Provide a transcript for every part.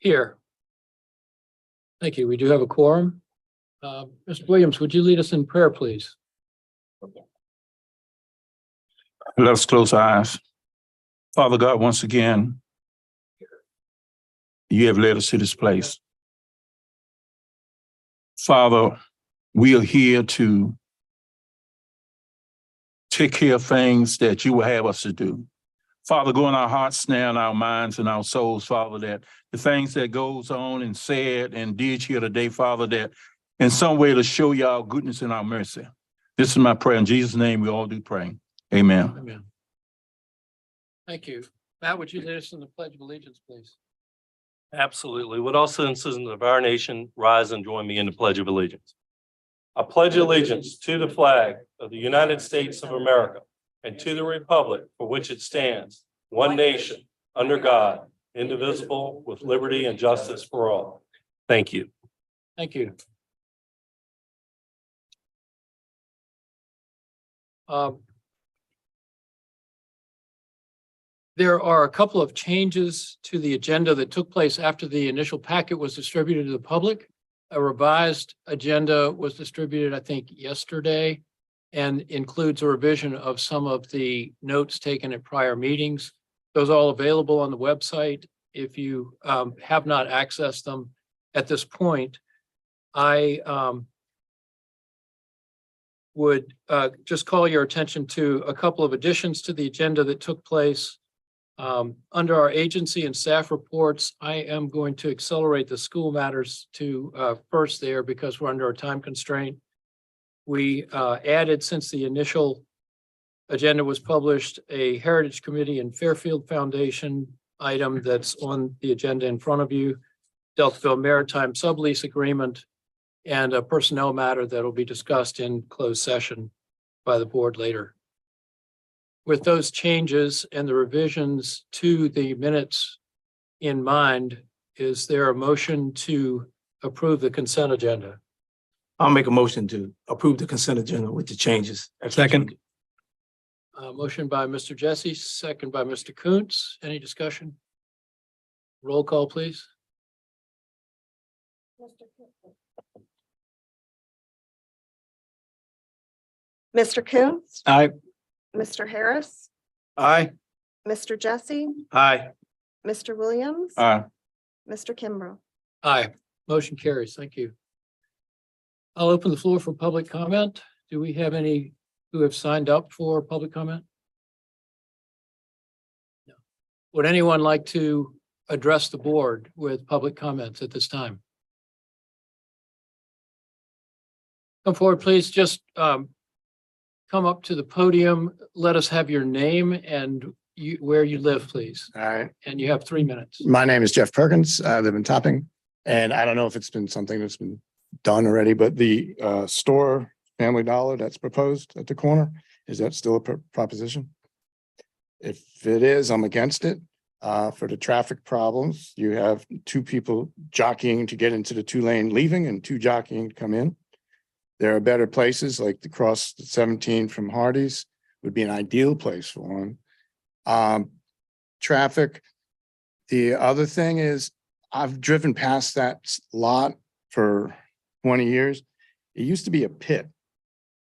Here. Thank you. We do have a quorum. Mr. Williams, would you lead us in prayer, please? Let us close our eyes. Father God, once again, you have led us to this place. Father, we are here to take care of things that you will have us to do. Father, go in our hearts now, in our minds and our souls, Father, that the things that goes on and said and did here today, Father, that in some way to show you our goodness and our mercy. This is my prayer. In Jesus' name, we all do pray. Amen. Amen. Thank you. Matt, would you lead us in the Pledge of Allegiance, please? Absolutely. Would all citizens of our nation rise and join me in the Pledge of Allegiance? I pledge allegiance to the flag of the United States of America and to the republic for which it stands, one nation, under God, indivisible, with liberty and justice for all. Thank you. Thank you. There are a couple of changes to the agenda that took place after the initial packet was distributed to the public. A revised agenda was distributed, I think, yesterday, and includes a revision of some of the notes taken at prior meetings. Those are all available on the website. If you have not accessed them at this point, I would just call your attention to a couple of additions to the agenda that took place. Under our agency and staff reports, I am going to accelerate the school matters to first there because we're under a time constraint. We added, since the initial agenda was published, a Heritage Committee and Fairfield Foundation item that's on the agenda in front of you, Deltaville Maritime Sublease Agreement, and a personnel matter that will be discussed in closed session by the board later. With those changes and the revisions to the minutes in mind, is there a motion to approve the consent agenda? I'll make a motion to approve the consent agenda with the changes. Second. Motion by Mr. Jesse, second by Mr. Kuntz. Any discussion? Roll call, please. Mr. Kuntz, Aye. Mr. Harris, Aye. Mr. Jesse, Aye. Mr. Williams, Aye. Mr. Kimbrough. Aye. Motion carries. Thank you. I'll open the floor for public comment. Do we have any who have signed up for public comment? No. Would anyone like to address the board with public comments at this time? Come forward, please. Just come up to the podium. Let us have your name and where you live, please. All right. And you have 3 minutes. My name is Jeff Perkins. I live in Topping. And I don't know if it's been something that's been done already, but the store Family Dollar that's proposed at the corner, is that still a proposition? If it is, I'm against it. For the traffic problems, you have 2 people jockeying to get into the 2-lane leaving and 2 jockeying to come in. There are better places like the cross 17 from Hardee's would be an ideal place for them. Traffic. The other thing is I've driven past that lot for 20 years. It used to be a pit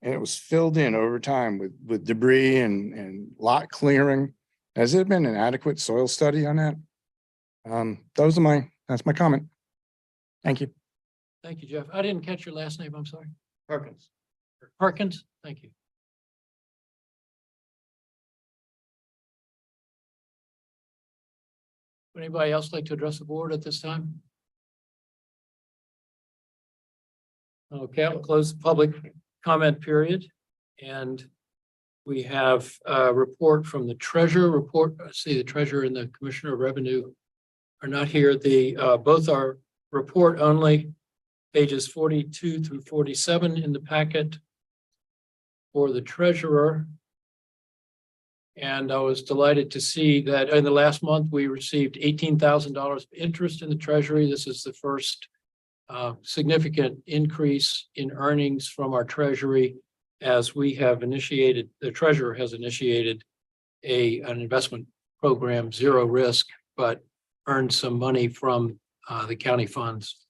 and it was filled in over time with debris and lot clearing. Has there been an adequate soil study on that? That's my comment. Thank you. Thank you, Jeff. I didn't catch your last name. I'm sorry. Perkins. Perkins. Thank you. Would anybody else like to address the board at this time? Okay, I'll close the public comment period. And we have a report from the treasurer. I see the treasurer and the commissioner of revenue are not here. Both are report only, pages 42 through 47 in the packet for the treasurer. And I was delighted to see that in the last month, we received $18,000 interest in the treasury. This is the first significant increase in earnings from our treasury as we have initiated, the treasurer has initiated an investment program, zero risk, but earned some money from the county funds.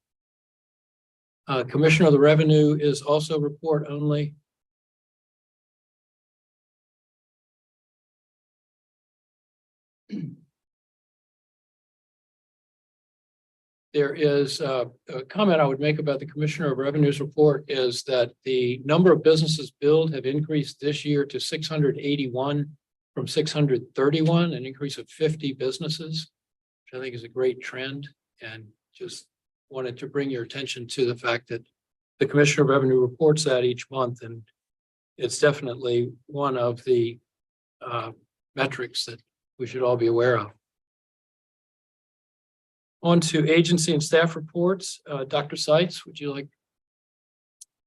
Commissioner of the Revenue is also report only. There is a comment I would make about the Commissioner of Revenue's report is that the number of businesses billed have increased this year to 681 from 631, an increase of 50 businesses, which I think is a great trend, and just wanted to bring your attention to the fact that the Commissioner of Revenue reports that each month, and it's definitely one of the metrics that we should all be aware of. On to agency and staff reports. Dr. Seitz, would you like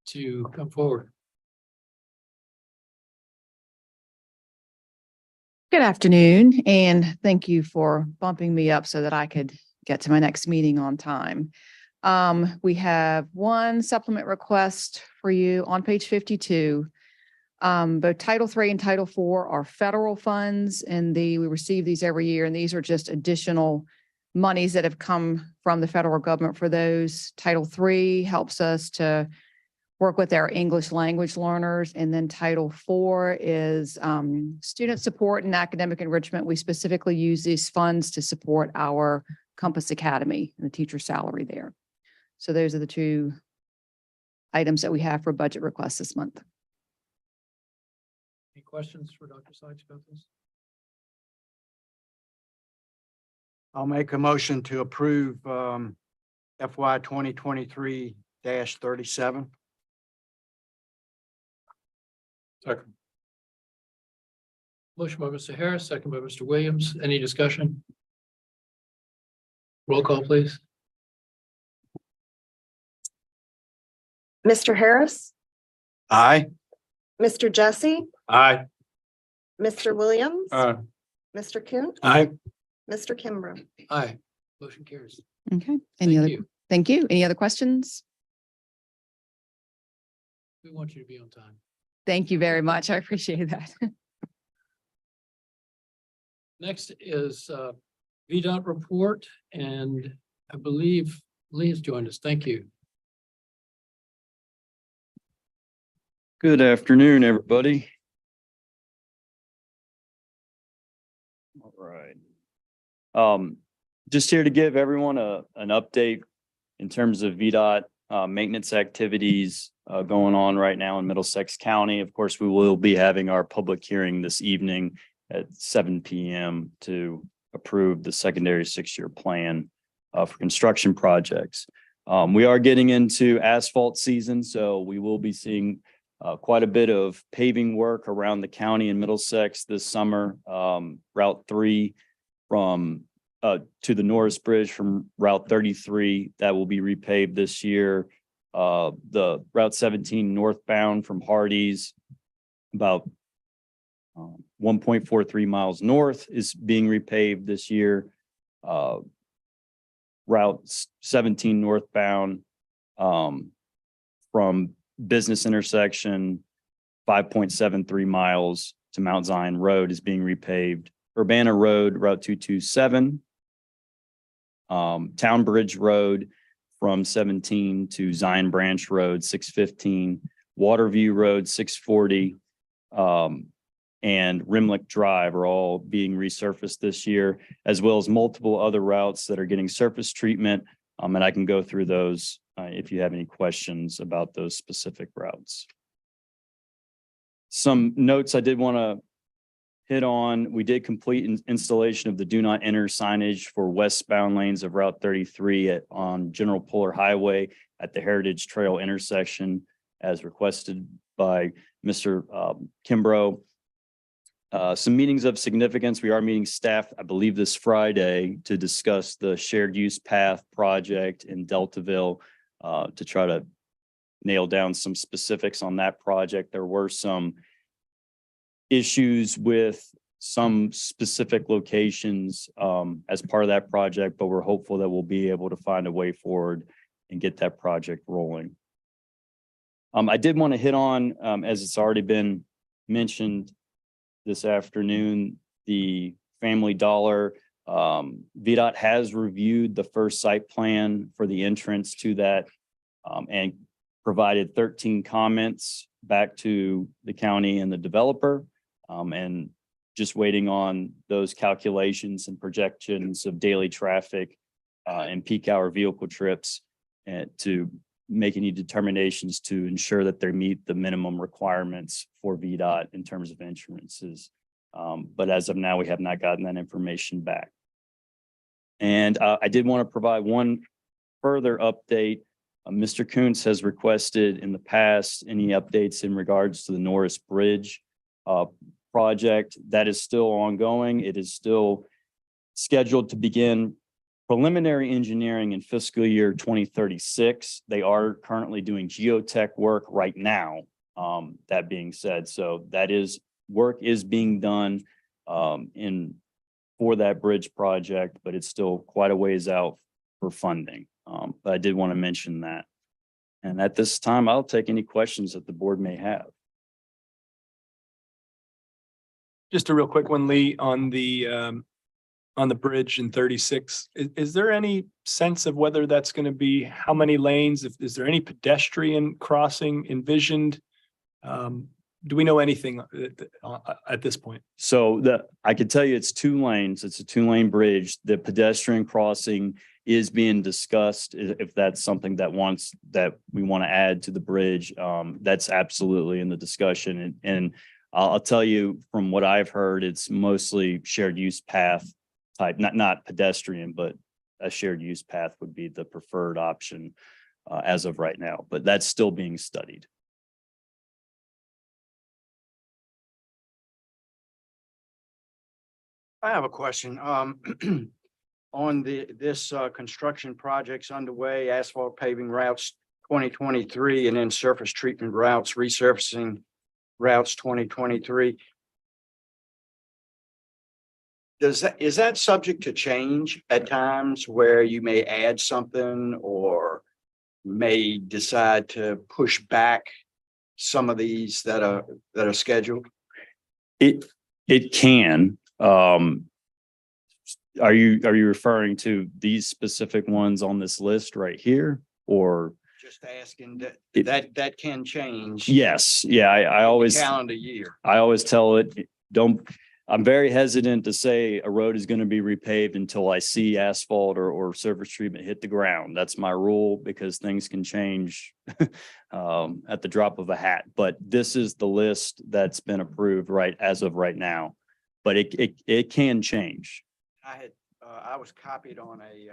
to come forward? Good afternoon, and thank you for bumping me up so that I could get to my next meeting on time. We have one supplement request for you on page 52. Both Title III and Title IV are federal funds, and we receive these every year, and these are just additional monies that have come from the federal government for those. Title III helps us to work with our English language learners. And then Title IV is student support and academic enrichment. We specifically use these funds to support our Compass Academy and the teacher salary there. So those are the two items that we have for budget requests this month. Any questions for Dr. Seitz about this? I'll make a motion to approve FY 2023-37. Second. Motion by Mr. Harris, second by Mr. Williams. Any discussion? Roll call, please. Mr. Harris, Aye. Mr. Jesse, Aye. Mr. Williams, Aye. Mr. Coon, Aye. Mr. Kimbrough. Aye. Motion carries. Okay. Thank you. Thank you. Any other questions? We want you to be on time. Thank you very much. I appreciate that. Next is VDOT report, and I believe Lee has joined us. Thank you. Good afternoon, everybody. All right. Just here to give everyone an update in terms of VDOT maintenance activities going on right now in Middlesex County. Of course, we will be having our public hearing this evening at 7 p.m. to approve the secondary 6-year plan for construction projects. We are getting into asphalt season, so we will be seeing quite a bit of paving work around the county in Middlesex this summer. Route 3 from to the Norris Bridge from Route 33, that will be repaved this year. The Route 17 northbound from Hardee's, about 1.43 miles north, is being repaved this year. Route 17 northbound from Business intersection 5.73 miles to Mount Zion Road is being repaved. Urbana Road, Route 227. Town Bridge Road from 17 to Zion Branch Road 615. Waterview Road 640. And Rimlick Drive are all being resurfaced this year, as well as multiple other routes that are getting surface treatment. And I can go through those if you have any questions about those specific routes. Some notes I did want to hit on. We did complete installation of the do not enter signage for westbound lanes of Route 33 on General Puller Highway at the Heritage Trail intersection, as requested by Mr. Kimbrough. Some meetings of significance. We are meeting staff, I believe, this Friday to discuss the shared use path project in Deltaville to try to nail down some specifics on that project. There were some issues with some specific locations as part of that project, but we're hopeful that we'll be able to find a way forward and get that project rolling. I did want to hit on, as it's already been mentioned this afternoon, the Family Dollar VDOT has reviewed the first site plan for the entrance to that and provided 13 comments back to the county and the developer. And just waiting on those calculations and projections of daily traffic and peak hour vehicle trips and to make any determinations to ensure that they meet the minimum requirements for VDOT in terms of insurances. But as of now, we have not gotten that information back. And I did want to provide one further update. Mr. Kuntz has requested in the past any updates in regards to the Norris Bridge project. That is still ongoing. It is still scheduled to begin preliminary engineering in fiscal year 2036. They are currently doing geotech work right now. That being said, so that is work is being done for that bridge project, but it's still quite a ways out for funding. But I did want to mention that. And at this time, I'll take any questions that the board may have. Just a real quick one, Lee, on the bridge in 36. Is there any sense of whether that's going to be how many lanes? Is there any pedestrian crossing envisioned? Do we know anything at this point? So I could tell you it's 2 lanes. It's a 2-lane bridge. The pedestrian crossing is being discussed. If that's something that we want to add to the bridge, that's absolutely in the discussion. And I'll tell you from what I've heard, it's mostly shared use path type, not pedestrian, but a shared use path would be the preferred option as of right now, but that's still being studied. I have a question. On this construction projects underway, asphalt paving routes 2023, and then surface treatment routes, resurfacing routes 2023. Is that subject to change at times where you may add something or may decide to push back some of these that are scheduled? It can. Are you referring to these specific ones on this list right here, or? Just asking that can change. Yes. Yeah. I always Calendar year. I always tell it, I'm very hesitant to say a road is going to be repaved until I see asphalt or surface treatment hit the ground. That's my rule because things can change at the drop of a hat. But this is the list that's been approved right as of right now. But it can change. I was copied on a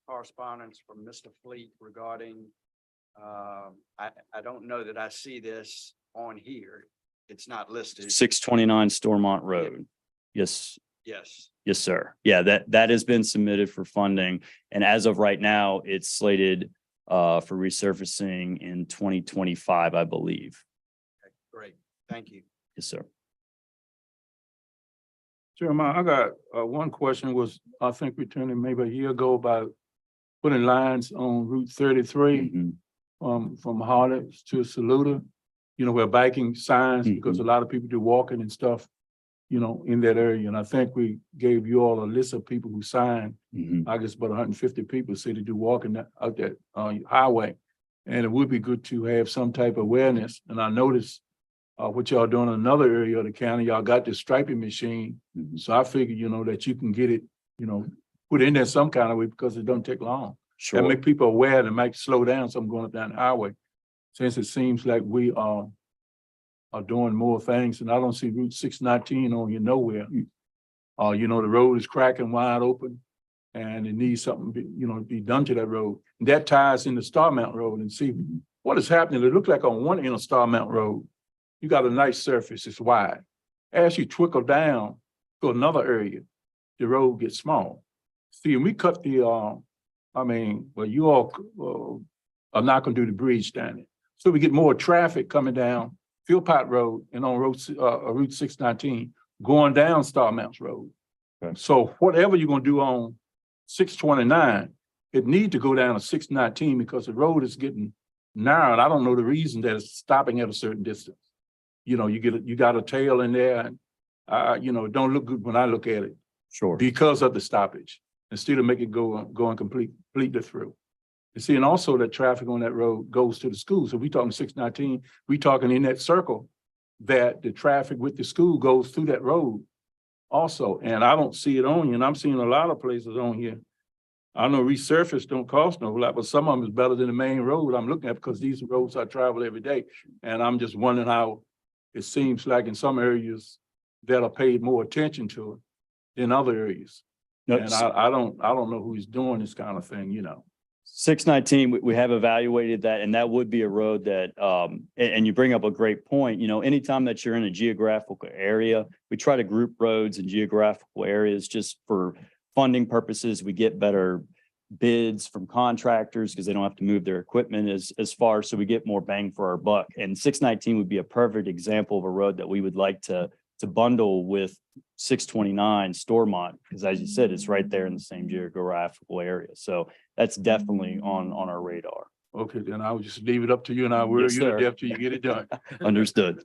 correspondence from Mr. Fleet regarding I don't know that I see this on here. It's not listed. 629 Stormont Road. Yes. Yes. Yes, sir. Yeah, that has been submitted for funding. And as of right now, it's slated for resurfacing in 2025, I believe. Okay, great. Thank you. Yes, sir. Jeremiah, I got one question was, I think we turned in maybe a year ago about putting lines on Route 33 from Harlem to Saluda, where biking signs, because a lot of people do walking and stuff, in that area. And I think we gave you all a list of people who signed. I guess about 150 people say they do walking out that highway. And it would be good to have some type of awareness. And I noticed what y'all doing in another area of the county, y'all got this striping machine. So I figured, that you can get it, put in there some kind of way because it don't take long. Sure. And make people aware and might slow down some going up down the highway. Since it seems like we are doing more things, and I don't see Route 619 on here nowhere. The road is cracking wide open, and it needs something, to be done to that road. And that ties into Star Mountain Road, and see what is happening. It looks like on one end of Star Mountain Road, you got a nice surface, it's wide. As you trickle down to another area, the road gets small. See, and we cut the, you all are not gonna do the bridge down there. So we get more traffic coming down Philpott Road and on Route 619, going down Star Mountain Road. Okay. So whatever you're gonna do on 629, it need to go down to 619 because the road is getting narrow. And I don't know the reason that it's stopping at a certain distance. You got a tail in there, and it don't look good when I look at it. Sure. because of the stoppage, instead of making going completely through. You see, and also that traffic on that road goes to the school. So we talking 619, we talking in that circle that the traffic with the school goes through that road also. And I don't see it on you, and I'm seeing a lot of places on here. I know resurface don't cost no lot, but some of them is better than the main road I'm looking at, because these roads I travel every day. And I'm just wondering how it seems like in some areas that are paid more attention to it than other areas. No, And I don't know who's doing this kind of thing, you know. 619, we have evaluated that, and that would be a road that, and you bring up a great point, anytime that you're in a geographical area, we try to group roads in geographical areas just for funding purposes. We get better bids from contractors because they don't have to move their equipment as far, so we get more bang for our buck. And 619 would be a perfect example of a road that we would like to bundle with 629 Stormont, because as you said, it's right there in the same geographical area. So that's definitely on our radar. Okay, then I would just leave it up to you, and I will Yes, you to sir. death till you get it done. Understood.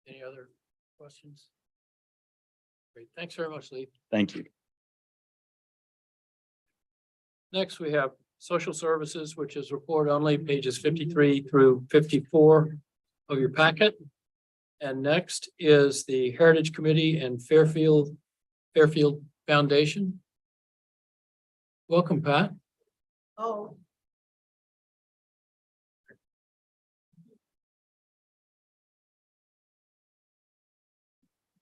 Any other questions? Great. Thanks very much, Lee. Thank you. Next, we have social services, which is report only, pages 53 through 54 of your packet. And next is the Heritage Committee and Fairfield Foundation. Welcome, Pat. Oh.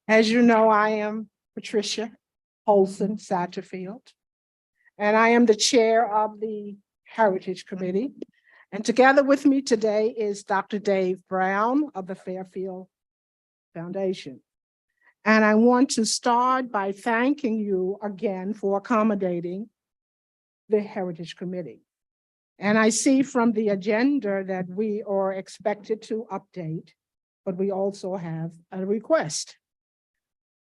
As you know, I am Patricia Holson Satterfield, and I am the chair of the Heritage Committee. And together with me today is Dr. Dave Brown of the Fairfield Foundation. And I want to start by thanking you again for accommodating the Heritage Committee. And I see from the agenda that we are expected to update, but we also have a request.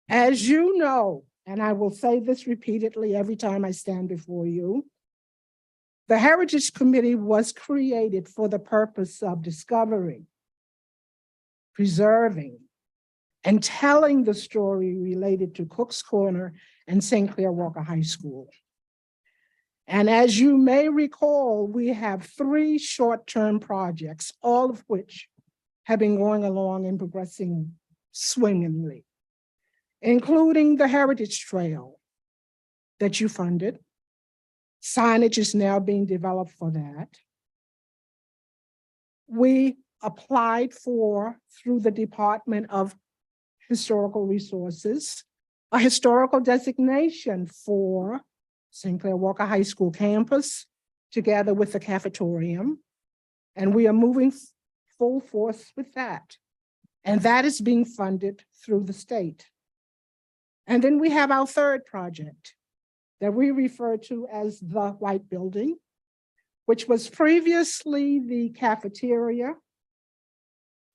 As you know, and I will say this repeatedly every time I stand before you, the Heritage Committee was created for the purpose of discovering, preserving, and telling the story related to Cook's Corner and St. Clair Walker High School. And as you may recall, we have 3 short-term projects, all of which have been going along and progressing swimmingly, including the Heritage Trail that you funded. Signage is now being developed for that. We applied for, through the Department of Historical Resources, a historical designation for St. Clair Walker High School campus, together with the cafetorium. And we are moving full force with that. And that is being funded through the state. And then we have our 3rd project that we refer to as the White Building, which was previously the cafeteria,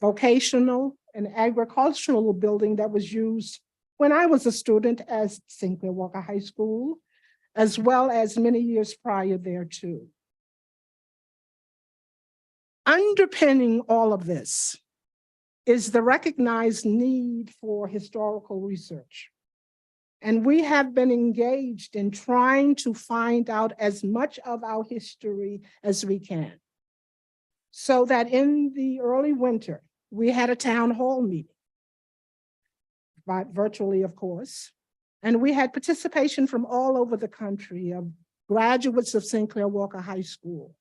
vocational and agricultural building that was used when I was a student at St. Clair Walker High School, as well as many years prior there too. Underpinning all of this is the recognized need for historical research. And we have been engaged in trying to find out as much of our history as we can. So that in the early winter, we had a town hall meeting, virtually, of course, and we had participation from all over the country of graduates of St. Clair Walker High School,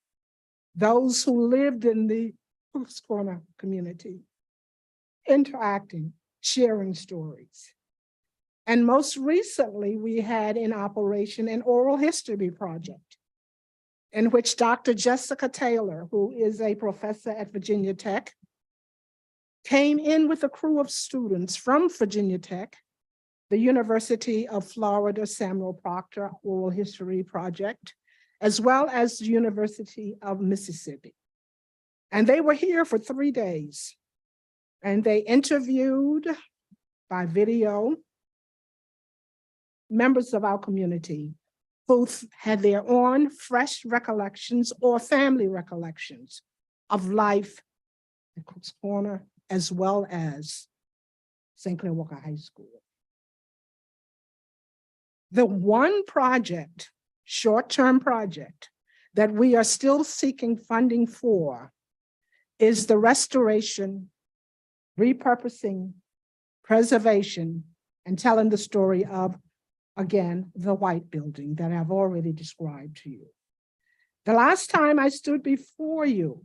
those who lived in the Cook's Corner community, interacting, sharing stories. And most recently, we had in operation an oral history project in which Dr. Jessica Taylor, who is a professor at Virginia Tech, came in with a crew of students from Virginia Tech, the University of Florida Samuel Proctor Oral History Project, as well as the University of Mississippi. And they were here for 3 days. And they interviewed by video members of our community who had their own fresh recollections or family recollections of life at Cook's Corner as well as St. Clair Walker High School. The one project, short-term project, that we are still seeking funding for is the restoration, repurposing, preservation, and telling the story of, again, the white building that I've already described to you. The last time I stood before you,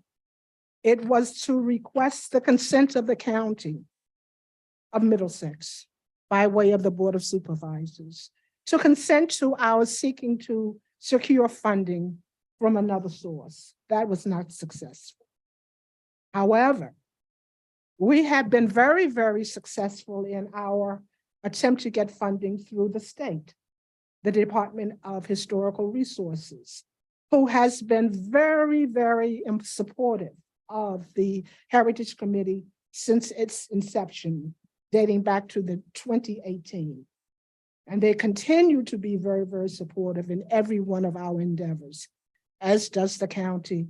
it was to request the consent of the county of Middlesex by way of the Board of Supervisors to consent to our seeking to secure funding from another source. That was not successful. However, we have been very, very successful in our attempt to get funding through the state, the Department of Historical Resources, who has been very, very supportive of the Heritage Committee since its inception, dating back to the 2018. And they continue to be very, very supportive in every one of our endeavors, as does the County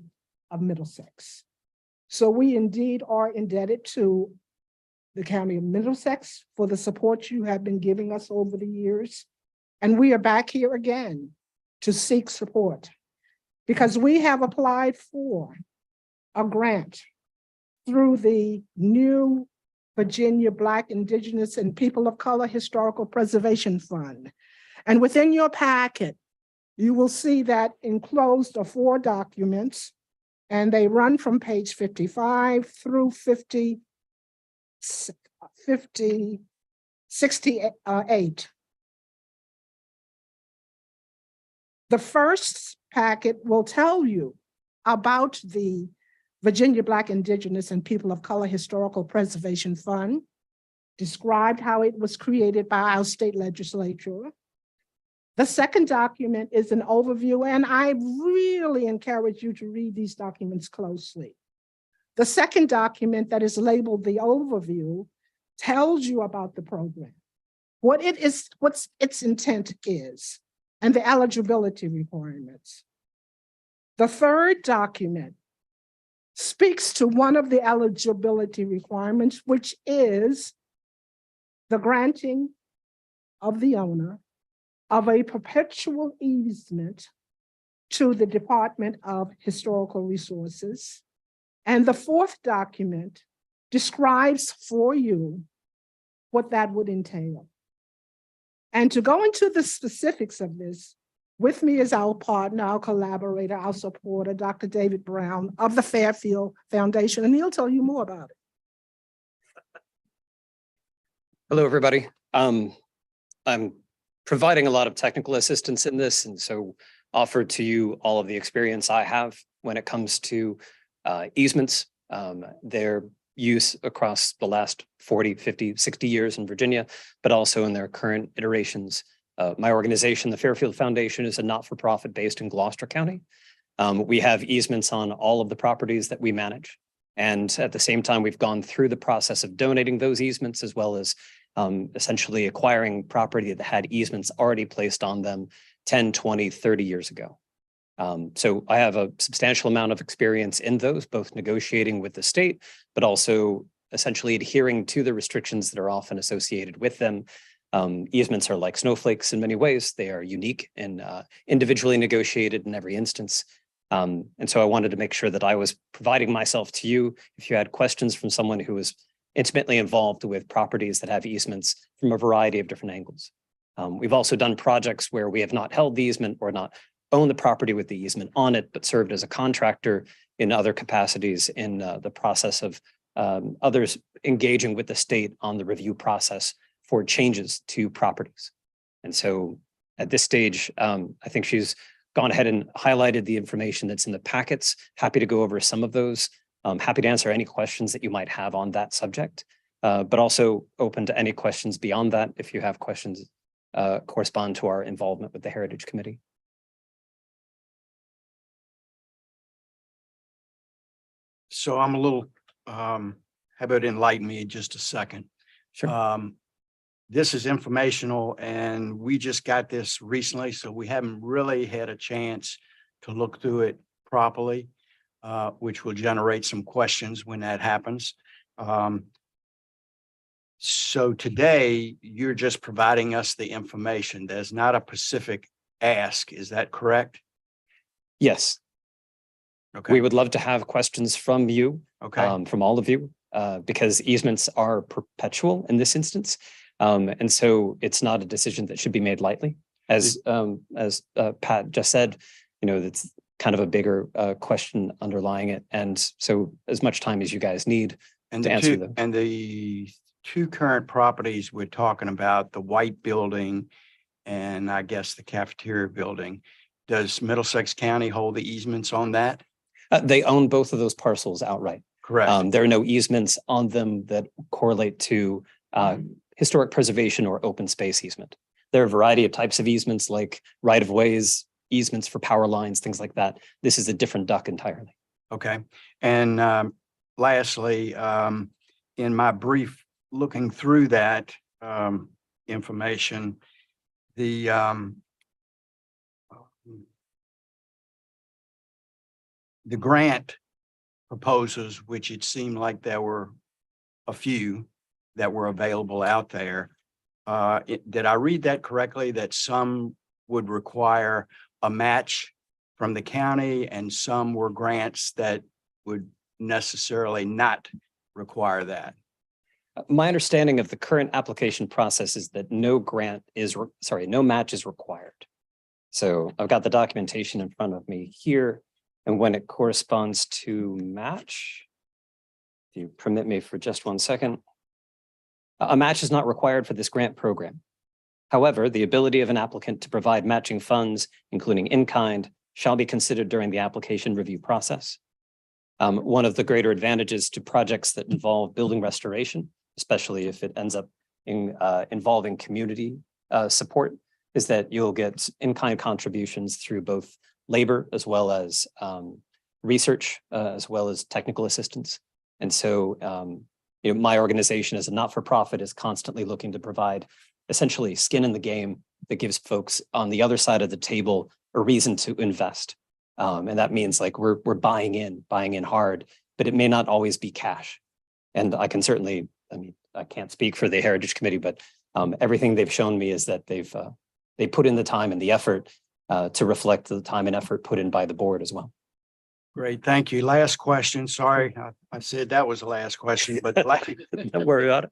of Middlesex. So we indeed are indebted to the County of Middlesex for the support you have been giving us over the years. And we are back here again to seek support because we have applied for a grant through the new Virginia Black, Indigenous, and People of Color Historical Preservation Fund. And within your packet, you will see that enclosed are 4 documents, and they run from page 55 through 68. The first packet will tell you about the Virginia Black, Indigenous, and People of Color Historical Preservation Fund, described how it was created by our state legislature. The second document is an overview, and I really encourage you to read these documents closely. The second document that is labeled the overview tells you about the program, what its intent is, and the eligibility requirements. The third document speaks to one of the eligibility requirements, which is the granting of the owner of a perpetual easement to the Department of Historical Resources. And the fourth document describes for you what that would entail. And to go into the specifics of this, with me is our partner, our collaborator, our supporter, Dr. David Brown of the Fairfield Foundation, and he'll tell you more about it. Hello, everybody. I'm providing a lot of technical assistance in this, and so offer to you all of the experience I have when it comes to easements, their use across the last 40, 50, 60 years in Virginia, but also in their current iterations. My organization, the Fairfield Foundation, is a not-for-profit based in Gloucester County. We have easements on all of the properties that we manage. And at the same time, we've gone through the process of donating those easements, as well as essentially acquiring property that had easements already placed on them 10, 20, 30 years ago. So I have a substantial amount of experience in those, both negotiating with the state, but also essentially adhering to the restrictions that are often associated with them. Easements are like snowflakes in many ways. They are unique and individually negotiated in every instance. And so I wanted to make sure that I was providing myself to you if you had questions from someone who was intimately involved with properties that have easements from a variety of different angles. We've also done projects where we have not held the easement or not owned the property with the easement on it, but served as a contractor in other capacities in the process of others engaging with the state on the review process for changes to properties. And so at this stage, I think she's gone ahead and highlighted the information that's in the packets. Happy to go over some of those. Happy to answer any questions that you might have on that subject, but also open to any questions beyond that if you have questions correspond to our involvement with the Heritage Committee. So I'm a little, how about enlighten me just a second? Sure. This is informational and we just got this recently, so we haven't really had a chance to look through it properly, which will generate some questions when that happens. So today, you're just providing us the information. There's not a specific ask. Is that correct? Yes, Okay. we would love to have questions from you, Okay. from all of you, because easements are perpetual in this instance. And so it's not a decision that should be made lightly. As Pat just said, you know, that's kind of a bigger question underlying it. And so as much time as you guys need And to the answer two, them. and the two current properties we're talking about, the white building and I guess the cafeteria building, does Middlesex County hold the easements on that? They own both of those parcels outright. Correct. There are no easements on them that correlate to historic preservation or open space easement. There are a variety of types of easements like right of ways, easements for power lines, things like that. This is a different duck entirely. Okay. And lastly, in my brief looking through that information, the grant proposals, which it seemed like there were a few that were available out there. Did I read that correctly, that some would require a match from the county and some were grants that would necessarily not require that? My understanding of the current application process is that no match is required. So I've got the documentation in front of me here. And when it corresponds to match, if you permit me for just 1 second, a match is not required for this grant program. However, the ability of an applicant to provide matching funds, including in-kind, shall be considered during the application review process. One of the greater advantages to projects that involve building restoration, especially if it ends up involving community support, is that you'll get in-kind contributions through both labor as well as research, as well as technical assistance. And so you know, my organization as a not-for-profit is constantly looking to provide essentially skin in the game that gives folks on the other side of the table a reason to invest. And that means like we're buying in hard, but it may not always be cash. And I can certainly, I mean, I can't speak for the Heritage Committee, but everything they've shown me is that they put in the time and the effort to reflect the time and effort put in by the board as well. Great, thank you. Last question. Sorry, I said that was the last question, but Don't worry about it.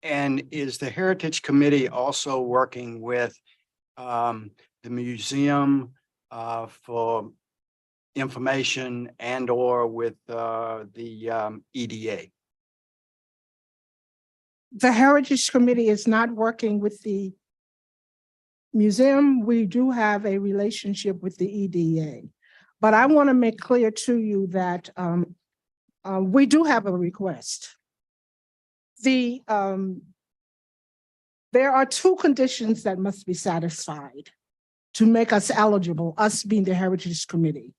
and is the Heritage Committee also working with the museum for information and or with the EDA? The Heritage Committee is not working with the museum. We do have a relationship with the EDA. But I want to make clear to you that we do have a request. There are two conditions that must be satisfied to make us eligible, us being the Heritage Committee,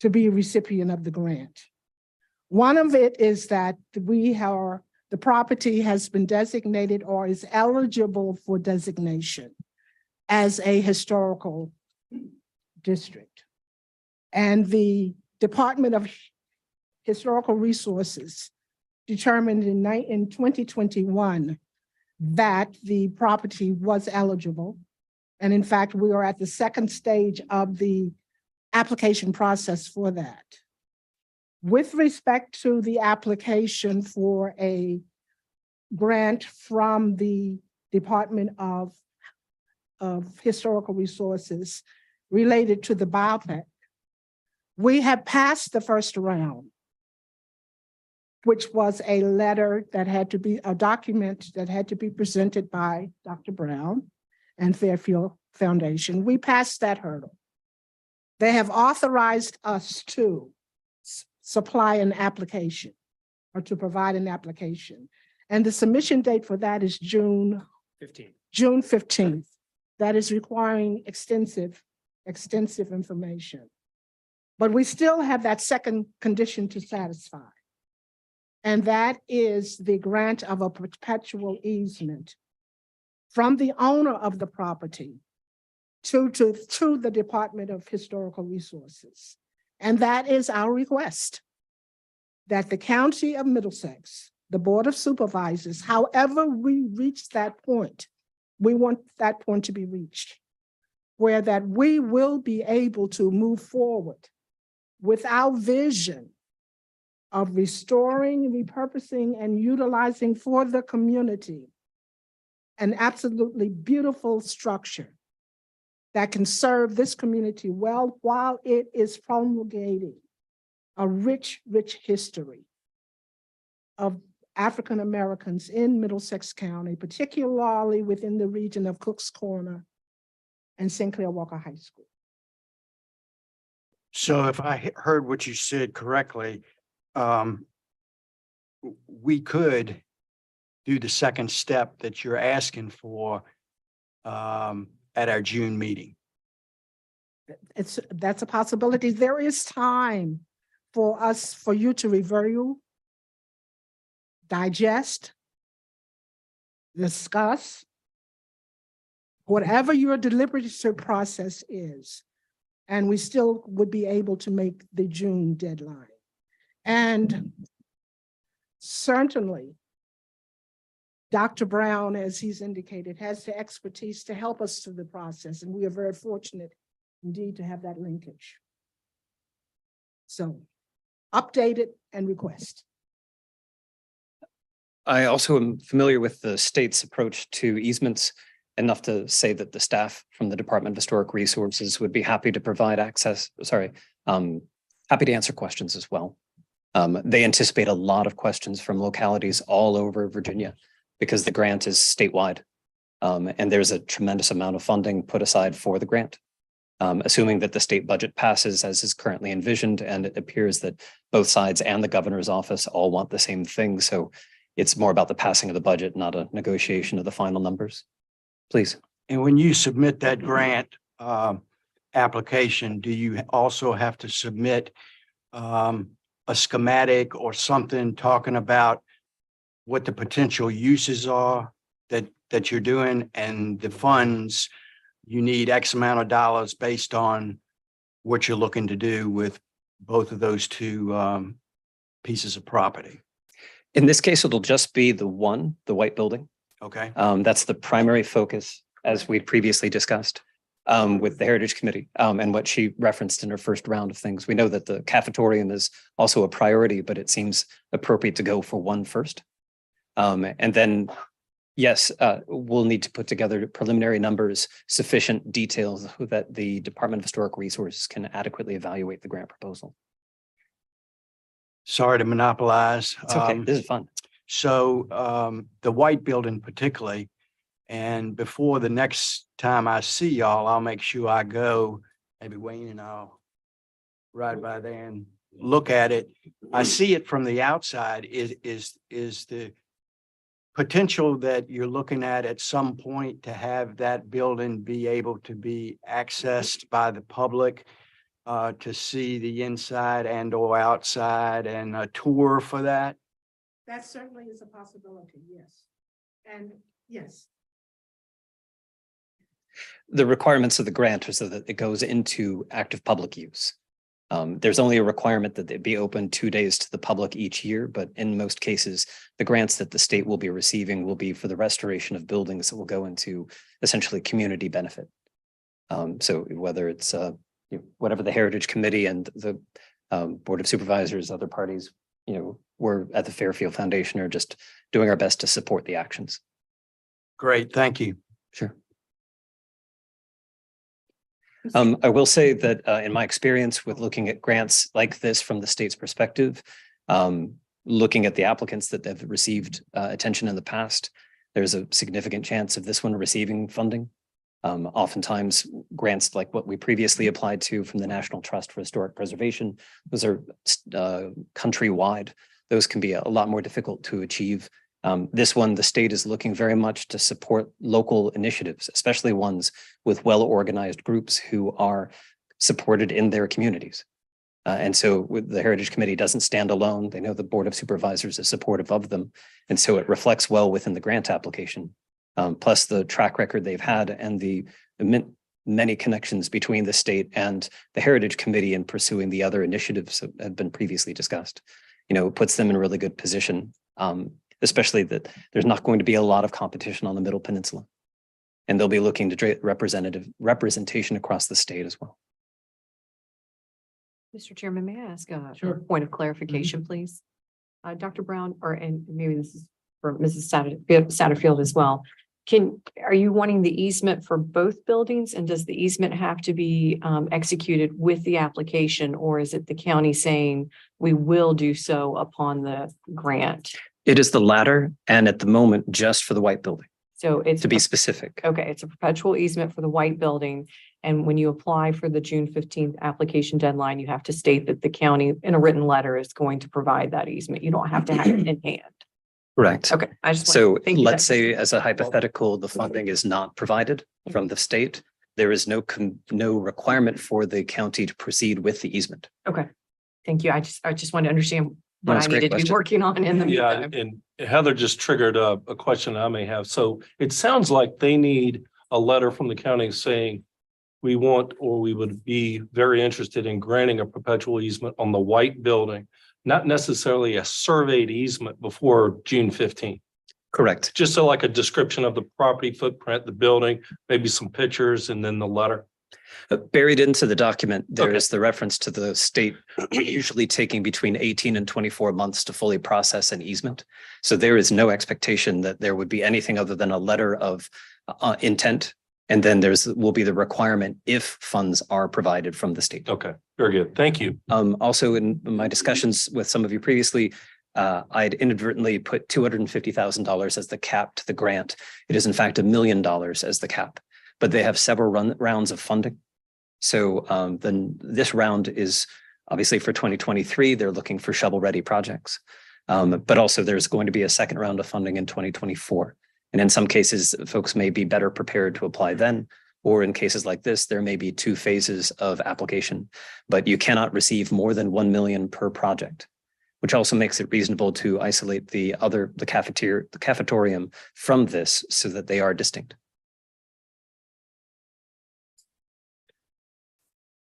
to be a recipient of the grant. One of it is that the property has been designated or is eligible for designation as a historical district. And the Department of Historical Resources determined in 2021 that the property was eligible. And in fact, we are at the second stage of the application process for that. With respect to the application for a grant from the Department of Historical Resources related to the biopic, we have passed the first round, which was a letter that had to be, a document that had to be presented by Dr. Brown and Fairfield Foundation. We passed that hurdle. They have authorized us to supply an application or to provide an application. And the submission date for that is June 15th. That is requiring extensive information. But we still have that second condition to satisfy. And that is the grant of a perpetual easement from the owner of the property to the Department of Historical Resources. And that is our request. that the County of Middlesex, the Board of Supervisors, however we reach that point, we want that point to be reached, where that we will be able to move forward with our vision of restoring, repurposing, and utilizing for the community an absolutely beautiful structure that can serve this community well while it is promulgating a rich, rich history of African Americans in Middlesex County, particularly within the region of Cook's Corner and St. Clair Walker High School. So if I heard what you said correctly, we could do the second step that you're asking for at our June meeting. That's a possibility. There is time for you to review, digest, discuss, whatever your deliberative process is. And we still would be able to make the June deadline. And certainly, Dr. Brown, as he's indicated, has the expertise to help us through the process. And we are very fortunate indeed to have that linkage. So update it and request. I also am familiar with the state's approach to easements, enough to say that the staff from the Department of Historic Resources would be happy to provide access, happy to answer questions as well. They anticipate a lot of questions from localities all over Virginia because the grant is statewide. And there's a tremendous amount of funding put aside for the grant. Assuming that the state budget passes as is currently envisioned, and it appears that both sides and the governor's office all want the same thing. So it's more about the passing of the budget, not a negotiation of the final numbers. Please. And when you submit that grant application, do you also have to submit a schematic or something talking about what the potential uses are that you're doing, and the funds, you need X amount of dollars based on what you're looking to do with both of those two pieces of property? In this case, it'll just be the white building. Okay. That's the primary focus, as we previously discussed with the Heritage Committee and what she referenced in her first round of things. We know that the cafetorium is also a priority, but it seems appropriate to go for one first. And then, yes, we'll need to put together preliminary numbers, sufficient details so that the Department of Historic Resources can adequately evaluate the grant proposal. Sorry to monopolize. It's okay. This is fun. So the white building particularly, and before the next time I see y'all, I'll make sure I go, maybe Wayne and I'll ride by there and look at it. I see it from the outside. Is the potential that you're looking at some point to have that building be able to be accessed by the public to see the inside and or outside, and a tour for that? That certainly is a possibility, yes. And yes. The requirements of the grant are so that it goes into active public use. There's only a requirement that it be open 2 days to the public each year, but in most cases, the grants that the state will be receiving will be for the restoration of buildings that will go into essentially community benefit. So whether it's whatever the Heritage Committee and the Board of Supervisors, other parties, we're at the Fairfield Foundation are just doing our best to support the actions. Great, thank you. Sure. I will say that in my experience with looking at grants like this from the state's perspective, looking at the applicants that have received attention in the past, there's a significant chance of this one receiving funding. Oftentimes grants like what we previously applied to from the National Trust for Historic Preservation, those are countrywide. Those can be a lot more difficult to achieve. This one, the state is looking very much to support local initiatives, especially ones with well-organized groups who are supported in their communities. And so the Heritage Committee doesn't stand alone. They know the Board of Supervisors is supportive of them. And so it reflects well within the grant application. Plus the track record they've had and the many connections between the state and the Heritage Committee in pursuing the other initiatives that have been previously discussed. it puts them in a really good position. Especially that there's not going to be a lot of competition on the Middle Peninsula. And they'll be looking to representation across the state as well. Mr. Chairman, may I ask a Sure. point of clarification, please? Dr. Brown, and maybe this is for Mrs. Satterfield as well. Are you wanting the easement for both buildings, and does the easement have to be executed with the application, or is it the county saying we will do so upon the grant? It is the latter, and at the moment, just for the white building, So it's to be specific. okay. It's a perpetual easement for the white building. And when you apply for the June 15th application deadline, you have to state that the county in a written letter is going to provide that easement. You don't have to have it in hand. Correct. Okay. I just. So thank you. let's say as a hypothetical, the funding is not provided from the state. There is no requirement for the county to proceed with the easement. Okay. Thank you. I just wanted to understand what That's I a great needed to be question. working on in the Yeah, meantime. and Heather just triggered a question I may have. So it sounds like they need a letter from the county saying we want, or we would be very interested in granting a perpetual easement on the white building, not necessarily a surveyed easement before June 15th. Correct. Just so like a description of the property footprint, the building, maybe some pictures, and then the letter. Buried into the document, there Okay. is the reference to the state usually taking between 18 and 24 months to fully process an easement. So there is no expectation that there would be anything other than a letter of intent. And then will be the requirement if funds are provided from the state. Okay, very good. Thank you. Also in my discussions with some of you previously, I'd inadvertently put $250,000 as the cap to the grant. It is in fact $1 million as the cap, but they have several rounds of funding. So then this round is obviously for 2023, they're looking for shovel-ready projects. But also there's going to be a second round of funding in 2024. And in some cases, folks may be better prepared to apply then, or in cases like this, there may be 2 phases of application, but you cannot receive more than 1 million per project, which also makes it reasonable to isolate the cafetorium from this so that they are distinct.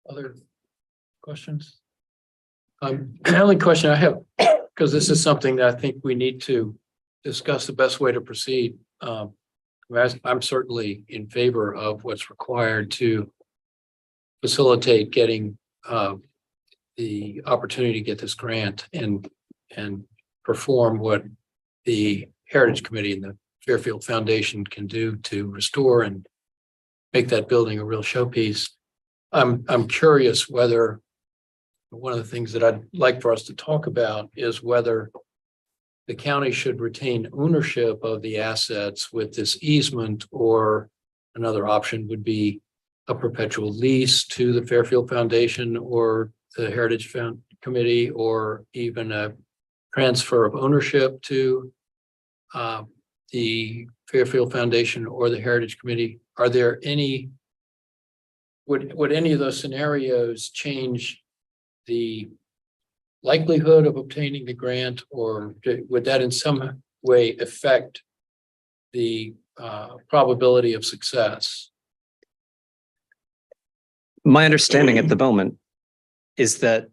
Other questions? The only question I have, because this is something that I think we need to discuss the best way to proceed. I'm certainly in favor of what's required to facilitate getting the opportunity to get this grant and perform what the Heritage Committee and the Fairfield Foundation can do to restore and make that building a real showpiece. I'm curious whether one of the things that I'd like for us to talk about is whether the county should retain ownership of the assets with this easement, or another option would be a perpetual lease to the Fairfield Foundation or the Heritage Committee, or even a transfer of ownership to the Fairfield Foundation or the Heritage Committee. Are there any, would any of those scenarios change the likelihood of obtaining the grant, or would that in some way affect the probability of success? My understanding at the moment is that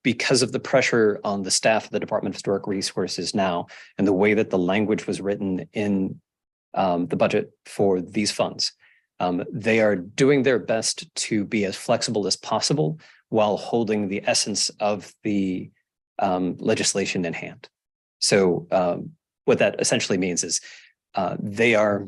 because of the pressure on the staff of the Department of Historic Resources now, and the way that the language was written in the budget for these funds, they are doing their best to be as flexible as possible while holding the essence of the legislation in hand. So what that essentially means is they are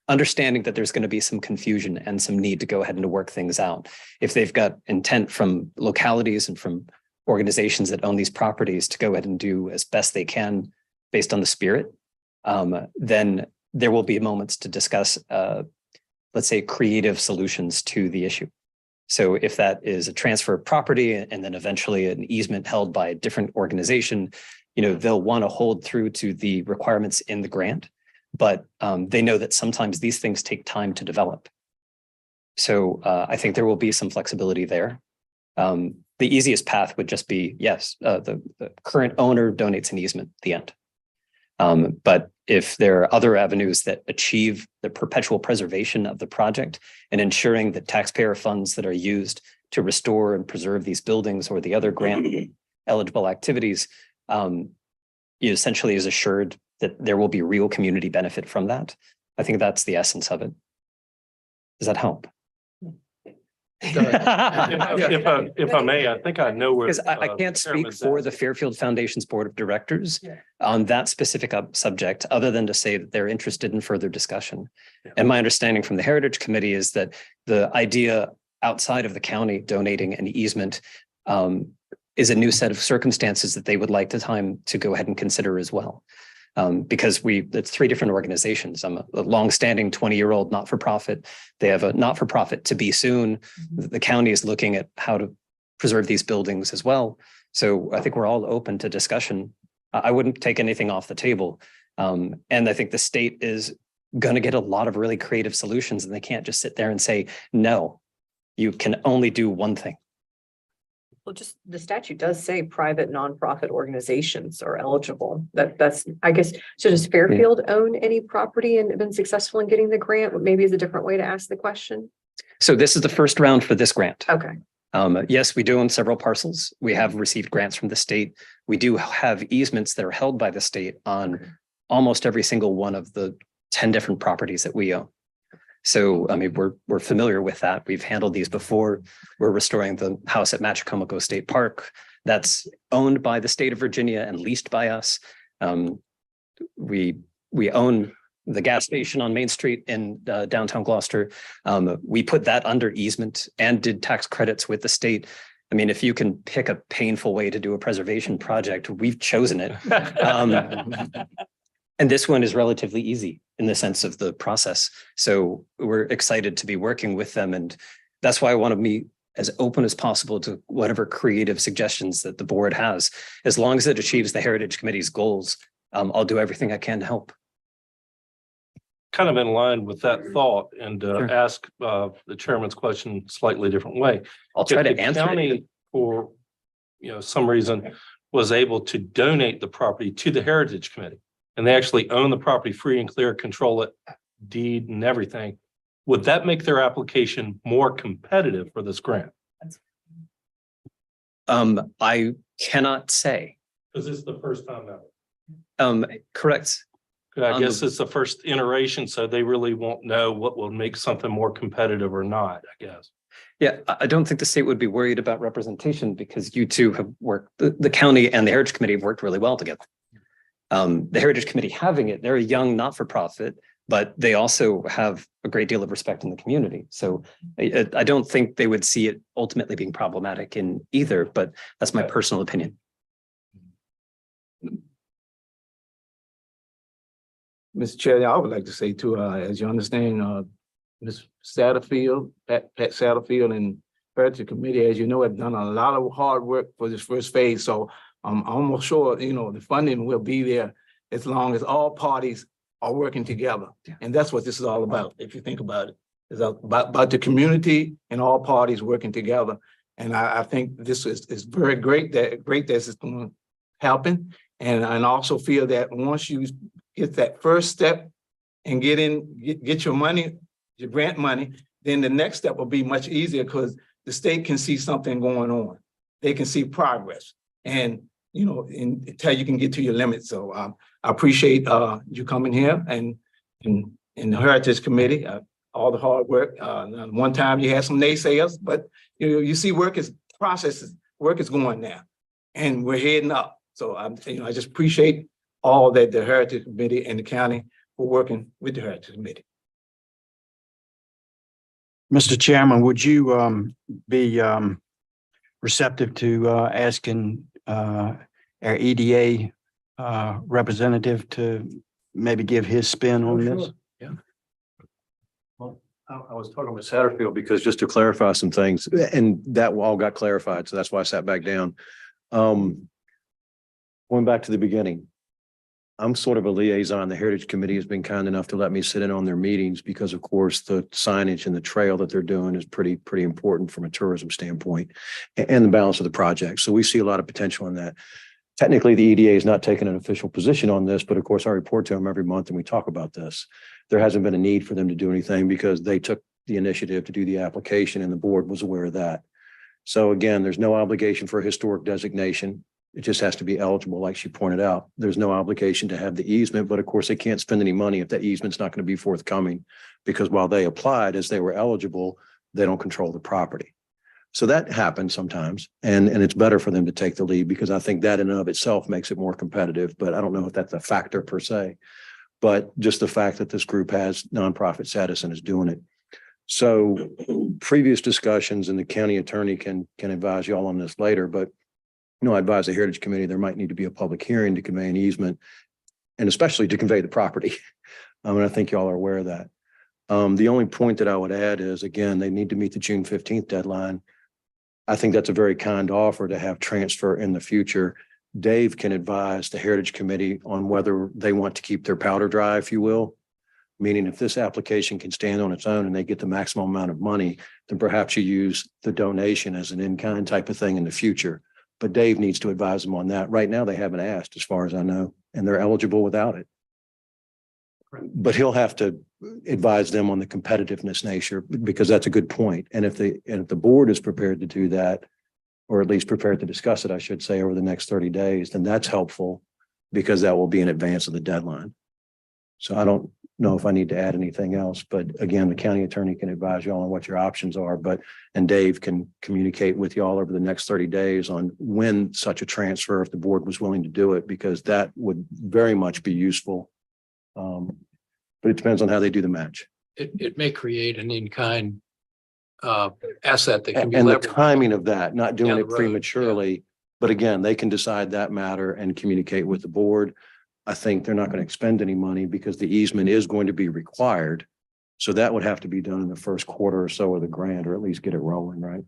understanding that there's going to be some confusion and some need to go ahead and to work things out. If they've got intent from localities and from organizations that own these properties to go ahead and do as best they can based on the spirit, then there will be moments to discuss, let's say, creative solutions to the issue. So if that is a transfer of property and then eventually an easement held by a different organization, they'll want to hold through to the requirements in the grant, but they know that sometimes these things take time to develop. So I think there will be some flexibility there. The easiest path would just be, yes, the current owner donates an easement at the end. But if there are other avenues that achieve the perpetual preservation of the project and ensuring that taxpayer funds that are used to restore and preserve these buildings or the other grant eligible activities, it essentially is assured that there will be real community benefit from that. I think that's the essence of it. Does that help? If I may, I think I know where. Because I can't speak for the Fairfield Foundation's Board of Directors on that specific subject, other than to say that they're interested in further discussion. And my understanding from the Heritage Committee is that the idea outside of the county donating an easement is a new set of circumstances that they would like to go ahead and consider as well. Because it's three different organizations. I'm a longstanding 20-year-old not-for-profit. They have a not-for-profit to be soon. The county is looking at how to preserve these buildings as well. So I think we're all open to discussion. I wouldn't take anything off the table. And I think the state is going to get a lot of really creative solutions, and they can't just sit there and say, no, you can only do one thing. Well, just the statute does say private nonprofit organizations are eligible. That's, I guess, so does Fairfield own any property and been successful in getting the grant? Maybe is a different way to ask the question. So this is the first round for this grant. Okay. Yes, we do own several parcels. We have received grants from the state. We do have easements that are held by the state on almost every single one of the 10 different properties that we own. So, I mean, we're familiar with that. We've handled these before. We're restoring the house at Machicomico State Park that's owned by the state of Virginia and leased by us. We own the gas station on Main Street in downtown Gloucester. We put that under easement and did tax credits with the state. I mean, if you can pick a painful way to do a preservation project, we've chosen it. And this one is relatively easy in the sense of the process. So we're excited to be working with them. And that's why I want to be as open as possible to whatever creative suggestions that the board has. As long as it achieves the Heritage Committee's goals, I'll do everything I can to help. Kind of in line with that thought and ask the chairman's question slightly different way. I'll try If to answer the county, it. for some reason, was able to donate the property to the Heritage Committee, and they actually own the property free and clear, control it, deed and everything, would that make their application more competitive for this grant? I cannot say. Because it's the first time ever. Correct. I guess it's the first iteration, so they really won't know what will make something more competitive or not, I guess. Yeah, I don't think the state would be worried about representation because you two have worked, the county and the Heritage Committee have worked really well together. The Heritage Committee having it, they're a young not-for-profit, but they also have a great deal of respect in the community. So I don't think they would see it ultimately being problematic in either, but that's my personal opinion. Mr. Chair, I would like to say too, as you understand, Ms. Satterfield, Pat Satterfield and Heritage Committee, as you know, have done a lot of hard work for this first phase. So I'm almost sure, the funding will be there as long as all parties are working together. Yeah. And that's what this is all about, if you think about it. It's about the community and all parties working together. And I think this is very great that it's going to happen. And I also feel that once you get that first step and get your money, your grant money, then the next step will be much easier because the state can see something going on. They can see progress and, until you can get to your limit. So I appreciate you coming here and the Heritage Committee, all the hard work. One time you had some naysayers, but you see work is going now and we're heading up. So I just appreciate all that the Heritage Committee and the county for working with the Heritage Committee. Mr. Chairman, would you be receptive to asking our EDA representative to maybe give his spin on this? Yeah. Well, I was talking with Satterfield because just to clarify some things, and that all got clarified, so that's why I sat back down. Going back to the beginning, I'm sort of a liaison. The Heritage Committee has been kind enough to let me sit in on their meetings because, of course, the signage and the trail that they're doing is pretty important from a tourism standpoint and the balance of the project. So we see a lot of potential in that. Technically, the EDA is not taking an official position on this, but of course, I report to them every month and we talk about this. There hasn't been a need for them to do anything because they took the initiative to do the application and the board was aware of that. So again, there's no obligation for a historic designation. It just has to be eligible, like she pointed out. There's no obligation to have the easement, but of course they can't spend any money if that easement's not going to be forthcoming. Because while they applied as they were eligible, they don't control the property. So that happens sometimes, and it's better for them to take the lead because I think that in and of itself makes it more competitive, but I don't know if that's a factor per se. But just the fact that this group has nonprofit status and is doing it. So previous discussions, and the county attorney can advise you all on this later, but I advise the Heritage Committee, there might need to be a public hearing to convey an easement and especially to convey the property. And I think y'all are aware of that. The only point that I would add is, again, they need to meet the June 15th deadline. I think that's a very kind offer to have transfer in the future. Dave can advise the Heritage Committee on whether they want to keep their powder dry, if you will. Meaning if this application can stand on its own and they get the maximum amount of money, then perhaps you use the donation as an in-kind type of thing in the future. But Dave needs to advise them on that. Right now, they haven't asked, as far as I know, and they're eligible without it. But he'll have to advise them on the competitiveness nature, because that's a good point. And if the board is prepared to do that, or at least prepared to discuss it, I should say, over the next 30 days, then that's helpful because that will be in advance of the deadline. So I don't know if I need to add anything else, but again, the county attorney can advise you all on what your options are, and Dave can communicate with you all over the next 30 days on when such a transfer, if the board was willing to do it, because that would very much be useful. But it depends on how they do the match. It may create an in-kind asset that can be And the leveraged. timing of that, not doing Down the it road, prematurely, but again, they can decide that matter and communicate with the board. I think they're not going to expend any money because the easement is going to be required. So that would have to be done in the first quarter or so of the grant, or at least get it rolling, right?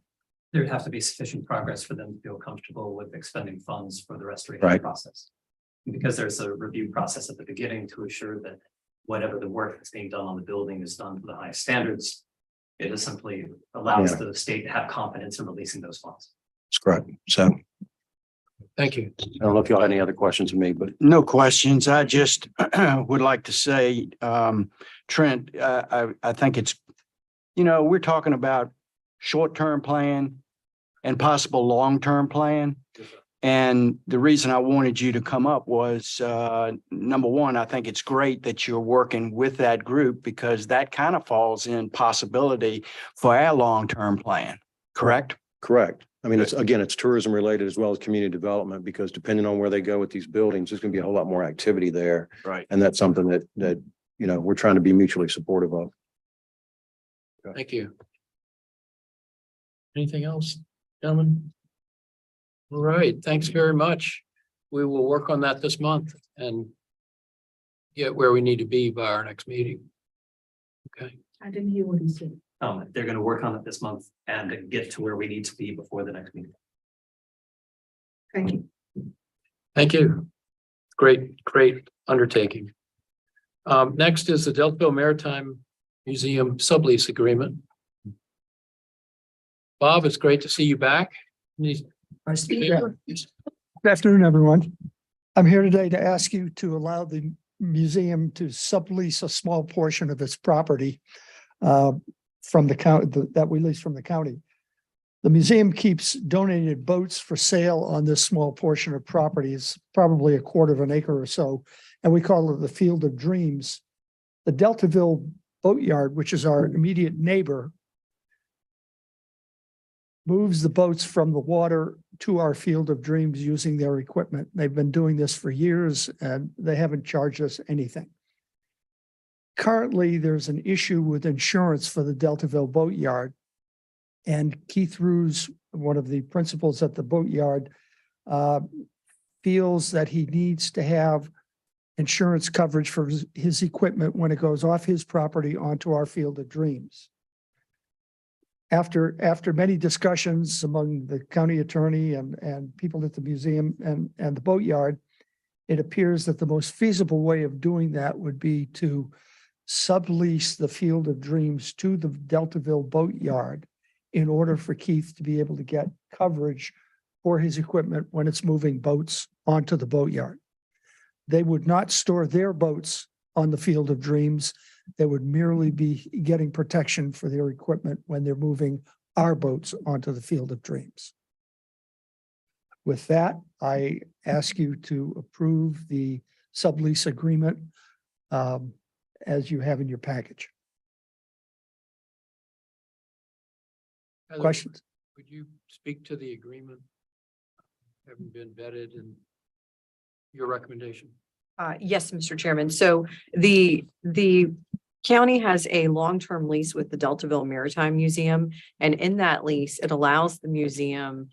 There'd have to be sufficient progress for them to feel comfortable with expending funds for the restoration Right. process. Because there's a review process at the beginning to assure that whatever the work that's being done on the building is done to the highest standards. It is simply allows Yeah. the state to have confidence in releasing those funds. That's correct. So Thank you. I don't know if y'all had any other questions of me, but No questions. I just would like to say, Trent, I think it's, we're talking about short-term plan and possible long-term plan. And the reason I wanted you to come up was, number one, I think it's great that you're working with that group because that kind of falls in possibility for our long-term plan, correct? correct. I mean, it's tourism related as well as community development, because depending on where they go with these buildings, there's going to be a whole lot more activity there. Right. And that's something that we're trying to be mutually supportive of. Thank you. Anything else, gentlemen? All right, thanks very much. We will work on that this month and get where we need to be by our next meeting. Okay, I didn't hear what he said. They're going to work on it this month and get to where we need to be before the next meeting. Thank you. thank you. Great undertaking. Next is the Deltaville Maritime Museum sublease agreement. Bob, it's great to see you back. Nice to be here. Good afternoon, everyone. I'm here today to ask you to allow the museum to sublease a small portion of its property from the county that we lease from the county. The museum keeps donated boats for sale on this small portion of property. It's probably a quarter of an acre or so, and we call it the Field of Dreams. The Deltaville Boatyard, which is our immediate neighbor, moves the boats from the water to our Field of Dreams using their equipment. They've been doing this for years and they haven't charged us anything. Currently, there's an issue with insurance for the Deltaville Boatyard. And Keith Ruse, one of the principals at the boatyard, feels that he needs to have insurance coverage for his equipment when it goes off his property onto our Field of Dreams. After many discussions among the county attorney and people at the museum and the boatyard, it appears that the most feasible way of doing that would be to sublease the Field of Dreams to the Deltaville Boatyard in order for Keith to be able to get coverage for his equipment when it's moving boats onto the boatyard. They would not store their boats on the Field of Dreams. They would merely be getting protection for their equipment when they're moving our boats onto the Field of Dreams. With that, I ask you to approve the sublease agreement as you have in your package. Heather, Questions? Would you speak to the agreement? Having been vetted and your recommendation? Yes, Mr. Chairman. So the county has a long-term lease with the Deltaville Maritime Museum. And in that lease, it allows the museum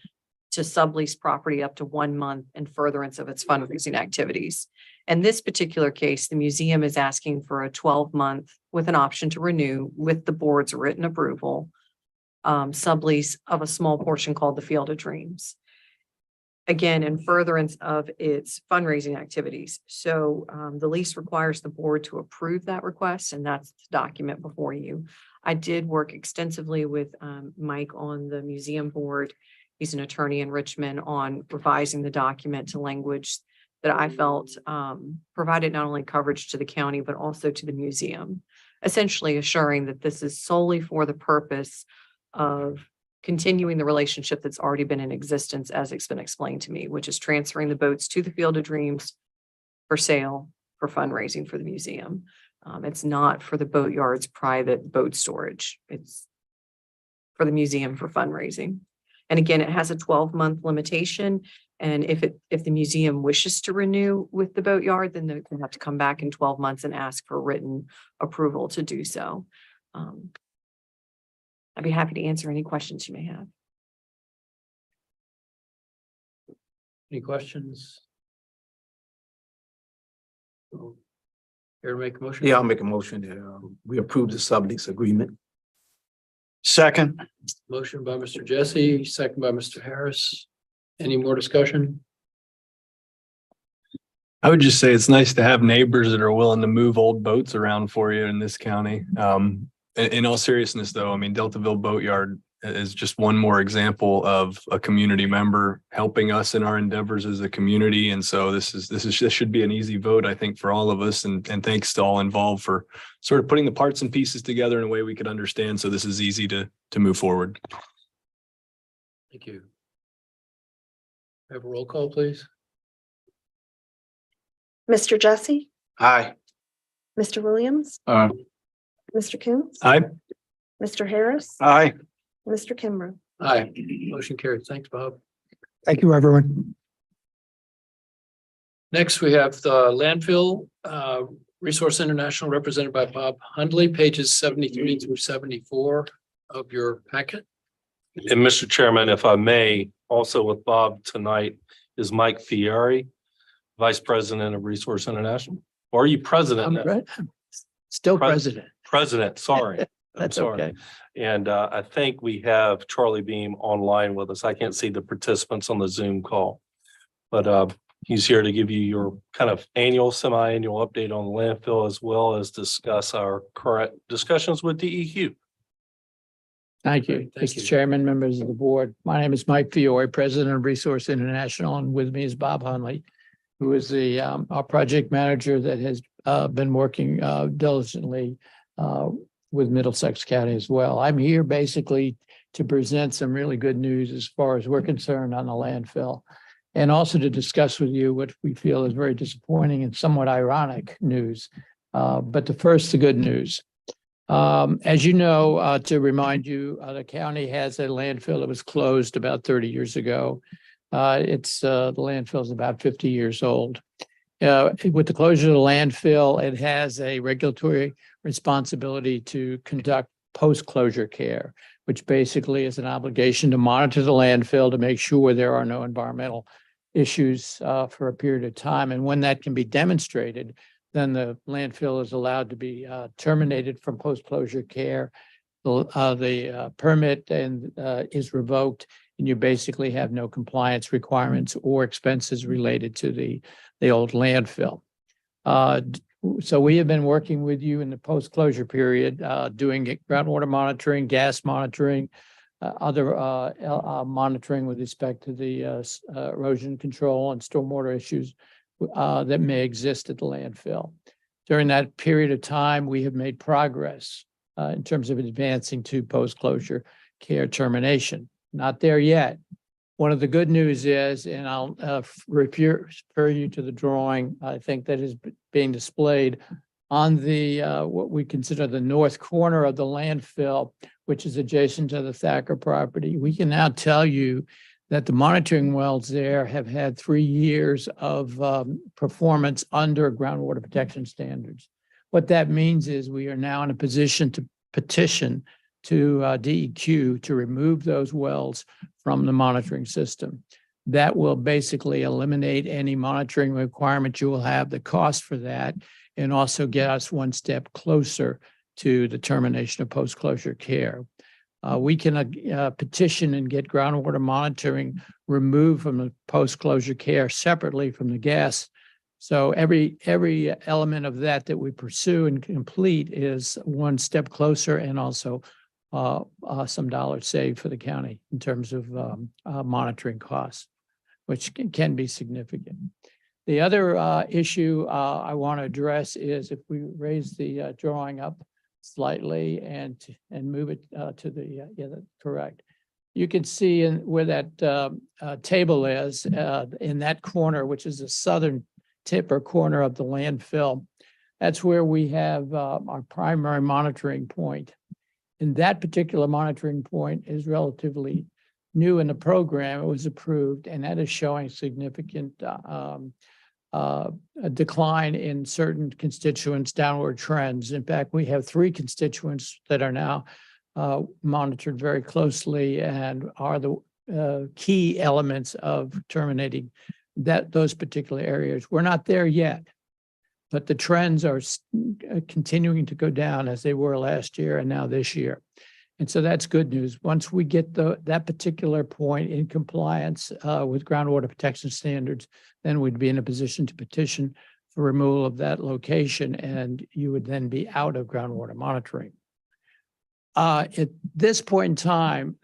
to sublease property up to 1 month in furtherance of its fundraising activities. In this particular case, the museum is asking for a 12-month with an option to renew with the board's written approval, sublease of a small portion called the Field of Dreams. Again, in furtherance of its fundraising activities. So the lease requires the board to approve that request, and that's the document before you. I did work extensively with Mike on the museum board. He's an attorney in Richmond, on revising the document to language that I felt provided not only coverage to the county, but also to the museum, essentially assuring that this is solely for the purpose of continuing the relationship that's already been in existence, as it's been explained to me, which is transferring the boats to the Field of Dreams for sale, for fundraising for the museum. It's not for the boatyard's private boat storage. It's for the museum for fundraising. And again, it has a 12-month limitation. And if the museum wishes to renew with the boatyard, then they have to come back in 12 months and ask for written approval to do so. I'd be happy to answer any questions you may have. Any questions? Here to make a motion? Yeah, I'll make a motion that we approve the sublease agreement. Second. Motion by Mr. Jesse, second by Mr. Harris. Any more discussion? I would just say it's nice to have neighbors that are willing to move old boats around for you in this county. In all seriousness, though, I mean, Deltaville Boatyard is just one more example of a community member helping us in our endeavors as a community. And so this should be an easy vote, I think, for all of us. And thanks to all involved for sort of putting the parts and pieces together in a way we could understand. So this is easy to move forward. Thank you. Have a roll call, please. Mr. Jesse, Aye. Mr. Williams, Mr. Coons, Aye. Mr. Harris, Aye. Mr. Kimbrough. Aye. Motion carried. Thanks, Bob. Thank you, everyone. Next, we have the landfill Resource International, represented by Bob Hundley, pages 73 through 74 of your packet. And Mr. Chairman, if I may, also with Bob tonight is Mike Fieri, Vice President of Resource International. Or are you president? Still president. President, sorry. I'm That's sorry. okay. And I think we have Charlie Beam online with us. I can't see the participants on the Zoom call. But he's here to give you your kind of annual, semi-annual update on the landfill, as well as discuss our current discussions with DEQ. Thank you, Thank you. Mr. Chairman, members of the board. My name is Mike Fiore, President of Resource International, and with me is Bob Hundley, who is our project manager that has been working diligently with Middlesex County as well. I'm here basically to present some really good news as far as we're concerned on the landfill, and also to discuss with you what we feel is very disappointing and somewhat ironic news. But the good news. As you know, to remind you, the county has a landfill that was closed about 30 years ago. The landfill is about 50 years old. With the closure of the landfill, it has a regulatory responsibility to conduct post-closure care, which basically is an obligation to monitor the landfill to make sure there are no environmental issues for a period of time. And when that can be demonstrated, then the landfill is allowed to be terminated from post-closure care. The permit is revoked, and you basically have no compliance requirements or expenses related to the old landfill. So we have been working with you in the post-closure period, doing groundwater monitoring, gas monitoring, other monitoring with respect to the erosion control and stormwater issues that may exist at the landfill. During that period of time, we have made progress in terms of advancing to post-closure care termination. Not there yet. One of the good news is, and I'll refer you to the drawing, I think that is being displayed on the what we consider the north corner of the landfill, which is adjacent to the Thacker property. We can now tell you that the monitoring wells there have had 3 years of performance under groundwater protection standards. What that means is we are now in a position to petition to DEQ to remove those wells from the monitoring system. That will basically eliminate any monitoring requirement you will have, the cost for that, and also get us one step closer to the termination of post-closure care. We can petition and get groundwater monitoring removed from the post-closure care separately from the gas. So every element of that we pursue and complete is one step closer, and also some dollars saved for the county in terms of monitoring costs, which can be significant. The other issue I want to address is if we raise the drawing up slightly and move it to the, yeah, that's correct. You can see where that table is in that corner, which is the southern tip or corner of the landfill. That's where we have our primary monitoring point. And that particular monitoring point is relatively new in the program. It was approved, and that is showing significant a decline in certain constituents, downward trends. In fact, we have 3 constituents that are now monitored very closely and are the key elements of terminating those particular areas. We're not there yet, but the trends are continuing to go down as they were last year and now this year. And so that's good news. Once we get that particular point in compliance with groundwater protection standards, then we'd be in a position to petition for removal of that location, and you would then be out of groundwater monitoring. At this point in time,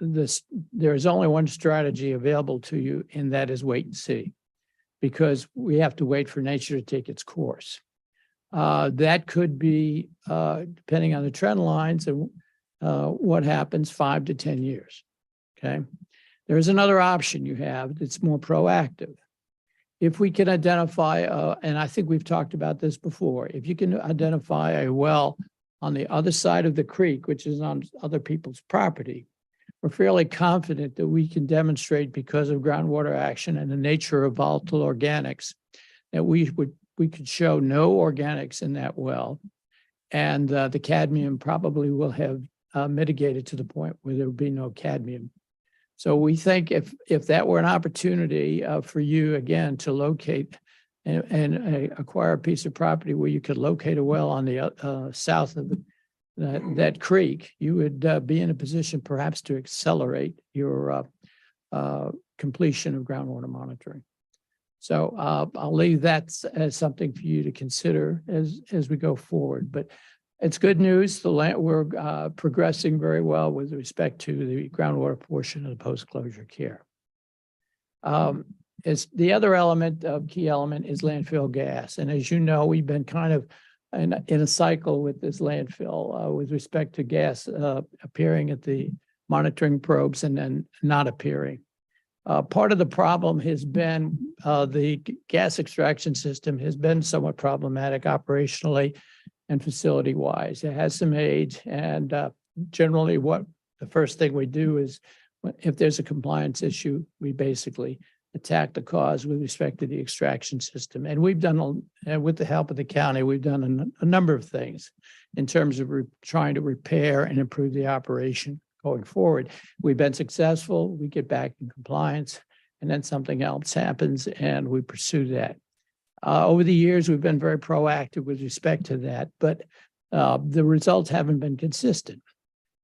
there is only one strategy available to you, and that is wait and see, because we have to wait for nature to take its course. That could be, depending on the trend lines and what happens, 5 to 10 years. Okay. There's another option you have that's more proactive. If we can identify, and I think we've talked about this before, if you can identify a well on the other side of the creek, which is on other people's property, we're fairly confident that we can demonstrate, because of groundwater action and the nature of volatile organics, that we could show no organics in that well, and the cadmium probably will have mitigated to the point where there would be no cadmium. So we think if that were an opportunity for you, again, to locate and acquire a piece of property where you could locate a well on the south of that creek, you would be in a position perhaps to accelerate your completion of groundwater monitoring. So I'll leave that as something for you to consider as we go forward. But it's good news. We're progressing very well with respect to the groundwater portion of the post-closure care. The other element, key element, is landfill gas. And as you know, we've been kind of in a cycle with this landfill with respect to gas appearing at the monitoring probes and then not appearing. Part of the problem has been the gas extraction system has been somewhat problematic operationally and facility-wise. It has some age, and generally the first thing we do is, if there's a compliance issue, we basically attack the cause with respect to the extraction system. And we've done, with the help of the county, we've done a number of things in terms of trying to repair and improve the operation going forward. We've been successful, we get back in compliance, and then something else happens and we pursue that. Over the years, we've been very proactive with respect to that, but the results haven't been consistent.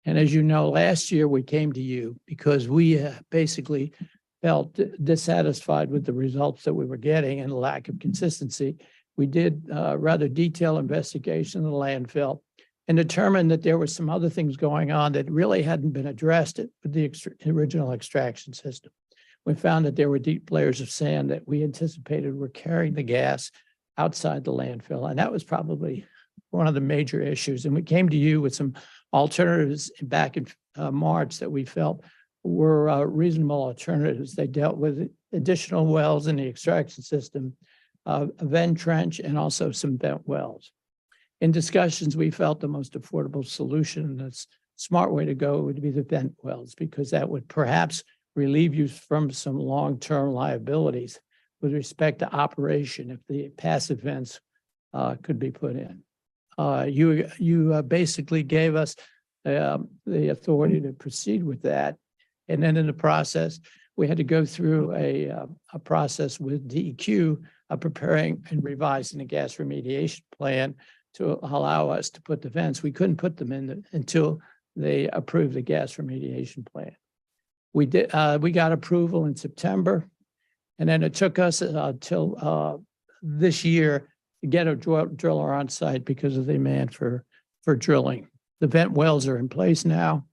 And as you know, last year we came to you because we basically felt dissatisfied with the results that we were getting and the lack of consistency. We did a rather detailed investigation of the landfill and determined that there were some other things going on that really hadn't been addressed with the original extraction system. We found that there were deep layers of sand that we anticipated were carrying the gas outside the landfill. And that was probably one of the major issues. And we came to you with some alternatives back in March that we felt were reasonable alternatives. They dealt with additional wells in the extraction system, a vent trench, and also some vent wells. In discussions, we felt the most affordable solution, and the smart way to go would be the vent wells, because that would perhaps relieve you from some long-term liabilities with respect to operation if the passive vents could be put in. You basically gave us the authority to proceed with that. And then in the process, we had to go through a process with DEQ of preparing and revising the gas remediation plan to allow us to put the vents. We couldn't put them in until they approved the gas remediation plan. We got approval in September, and then it took us till this year to get a driller on site because of the demand for drilling. The vent wells are in place now.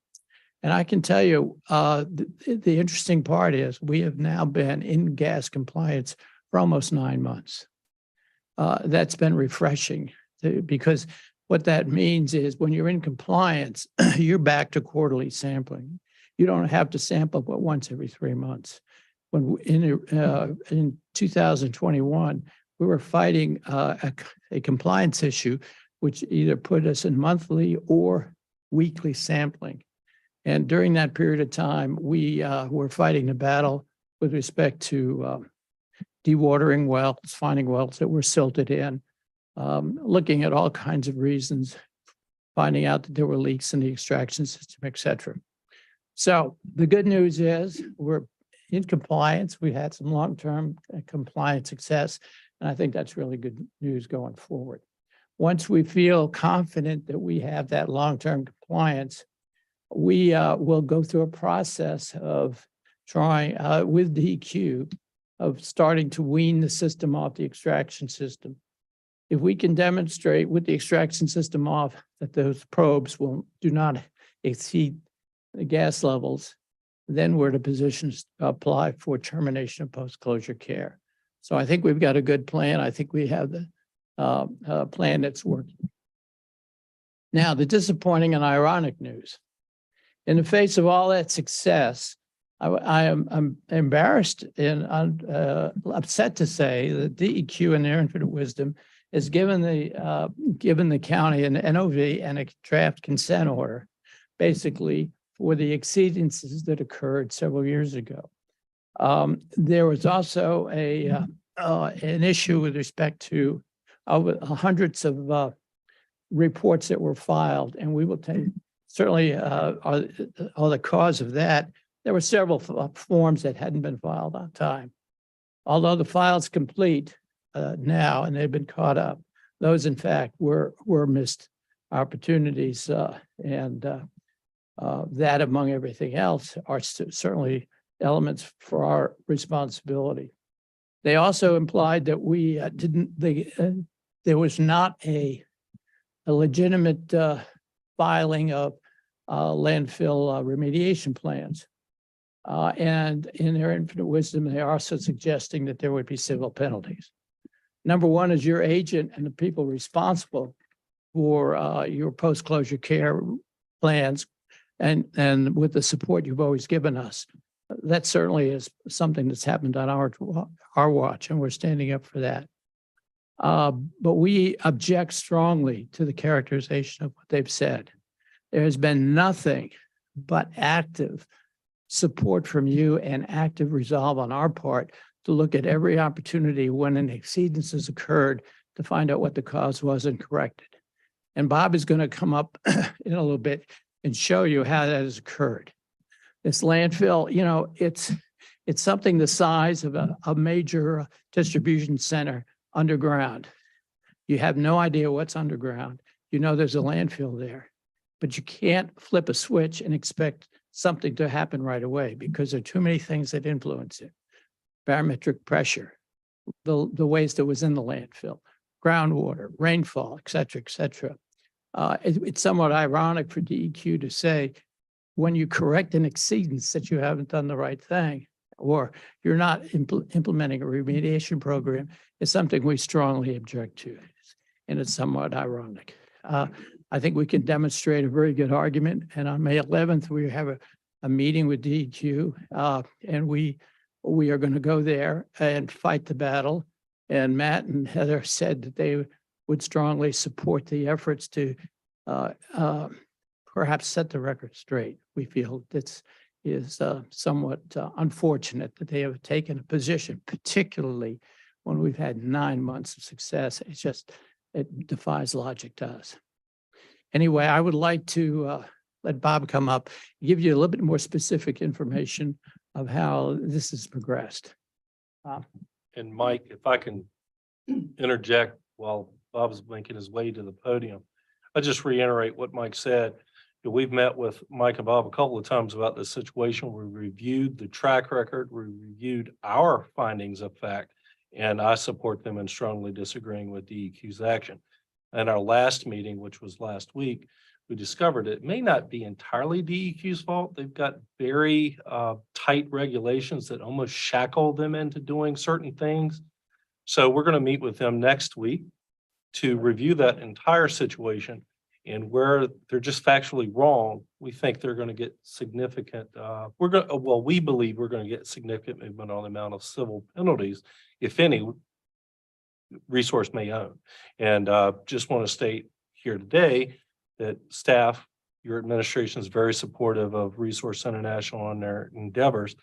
And I can tell you, the interesting part is we have now been in gas compliance for almost 9 months. That's been refreshing because what that means is when you're in compliance, you're back to quarterly sampling. You don't have to sample but once every 3 months. When in 2021, we were fighting a compliance issue, which either put us in monthly or weekly sampling. And during that period of time, we were fighting the battle with respect to dewatering wells, finding wells that were silted in, looking at all kinds of reasons, finding out that there were leaks in the extraction system, et cetera. So the good news is we're in compliance. We had some long-term compliance success, and I think that's really good news going forward. Once we feel confident that we have that long-term compliance, we will go through a process of trying with DEQ of starting to wean the system off the extraction system. If we can demonstrate with the extraction system off that those probes do not exceed the gas levels, then we're in a position to apply for termination of post-closure care. So I think we've got a good plan. I think we have the plan that's working. Now, the disappointing and ironic news. In the face of all that success, I'm embarrassed and upset to say that DEQ in their infinite wisdom has given the county an NOV and a draft consent order, basically for the exceedances that occurred several years ago. There was also an issue with respect to hundreds of reports that were filed, and we will take certainly are the cause of that. There were several forms that hadn't been filed on time. Although the file's complete now and they've been caught up, those in fact were missed opportunities, and that among everything else are certainly elements for our responsibility. They also implied that we there was not a legitimate filing of landfill remediation plans. And in their infinite wisdom, they are also suggesting that there would be civil penalties. Number one is your agent and the people responsible for your post-closure care plans and with the support you've always given us. That certainly is something that's happened on our watch, and we're standing up for that. But we object strongly to the characterization of what they've said. There has been nothing but active support from you and active resolve on our part to look at every opportunity when an exceedance has occurred to find out what the cause was and correct it. And Bob is going to come up in a little bit and show you how that has occurred. This landfill, you know, it's something the size of a major distribution center underground. You have no idea what's underground. You know there's a landfill there, but you can't flip a switch and expect something to happen right away because there are too many things that influence it. Barometric pressure, the waste that was in the landfill, groundwater, rainfall, et cetera, et cetera. It's somewhat ironic for DEQ to say, when you correct an exceedance that you haven't done the right thing, or you're not implementing a remediation program, is something we strongly object to. And it's somewhat ironic. I think we can demonstrate a very good argument. And on May 11th, we have a meeting with DEQ, and we are going to go there and fight the battle. And Matt and Heather said that they would strongly support the efforts to perhaps set the record straight. We feel this is somewhat unfortunate that they have taken a position, particularly when we've had 9 months of success. It defies logic to us. Anyway, I would like to let Bob come up, give you a little bit more specific information of how this has progressed. And Mike, if I can interject while Bob's making his way to the podium, I just reiterate what Mike said. We've met with Mike and Bob a couple of times about this situation. We reviewed the track record, we reviewed our findings of fact, and I support them in strongly disagreeing with DEQ's action. And our last meeting, which was last week, we discovered it may not be entirely DEQ's fault. They've got very tight regulations that almost shackle them into doing certain things. So we're going to meet with them next week to review that entire situation, and where they're just factually wrong, we think they're going to get significant, we believe we're going to get significant movement on the amount of civil penalties, if any, resource may own. And just want to state here today that staff, your administration is very supportive of Resource International on their endeavors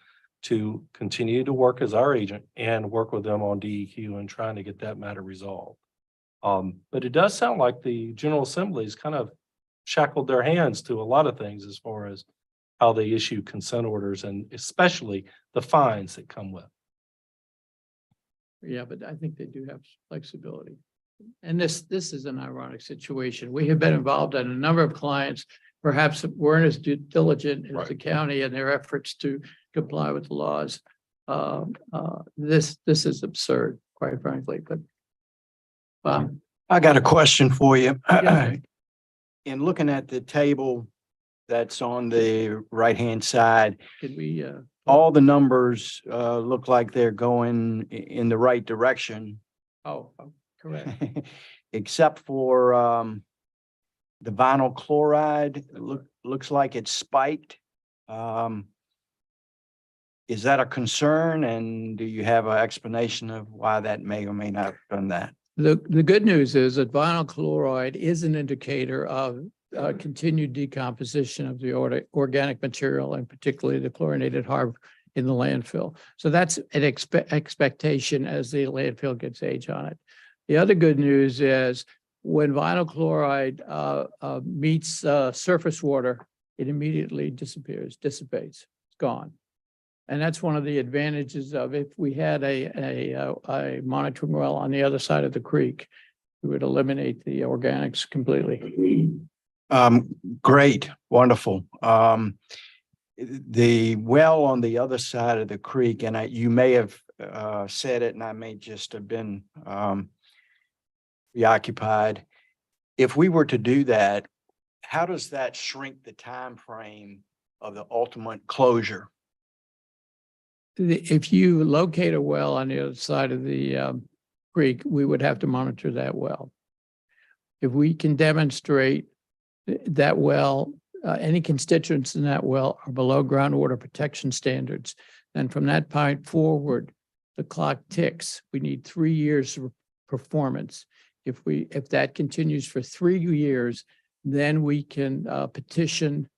to continue to work as our agent and work with them on DEQ and trying to get that matter resolved. But it does sound like the General Assembly's kind of shackled their hands to a lot of things as far as how they issue consent orders and especially the fines that come with. Yeah, but I think they do have flexibility. And this is an ironic situation. We have been involved in a number of clients, perhaps weren't as diligent as the county in their efforts to comply with the laws. This is absurd, quite frankly, but. I got a question for you. Yeah. In looking at the table that's on the right-hand side, Could we, all the numbers look like they're going in the right direction. correct. Except for the vinyl chloride, looks like it's spiked. Is that a concern? And do you have an explanation of why that may or may not have done that? The good news is that vinyl chloride is an indicator of continued decomposition of the organic material, and particularly the chlorinated harv in the landfill. So that's an expectation as the landfill gets age on it. The other good news is when vinyl chloride meets surface water, it immediately dissipates, it's gone. And that's one of the advantages of if we had a monitoring well on the other side of the creek, we would eliminate the organics completely. Great, wonderful. The well on the other side of the creek, and you may have said it, and I may just have been preoccupied. If we were to do that, how does that shrink the time frame of the ultimate closure? If you locate a well on the other side of the creek, we would have to monitor that well. If we can demonstrate that well, any constituents in that well are below groundwater protection standards, then from that point forward, the clock ticks. We need 3 years of performance. If that continues for 3 years, then we can petition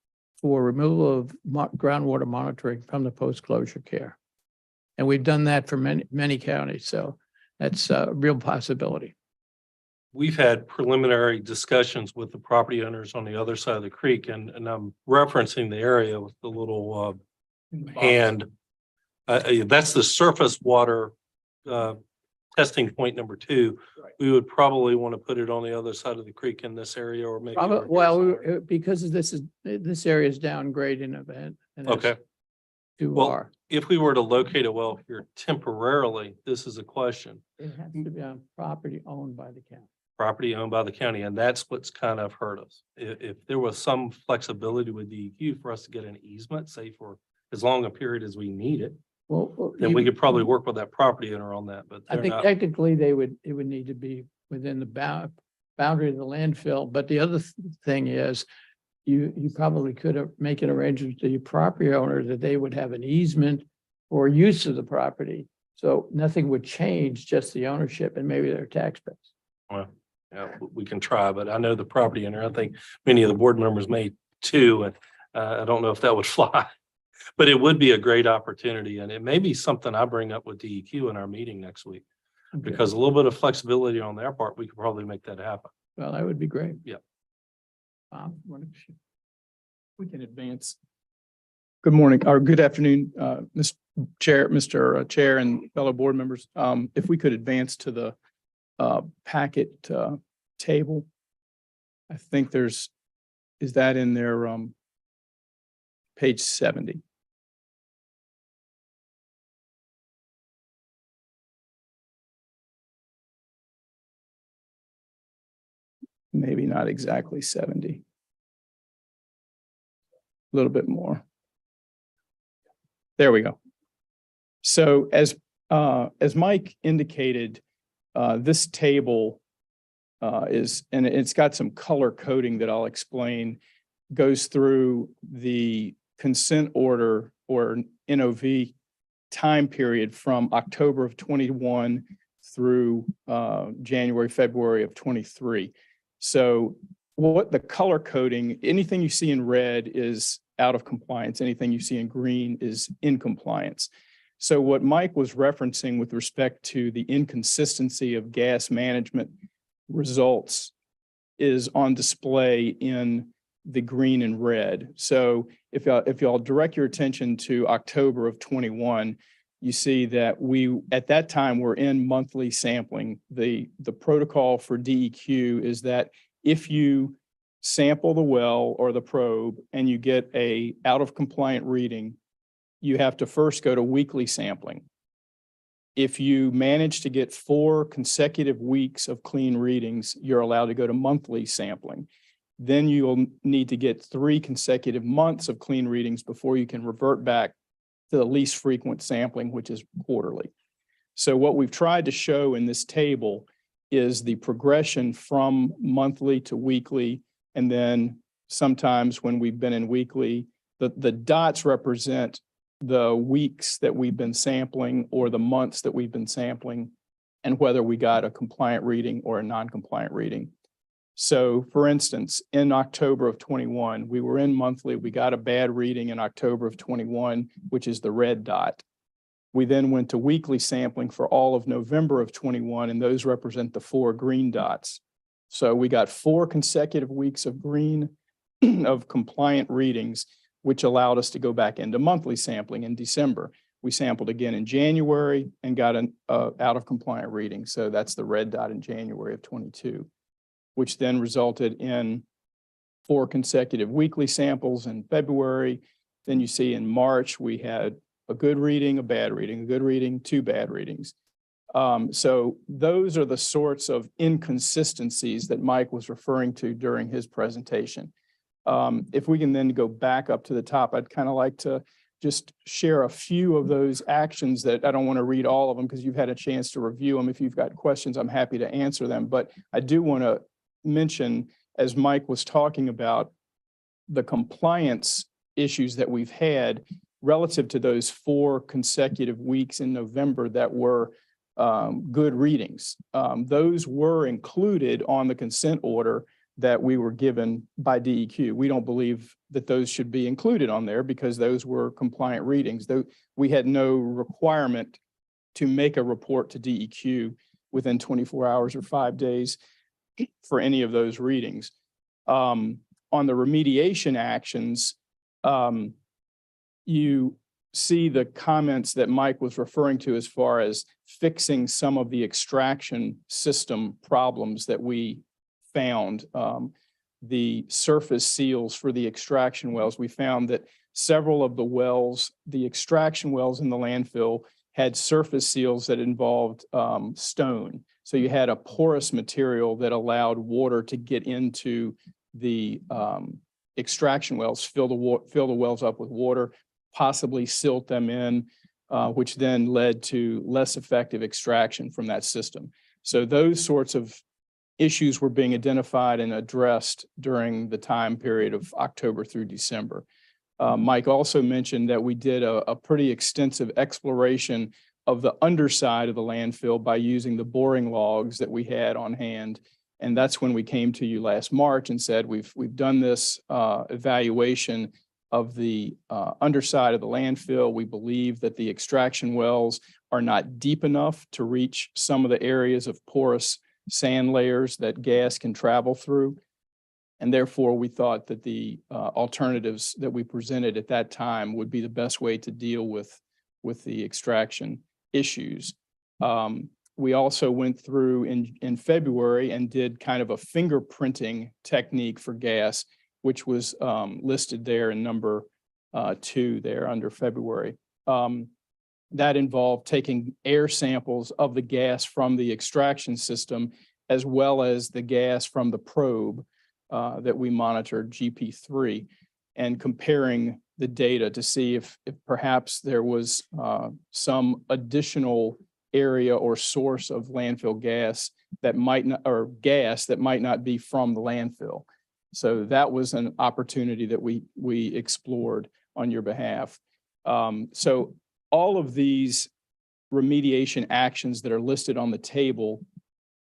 for removal of groundwater monitoring from the post-closure care. And we've done that for many counties. So that's a real possibility. We've had preliminary discussions with the property owners on the other side of the creek, and I'm referencing the area with the little hand. That's the surface water testing point number 2. Right. We would probably want to put it on the other side of the creek in this area, or maybe. Because this area is downgrading event. Okay. Well, if we were to locate a well here temporarily, this is a question. It has to be on property owned by the county. Property owned by the county, and that's what's kind of hurt us. If there was some flexibility with DEQ for us to get an easement, say for as long a period as we need it, then we could probably work with that property owner on that. But I think technically it would need to be within the boundary of the landfill. But the other thing is you probably could make an arrangement to the property owner that they would have an easement or use of the property. So nothing would change, just the ownership and maybe their tax base. Well, yeah, we can try, but I know the property owner. I think many of the board members may too, and I don't know if that would fly. But it would be a great opportunity, and it may be something I bring up with DEQ in our meeting next week. Because a little bit of flexibility on their part, we could probably make that happen. Well, that would be great. Yeah. We can advance. Good morning or good afternoon, Mr. Chair and fellow board members. If we could advance to the packet table. I think is that in there, page 70? Maybe not exactly 70. A little bit more. There we go. So as Mike indicated, this table and it's got some color coding that I'll explain, goes through the consent order or NOV time period from October of 21 through January, February of 23. So what the color coding, anything you see in red is out of compliance. Anything you see in green is in compliance. So what Mike was referencing with respect to the inconsistency of gas management results is on display in the green and red. So if y'all direct your attention to October of 21, you see that at that time, we're in monthly sampling. The protocol for DEQ is that if you sample the well or the probe and you get a out of compliant reading, you have to first go to weekly sampling. If you manage to get 4 consecutive weeks of clean readings, you're allowed to go to monthly sampling. Then you'll need to get 3 consecutive months of clean readings before you can revert back to the least frequent sampling, which is quarterly. So what we've tried to show in this table is the progression from monthly to weekly. And then sometimes when we've been in weekly, the dots represent the weeks that we've been sampling or the months that we've been sampling and whether we got a compliant reading or a non-compliant reading. So for instance, in October of 21, we were in monthly, we got a bad reading in October of 21, which is the red dot. We then went to weekly sampling for all of November of 21, and those represent the 4 green dots. So we got 4 consecutive weeks of green of compliant readings, which allowed us to go back into monthly sampling in December. We sampled again in January and got an out of compliant reading. So that's the red dot in January of 22, which then resulted in 4 consecutive weekly samples in February. Then you see in March, we had a good reading, a bad reading, a good reading, 2 bad readings. So those are the sorts of inconsistencies that Mike was referring to during his presentation. If we can then go back up to the top, I'd kind of like to just share a few of those actions that I don't want to read all of them because you've had a chance to review them. If you've got questions, I'm happy to answer them. But I do want to mention, as Mike was talking about, the compliance issues that we've had relative to those 4 consecutive weeks in November that were good readings. Those were included on the consent order that we were given by DEQ. We don't believe that those should be included on there because those were compliant readings. Though we had no requirement to make a report to DEQ within 24 hours or 5 days for any of those readings. On the remediation actions, you see the comments that Mike was referring to as far as fixing some of the extraction system problems that we found. The surface seals for the extraction wells, we found that several of the wells, the extraction wells in the landfill, had surface seals that involved stone. So you had a porous material that allowed water to get into the extraction wells, fill the wells up with water, possibly silt them in, which then led to less effective extraction from that system. So those sorts of issues were being identified and addressed during the time period of October through December. Mike also mentioned that we did a pretty extensive exploration of the underside of the landfill by using the boring logs that we had on hand. And that's when we came to you last March and said, we've done this evaluation of the underside of the landfill. We believe that the extraction wells are not deep enough to reach some of the areas of porous sand layers that gas can travel through. And therefore, we thought that the alternatives that we presented at that time would be the best way to deal with the extraction issues. We also went through in February and did kind of a fingerprinting technique for gas, which was listed there in number 2 there under February. That involved taking air samples of the gas from the extraction system, as well as the gas from the probe that we monitored, GP3, and comparing the data to see if perhaps there was some additional area or source of landfill gas that might not, or gas that might not be from the landfill. So that was an opportunity that we explored on your behalf. So all of these remediation actions that are listed on the table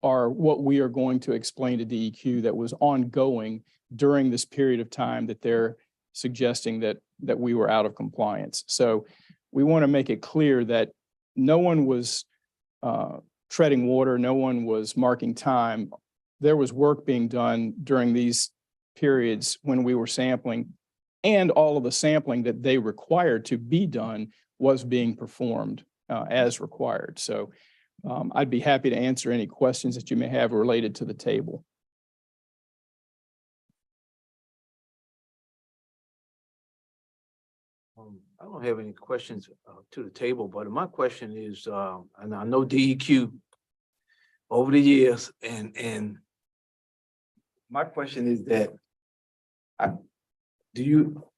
are what we are going to explain to DEQ that was ongoing during this period of time that they're suggesting that we were out of compliance. So we want to make it clear that no one was treading water, no one was marking time. There was work being done during these periods when we were sampling, and all of the sampling that they required to be done was being performed as required. So I'd be happy to answer any questions that you may have related to the table. I don't have any questions to the table, but my question is, and I know DEQ over the years, and my question is that do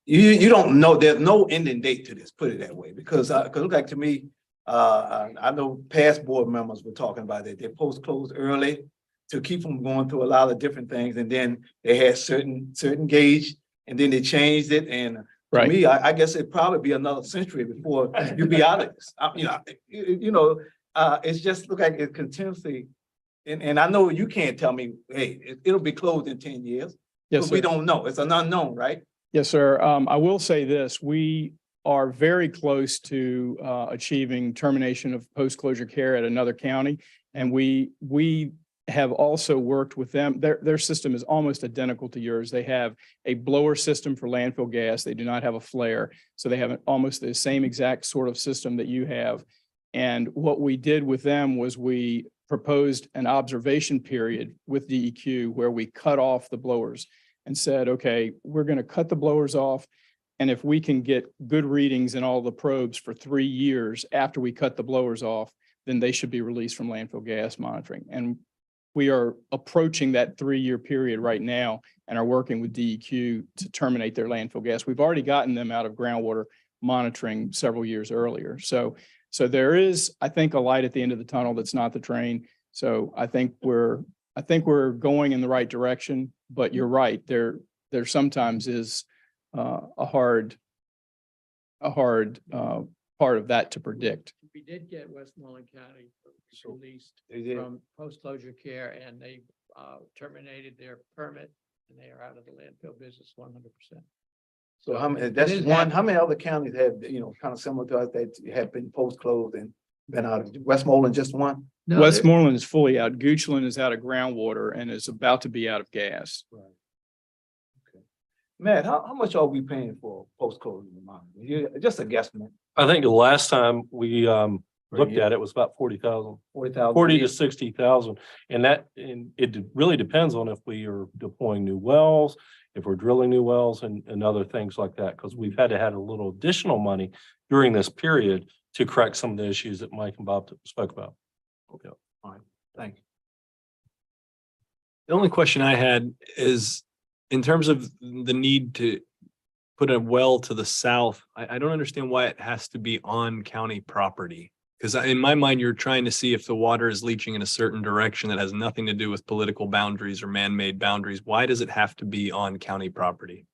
you don't know, there's no ending date to this, put it that way, because look like to me, I know past board members were talking about that they post-close early to keep them going through a lot of different things, and then they had certain gauge, and then they changed it, and to me, I guess it'd probably be another century before you be out of this. It's just look like it continuously, and I know you can't tell me, hey, it'll be closed in 10 years. Yes, But sir. we don't know. It's an unknown, right? Yes, sir. I will say this, we are very close to achieving termination of post-closure care at another county. And we have also worked with them. Their system is almost identical to yours. They have a blower system for landfill gas. They do not have a flare. So they have almost the same exact sort of system that you have. And what we did with them was we proposed an observation period with DEQ where we cut off the blowers and said, okay, we're going to cut the blowers off. And if we can get good readings in all the probes for 3 years after we cut the blowers off, then they should be released from landfill gas monitoring. And we are approaching that 3-year period right now and are working with DEQ to terminate their landfill gas. We've already gotten them out of groundwater monitoring several years earlier. So there is, I think, a light at the end of the tunnel that's not the train. So I think we're going in the right direction, but you're right. There sometimes is a hard part of that to predict. We did get Westmoreland County released They did. from post-closure care, and they terminated their permit, and they are out of the landfill business 100%. So how many, It that's is one, happening. how many other counties have, kind of similar to us that have been post-closed and been out of Westmoreland, just one? No, Westmoreland is fully out. Goochland is out of groundwater and is about to be out of gas. Matt, how much are we paying for post-closure monitoring? Just a guesstimate, I think the last time we looked year. at it was about 40,000. 40,000. 40 to 60,000. And it really depends on if we are deploying new wells, if we're drilling new wells and other things like that, because we've had to add a little additional money during this period to correct some of the issues that Mike and Bob spoke about. Okay, all right, thank you. The only question I had is in terms of the need to put a well to the south, I don't understand why it has to be on county property. Because in my mind, you're trying to see if the water is leaching in a certain direction that has nothing to do with political boundaries or man-made boundaries. Why does it have to be on county property?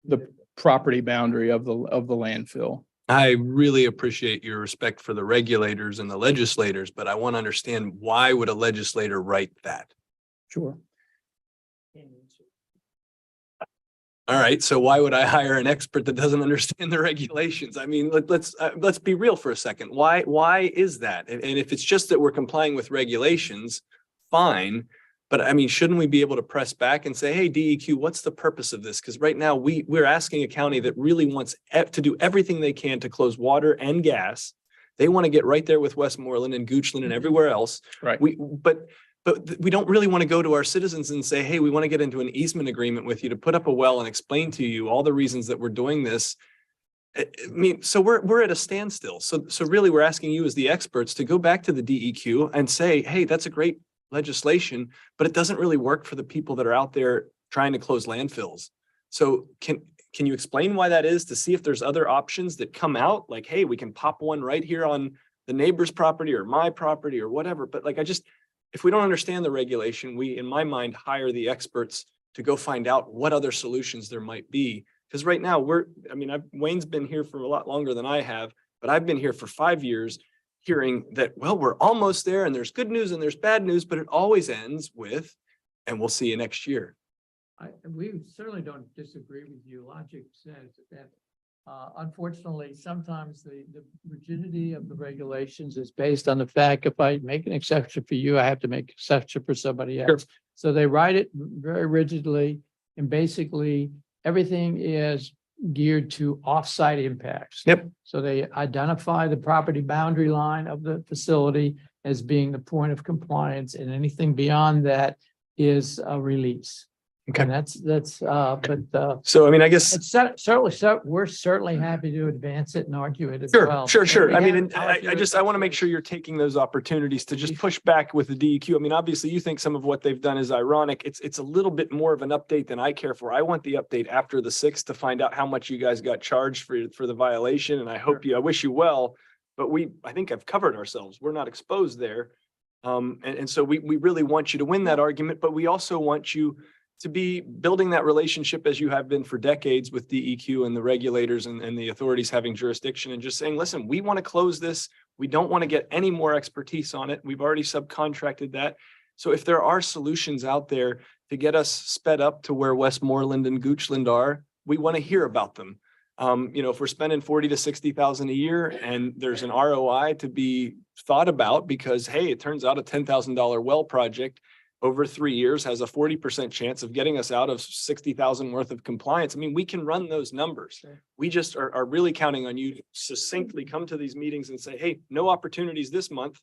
The property boundary of the landfill. I really appreciate your respect for the regulators and the legislators, but I want to understand, why would a legislator write that? Sure. All right, so why would I hire an expert that doesn't understand the regulations? I mean, let's be real for a second. Why is that? And if it's just that we're complying with regulations, fine. But I mean, shouldn't we be able to press back and say, hey, DEQ, what's the purpose of this? Because right now we're asking a county that really wants to do everything they can to close water and gas. They want to get right there with Westmoreland and Goochland and everywhere else. Right. But we don't really want to go to our citizens and say, hey, we want to get into an easement agreement with you to put up a well and explain to you all the reasons that we're doing this. I mean, so we're at a standstill. So really we're asking you as the experts to go back to the DEQ and say, hey, that's a great legislation, but it doesn't really work for the people that are out there trying to close landfills. So can you explain why that is, to see if there's other options that come out, like, hey, we can pop one right here on the neighbor's property or my property or whatever. But like, if we don't understand the regulation, we, in my mind, hire the experts to go find out what other solutions there might be. Because right now Wayne's been here for a lot longer than I have, but I've been here for 5 years hearing that, well, we're almost there and there's good news and there's bad news, but it always ends with, and we'll see you next year. We certainly don't disagree with you. Logic says that unfortunately, sometimes the rigidity of the regulations is based on the fact if I make an exception for you, I have to make an exception for somebody else. Sure. So they write it very rigidly, and basically everything is geared to off-site impacts. Yep. So they identify the property boundary line of the facility as being the point of compliance, and anything beyond that is a release. Okay. And So, I mean, I guess. it's certainly, we're certainly happy to advance it and argue it as well. Sure. I mean, And I want to make sure you're taking those opportunities to just push back with the DEQ. I mean, obviously you think some of what they've done is ironic. It's a little bit more of an update than I care for. I want the update after the 6th to find out how much you guys got charged for the violation. And I wish you well, but I think I've covered ourselves. We're not exposed there. And so we really want you to win that argument, but we also want you to be building that relationship as you have been for decades with DEQ and the regulators and the authorities having jurisdiction, and just saying, listen, we want to close this. We don't want to get any more expertise on it. We've already subcontracted that. So if there are solutions out there to get us sped up to where Westmoreland and Goochland are, we want to hear about them. If we're spending 40 to 60,000 a year and there's an ROI to be thought about, because, hey, it turns out a $10,000 well project over 3 years has a 40% chance of getting us out of 60,000 worth of compliance. I mean, we can run those numbers. Sure. We just are really counting on you to succinctly come to these meetings and say, hey, no opportunities this month.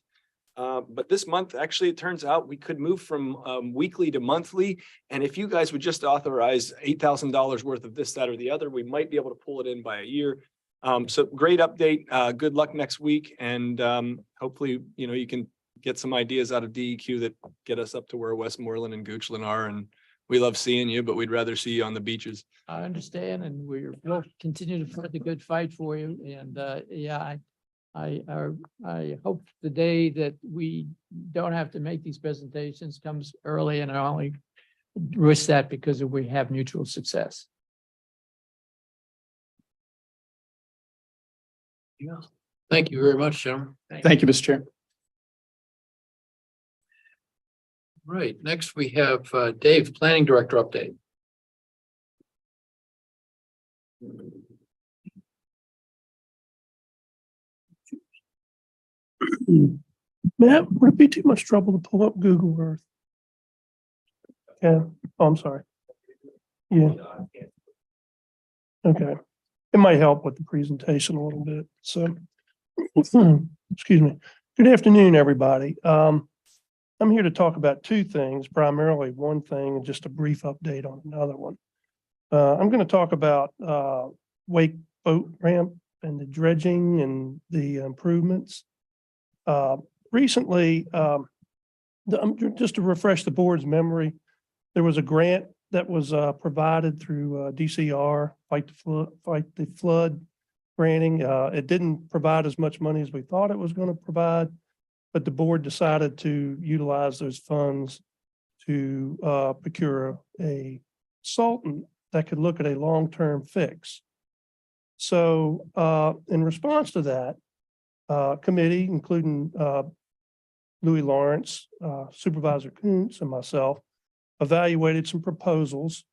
But this month, actually, it turns out we could move from weekly to monthly. And if you guys would just authorize $8,000 worth of this, that, or the other, we might be able to pull it in by a year. So great update. Good luck next week. And hopefully, you can get some ideas out of DEQ that get us up to where Westmoreland and Goochland are. And we love seeing you, but we'd rather see you on the beaches. I understand, and we'll continue to fight the good fight for you. And I hope the day that we don't have to make these presentations comes early, and I only wish that because we have mutual success. Yeah. Thank you very much, gentlemen. Thank you, Mr. Chair. Right, next we have Dave, Planning Director update. Matt, would it be too much trouble to pull up Google Earth? Yeah, I'm sorry. Yeah. Okay. It might help with the presentation a little bit. So, excuse me. Good afternoon, everybody. I'm here to talk about two things, primarily one thing and just a brief update on another one. I'm going to talk about Wake Boat Ramp and the dredging and the improvements. Recently, just to refresh the board's memory, there was a grant that was provided through DCR, Fight the Flood granting. It didn't provide as much money as we thought it was going to provide, but the board decided to utilize those funds to procure a consultant that could look at a long-term fix. So in response to that, committee, including Louis Lawrence, Supervisor Kuntz, and myself, evaluated some proposals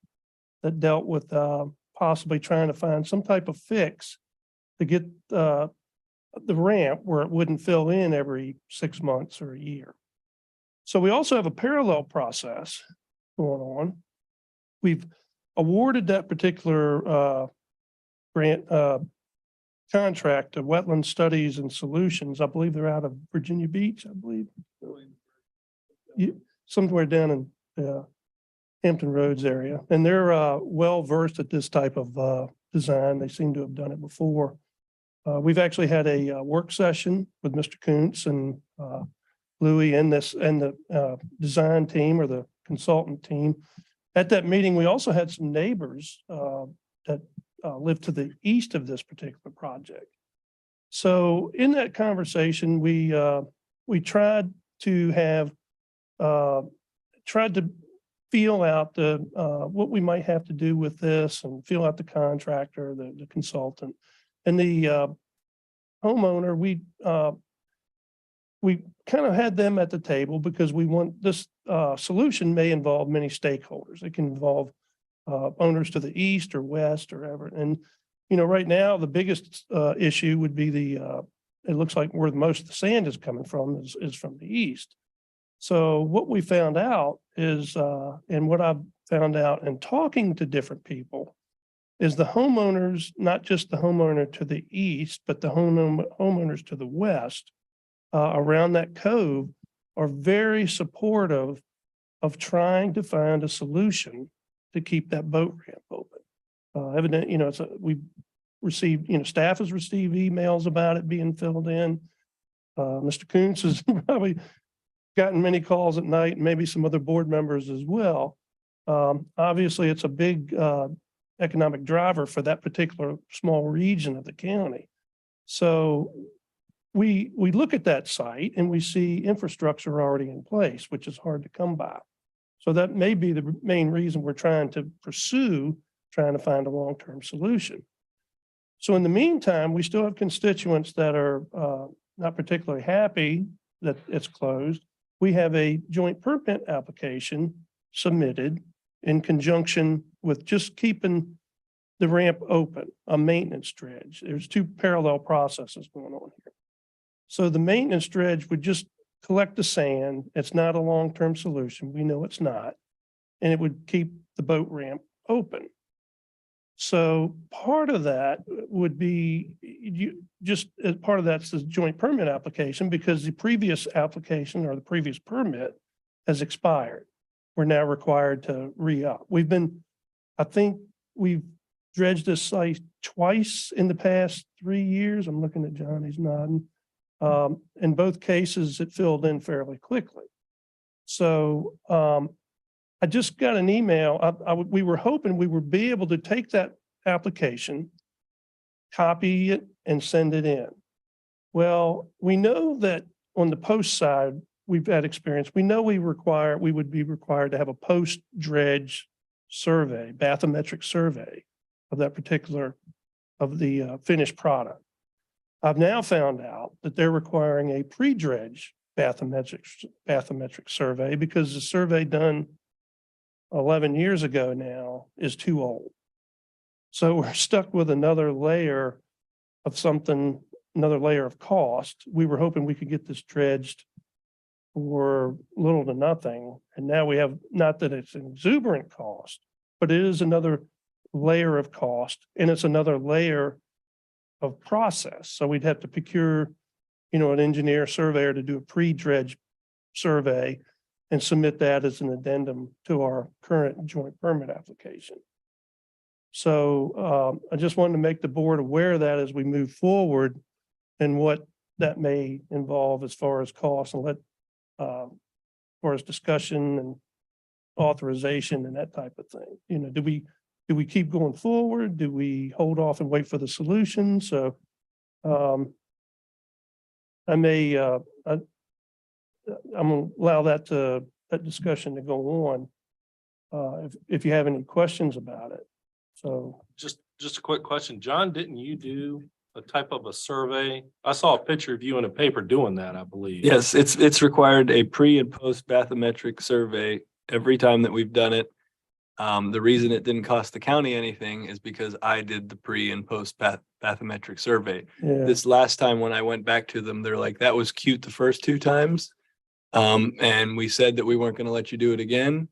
that dealt with possibly trying to find some type of fix to get the ramp where it wouldn't fill in every 6 months or a year. So we also have a parallel process going on. We've awarded that particular grant contract to Wetland Studies and Solutions. I believe they're out of Virginia Beach, I believe. Somewhere down in Hampton Roads area. And they're well versed at this type of design. They seem to have done it before. We've actually had a work session with Mr. Kuntz and Louis and the design team or the consultant team. At that meeting, we also had some neighbors that live to the east of this particular project. So in that conversation, we tried to have tried to feel out the what we might have to do with this and feel out the contractor, the consultant, and the homeowner. We kind of had them at the table because we want this solution may involve many stakeholders. It can involve owners to the east or west or ever. And, you know, right now, the biggest issue would be it looks like where most of the sand is coming from is from the east. So what we found out is, and what I've found out in talking to different people, is the homeowners, not just the homeowner to the east, but the homeowners to the west around that cove are very supportive of trying to find a solution to keep that boat ramp open. Evident, you know, we received, you know, staff has received emails about it being filled in. Mr. Kuntz has probably gotten many calls at night, and maybe some other board members as well. Obviously, it's a big economic driver for that particular small region of the county. So we look at that site and we see infrastructure already in place, which is hard to come by. So that may be the main reason we're trying to find a long-term solution. So in the meantime, we still have constituents that are not particularly happy that it's closed. We have a joint permit application submitted in conjunction with just keeping the ramp open, a maintenance dredge. There's two parallel processes going on here. So the maintenance dredge would just collect the sand. It's not a long-term solution. We know it's not. And it would keep the boat ramp open. So part of that would be part of that's the joint permit application, because the previous application or the previous permit has expired. We're now required to re-up. I think we've dredged this site twice in the past 3 years. I'm looking at John, he's nodding. In both cases, it filled in fairly quickly. So I just got an email. We were hoping we would be able to take that application, copy it, and send it in. Well, we know that on the post side, we've had experience. We know we would be required to have a post dredge survey, bathymetric survey of that particular, of the finished product. I've now found out that they're requiring a pre-dredge bathymetric survey because the survey done 11 years ago now is too old. So we're stuck with another layer of something, another layer of cost. We were hoping we could get this dredged for little to nothing. And now we have, not that it's an exuberant cost, but it is another layer of cost, and it's another layer of process. So we'd have to procure, you know, an engineer surveyor to do a pre-dredge survey and submit that as an addendum to our current joint permit application. So I just wanted to make the board aware of that as we move forward and what that may involve as far as costs, and as far as discussion and authorization and that type of thing. You know, do we do we keep going forward? Do we hold off and wait for the solution? So I may, I'm gonna allow that discussion to go on. If you have any questions about it. So Just a quick question. John, didn't you do a type of a survey? I saw a picture of you in a paper doing that, I believe. Yes, it's required a pre and post bathymetric survey every time that we've done it. The reason it didn't cost the county anything is because I did the pre and post bathymetric survey. yeah, This last time when I went back to them, they're like, that was cute the first 2 times. And we said that we weren't going to let you do it again.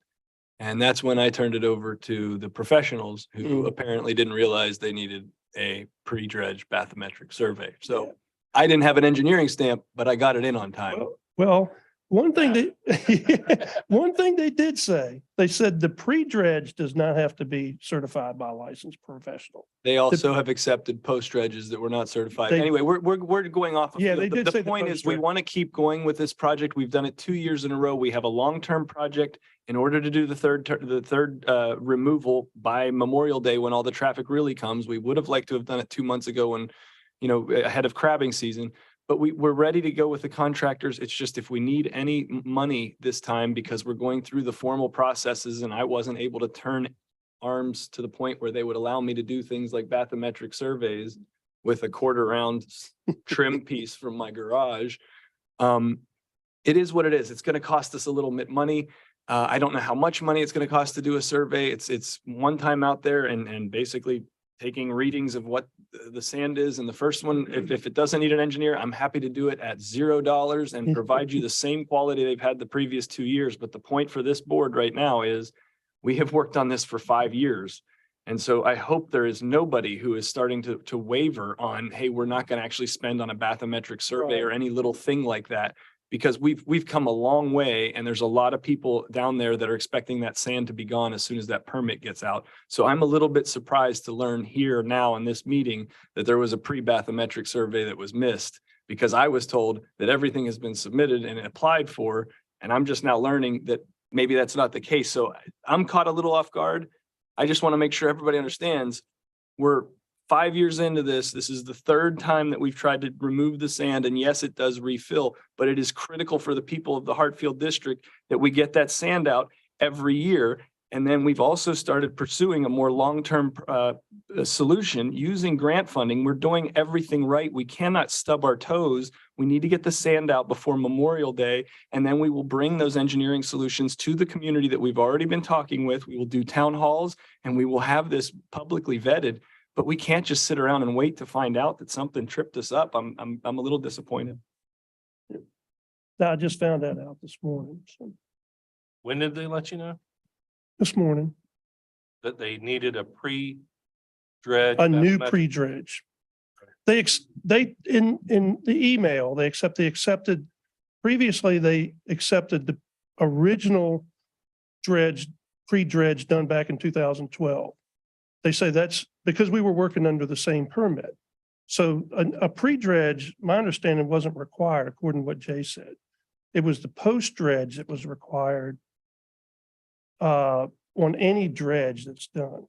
And that's when I turned it over to the professionals who apparently didn't realize they needed a pre-dredge bathymetric survey. So I didn't have an engineering stamp, but I got it in on time. well, one thing they did say, they said the pre-dredge does not have to be certified by a licensed professional. They also have accepted post dredges that were not certified. They- Anyway, we're going off. Of Yeah, field. they did The say the point is we post-dredge. want to keep going with this project. We've done it 2 years in a row. We have a long-term project. In order to do the third removal by Memorial Day, when all the traffic really comes, we would have liked to have done it 2 months ago when, ahead of crabbing season. But we're ready to go with the contractors. It's just if we need any money this time, because we're going through the formal processes and I wasn't able to turn arms to the point where they would allow me to do things like bathymetric surveys with a quarter round trim piece from my garage. It is what it is. It's going to cost us a little bit money. I don't know how much money it's going to cost to do a survey. It's one time out there and basically taking readings of what the sand is. And the first one, if it doesn't need an engineer, I'm happy to do it at $0 and provide you the same quality they've had the previous 2 years. But the point for this board right now is we have worked on this for 5 years. And so I hope there is nobody who is starting to waver on, hey, we're not going to actually spend on a bathymetric survey or any little thing like that. Because we've come a long way and there's a lot of people down there that are expecting that sand to be gone as soon as that permit gets out. So I'm a little bit surprised to learn here now in this meeting that there was a pre-bathymetric survey that was missed, because I was told that everything has been submitted and applied for. And I'm just now learning that maybe that's not the case. So I'm caught a little off guard. I just want to make sure everybody understands we're 5 years into this. This is the 3rd time that we've tried to remove the sand. And yes, it does refill, but it is critical for the people of the Hartfield district that we get that sand out every year. And then we've also started pursuing a more long-term solution using grant funding. We're doing everything right. We cannot stub our toes. We need to get the sand out before Memorial Day. And then we will bring those engineering solutions to the community that we've already been talking with. We will do town halls and we will have this publicly vetted. But we can't just sit around and wait to find out that something tripped us up. I'm a little disappointed. I just found that out this morning. So When did they let you know this morning, that they needed a pre-dredge? a new bathymetric- pre-dredge. They in the email, they accepted, previously they accepted the original pre-dredge done back in 2012. They say that's because we were working under the same permit. So a pre-dredge, my understanding, wasn't required according to what Jay said. It was the post-dredge that was required on any dredge that's done.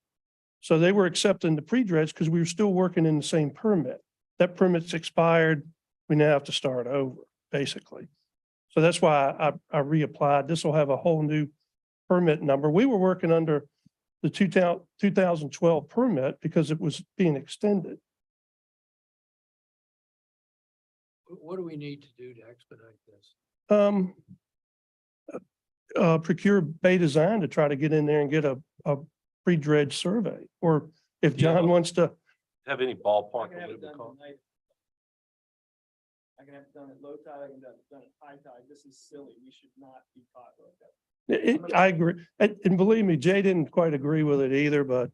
So they were accepting the pre-dredge because we were still working in the same permit. That permit's expired. We now have to start over, basically. So that's why I reapplied. This will have a whole new permit number. We were working under the 2012 permit because it was being extended. What do we need to do to expedite this? Procure Bay Design to try to get in there and get a pre-dredge survey, or if John wants to. Have any ballpark? of what it would cost? I can have it done at low tide, I can have it done at high tide. This is silly. We should not be caught like that. I agree. And believe me, Jay didn't quite agree with it either, but,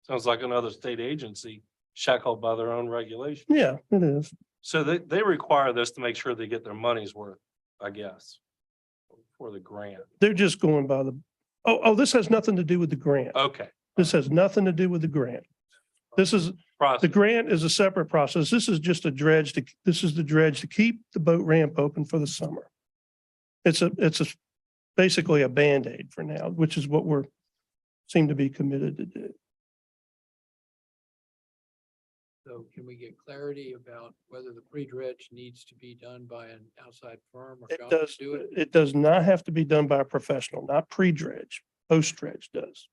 Sounds like another state agency shackled by their own regulations. yeah, it is. So they require this to make sure they get their money's worth, I guess, for the grant. They're just going by this has nothing to do with the grant. Okay. This has nothing to do with the grant. The Process. grant is a separate process. This is just the dredge to keep the boat ramp open for the summer. It's basically a Band-Aid for now, which is what we're seem to be committed to do. So can we get clarity about whether the pre-dredge needs to be done by an outside firm or It John does, do it? it does not have to be done by a professional, not pre-dredge, post-dredge does.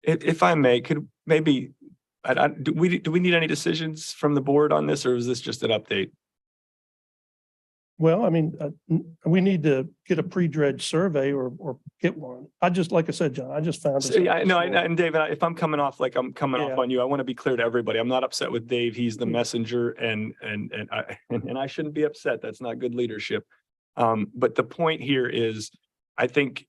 If I may, could maybe, do we need any decisions from the board on this, or is this just an update? Well, I mean, we need to get a pre-dredge survey or get one. I just, like I said, John, I just found. this So, out yeah, this no, morning. and David, if I'm coming off like I'm coming off Yeah. on you, I want to be clear to everybody. I'm not upset with Dave. He's the Hmm. messenger and I shouldn't be upset. That's not good leadership. But the point here is, I think,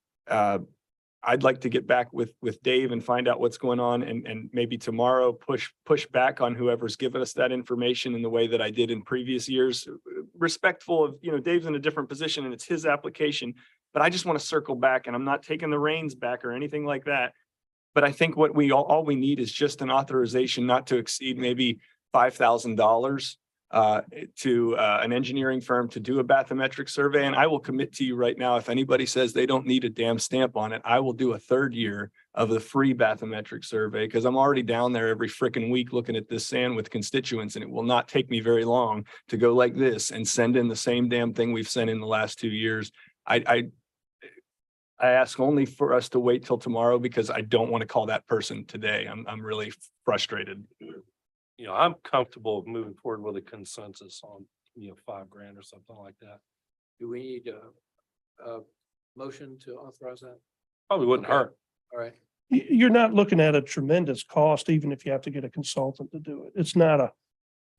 I'd like to get back with Dave and find out what's going on and maybe tomorrow push back on whoever's given us that information in the way that I did in previous years. Respectful of, Dave's in a different position and it's his application, but I just want to circle back, and I'm not taking the reins back or anything like that. But I think what all we need is just an authorization not to exceed maybe $5,000 to an engineering firm to do a bathymetric survey. And I will commit to you right now, if anybody says they don't need a damn stamp on it, I will do a third year of the free bathymetric survey, because I'm already down there every freaking week looking at this sand with constituents, and it will not take me very long to go like this and send in the same damn thing we've sent in the last 2 years. I ask only for us to wait till tomorrow, because I don't want to call that person today. I'm really frustrated. I'm comfortable moving forward with a consensus on, $5,000 or something like that. Do we need a motion to authorize that? Probably wouldn't Okay. hurt. All right. You're not looking at a tremendous cost, even if you have to get a consultant to do it. It's not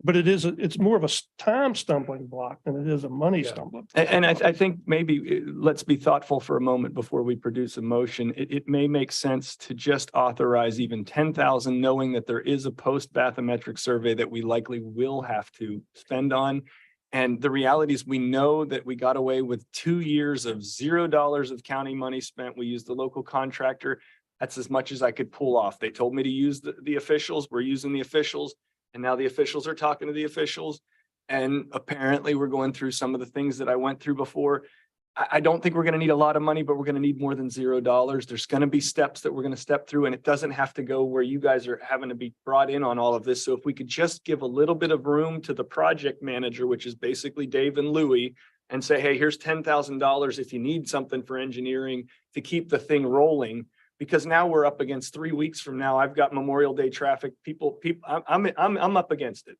but it's more of a time stumbling block than it is a money Yeah. stumbling. And I think maybe let's be thoughtful for a moment before we produce a motion. It may make sense to just authorize even 10,000, knowing that there is a post bathymetric survey that we likely will have to spend on. And the reality is, we know that we got away with 2 years of $0 of county money spent. We used the local contractor. That's as much as I could pull off. They told me to use the officials. We're using the officials. And now the officials are talking to the officials. And apparently we're going through some of the things that I went through before. I don't think we're going to need a lot of money, but we're going to need more than $0. There's going to be steps that we're going to step through, and it doesn't have to go where you guys are having to be brought in on all of this. So if we could just give a little bit of room to the project manager, which is basically Dave and Louie, and say, hey, here's $10,000 if you need something for engineering to keep the thing rolling. Because now we're up against 3 weeks from now. I've got Memorial Day traffic. I'm up against it.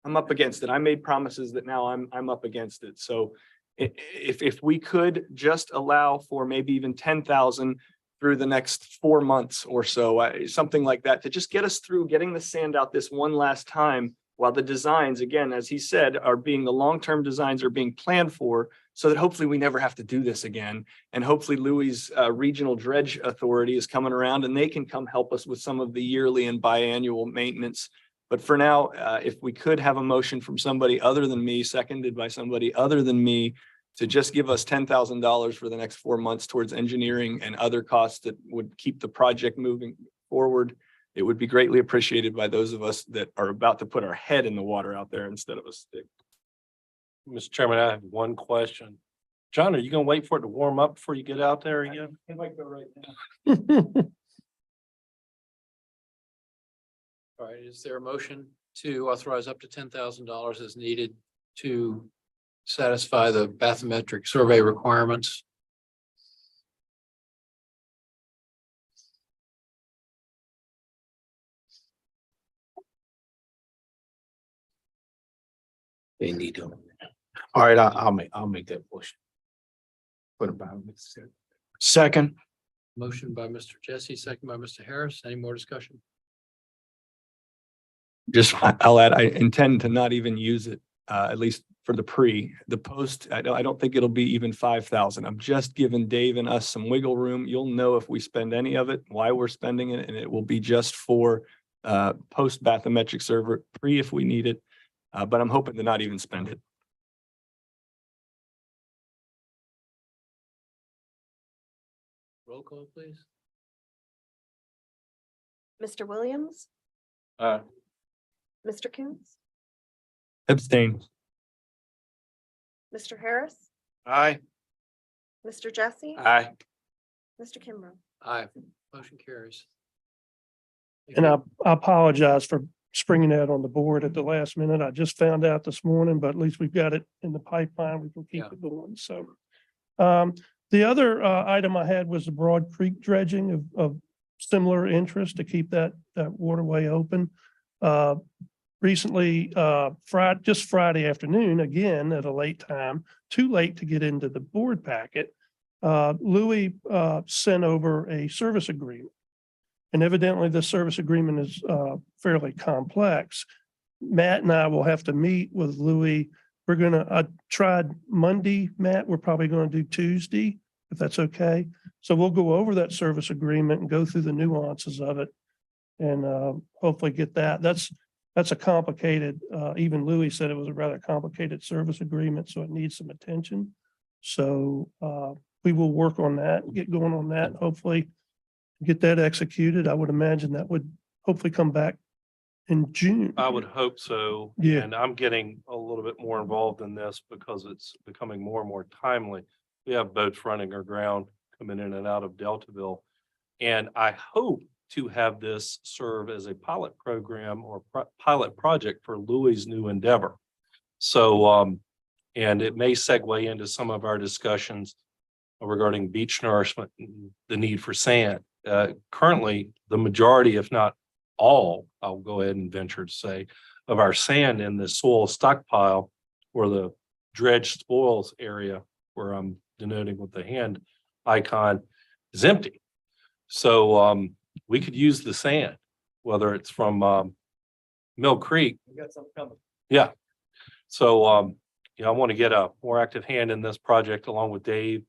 I'm up against it. I made promises that now I'm up against it. So if we could just allow for maybe even 10,000 through the next 4 months or so, something like that, to just get us through getting the sand out this one last time, while the designs, again, as he said, the long-term designs are being planned for, so that hopefully we never have to do this again. And hopefully Louis's regional dredge authority is coming around and they can come help us with some of the yearly and biannual maintenance. But for now, if we could have a motion from somebody other than me, seconded by somebody other than me, to just give us $10,000 for the next 4 months towards engineering and other costs that would keep the project moving forward, it would be greatly appreciated by those of us that are about to put our head in the water out there instead of a stick. Mr. Chairman, I have one question. John, are you going to wait for it to warm up before you get out there again? I might go right now. All right. Is there a motion to authorize up to $10,000 as needed to satisfy the bathymetric survey requirements? They need to. All right, I'll make that motion. What about Mr. Second. Motion by Mr. Jesse, second by Mr. Harris. Any more discussion? I'll add, I intend to not even use it, at least for the post. I don't think it'll be even 5,000. I'm just giving Dave and us some wiggle room. You'll know if we spend any of it, why we're spending it, and it will be just for post bathymetric server pre if we need it. But I'm hoping to not even spend it. Roll call, please. Mr. Williams, Uh, Mr. Coons, Abstain. Mr. Harris, Aye. Mr. Jesse, Aye. Mr. Kimbrough. Aye. Motion carries. Thank And you. I apologize for springing that on the board at the last minute. I just found out this morning, but at least we've got it in the pipeline. We can keep Yeah. it going. So the other item I had was the Broad Creek dredging of similar interest to keep that waterway open. Recently, just Friday afternoon, again at a late time, too late to get into the board packet. Louis sent over a service agreement. And evidently the service agreement is fairly complex. Matt and I will have to meet with Louis. I tried Monday, Matt, we're probably going to do Tuesday, if that's okay. So we'll go over that service agreement and go through the nuances of it and hopefully get that. That's a complicated, even Louis said it was a rather complicated service agreement, so it needs some attention. So we will work on that, get going on that, hopefully get that executed. I would imagine that would hopefully come back in June. I would hope so. Yeah. And I'm getting a little bit more involved in this because it's becoming more and more timely. We have boats running aground coming in and out of Deltaville. And I hope to have this serve as a pilot program or pilot project for Louis' new endeavor. So, and it may segue into some of our discussions regarding beach nourishment and the need for sand. Currently, the majority, if not all, I'll go ahead and venture to say, of our sand in the soil stockpile or the dredge spoils area where I'm denoting with the hand icon is empty. So we could use the sand, whether it's from Mill Creek. We got something coming. Yeah. So I want to get a more active hand in this project along with Dave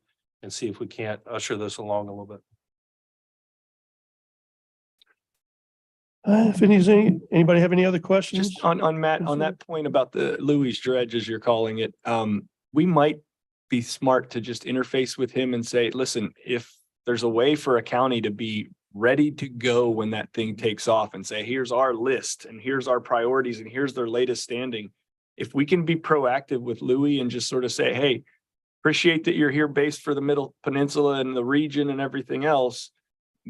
and see if we can't usher this along a little bit. If anybody have any other questions? Just on Matt, on that point about the Louis dredge, as you're calling it, we might be smart to just interface with him and say, listen, if there's a way for a county to be ready to go when that thing takes off and say, here's our list and here's our priorities and here's their latest standing. If we can be proactive with Louis and just sort of say, hey, appreciate that you're here based for the Middle Peninsula and the region and everything else,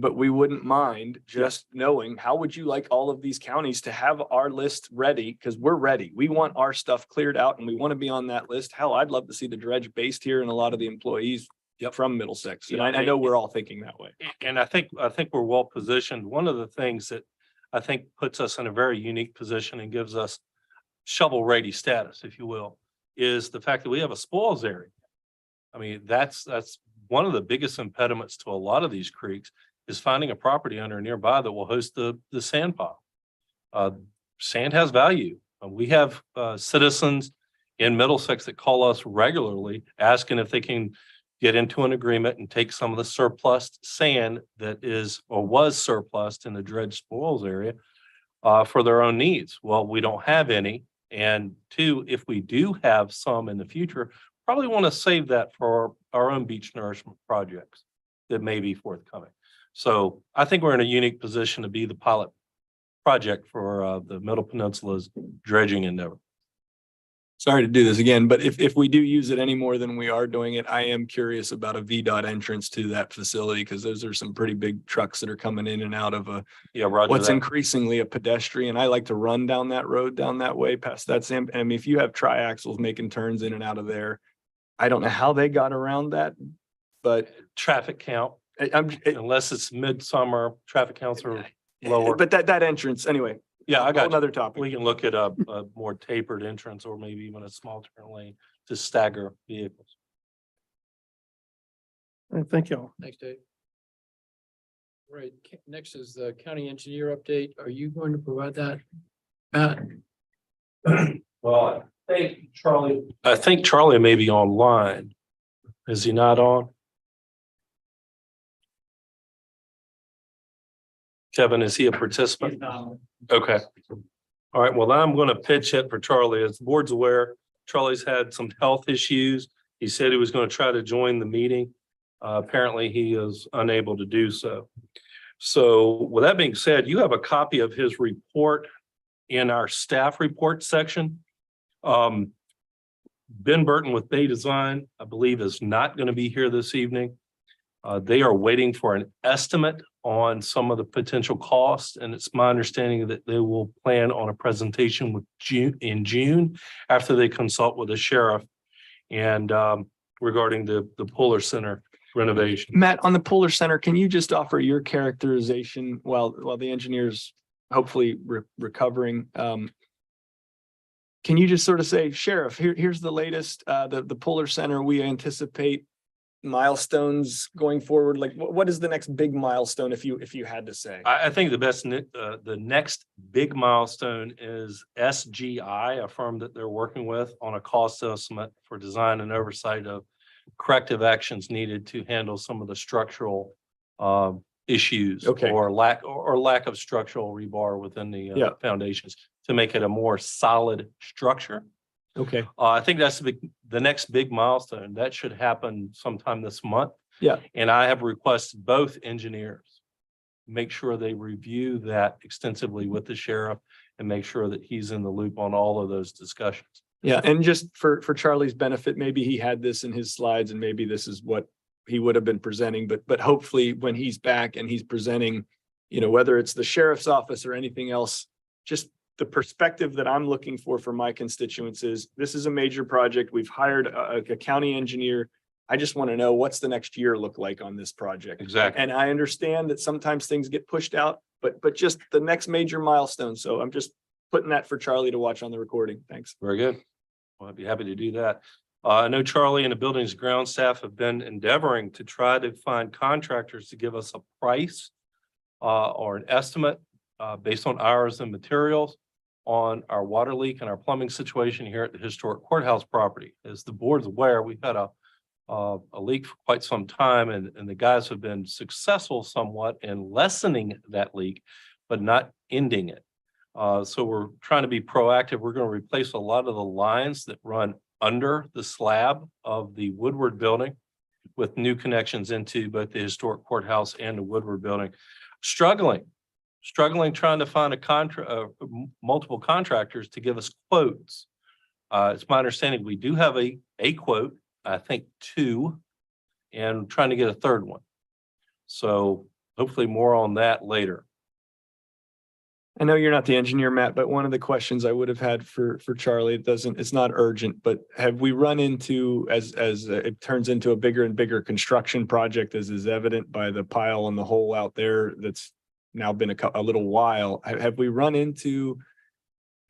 but we wouldn't mind just knowing, how would you like all of these counties to have our list ready? Because we're ready. We want our stuff cleared out and we want to be on that list. Hell, I'd love to see the dredge based here and a lot of the employees from Middlesex. And I know we're all thinking that way. And I think we're well positioned. One of the things that I think puts us in a very unique position and gives us shovel ready status, if you will, is the fact that we have a spoils area. I mean, that's one of the biggest impediments to a lot of these creeks is finding a property owner nearby that will host the sand pile. Sand has value. We have citizens in Middlesex that call us regularly asking if they can get into an agreement and take some of the surplus sand that is or was surplus in the dredge spoils area for their own needs. Well, we don't have any. And two, if we do have some in the future, probably want to save that for our own beach nourishment projects that may be forthcoming. So I think we're in a unique position to be the pilot project for the Middle Peninsula's dredging endeavor. Sorry to do this again, but if we do use it any more than we are doing it, I am curious about a VDOT entrance to that facility because those are some pretty big trucks that are coming in and out of what's increasingly a pedestrian. I like to run down that road down that way past that sand. I mean, if you have triaxles making turns in and out of there, I don't know how they got around that, but traffic count. Unless it's midsummer, traffic counts are lower. But that entrance anyway. Yeah, I got another topic. We can look at a more tapered entrance or maybe even a small turn lane to stagger vehicles. All right, thank you. Thanks, Dave. All right, next is the county engineer update. Are you going to provide that, Matt? Well, I think Charlie may be online. Is he not on? Kevin, is he a participant? Okay. All right. Well, I'm going to pitch it for Charlie. As the board's aware, Charlie's had some health issues. He said he was going to try to join the meeting. Apparently, he is unable to do so. So with that being said, you have a copy of his report in our staff report section. Ben Burton with Bay Design, I believe, is not going to be here this evening. They are waiting for an estimate on some of the potential costs, and it's my understanding that they will plan on a presentation in June after they consult with the sheriff and regarding the Puller Center renovation. Matt, on the Puller Center, can you just offer your characterization while the engineer's hopefully recovering? Can you just sort of say, Sheriff, here's the latest, the Puller Center, we anticipate milestones going forward? Like, what is the next big milestone if you had to say? I think the next big milestone is SGI, a firm that they're working with on a cost estimate for design and oversight of corrective actions needed to handle some of the structural issues Okay. or lack of structural rebar within the foundations to make it a more solid structure. Okay. I think that's the next big milestone. That should happen sometime this month. Yeah. And I have requested both engineers make sure they review that extensively with the sheriff and make sure that he's in the loop on all of those discussions. Yeah, and just for Charlie's benefit, maybe he had this in his slides and maybe this is what he would have been presenting, but hopefully when he's back and he's presenting, you know, whether it's the sheriff's office or anything else, just the perspective that I'm looking for my constituents is this is a major project. We've hired a county engineer. I just want to know what's the next year look like on this project. Exactly. And I understand that sometimes things get pushed out, but just the next major milestone. So I'm just putting that for Charlie to watch on the recording. Thanks. Very good. Well, I'd be happy to do that. I know Charlie and the building's ground staff have been endeavoring to try to find contractors to give us a price or an estimate based on hours and materials on our water leak and our plumbing situation here at the historic courthouse property. As the board's aware, we've had a leak for quite some time, and the guys have been successful somewhat in lessening that leak, but not ending it. So we're trying to be proactive. We're going to replace a lot of the lines that run under the slab of the Woodward building with new connections into both the historic courthouse and the Woodward building. Struggling trying to find multiple contractors to give us quotes. It's my understanding we do have a quote, I think 2, and trying to get a third one. So hopefully more on that later. I know you're not the engineer, Matt, but one of the questions I would have had for Charlie, it's not urgent, but have we run into, as it turns into a bigger and bigger construction project, as is evident by the pile and the hole out there that's now been a little while, have we run into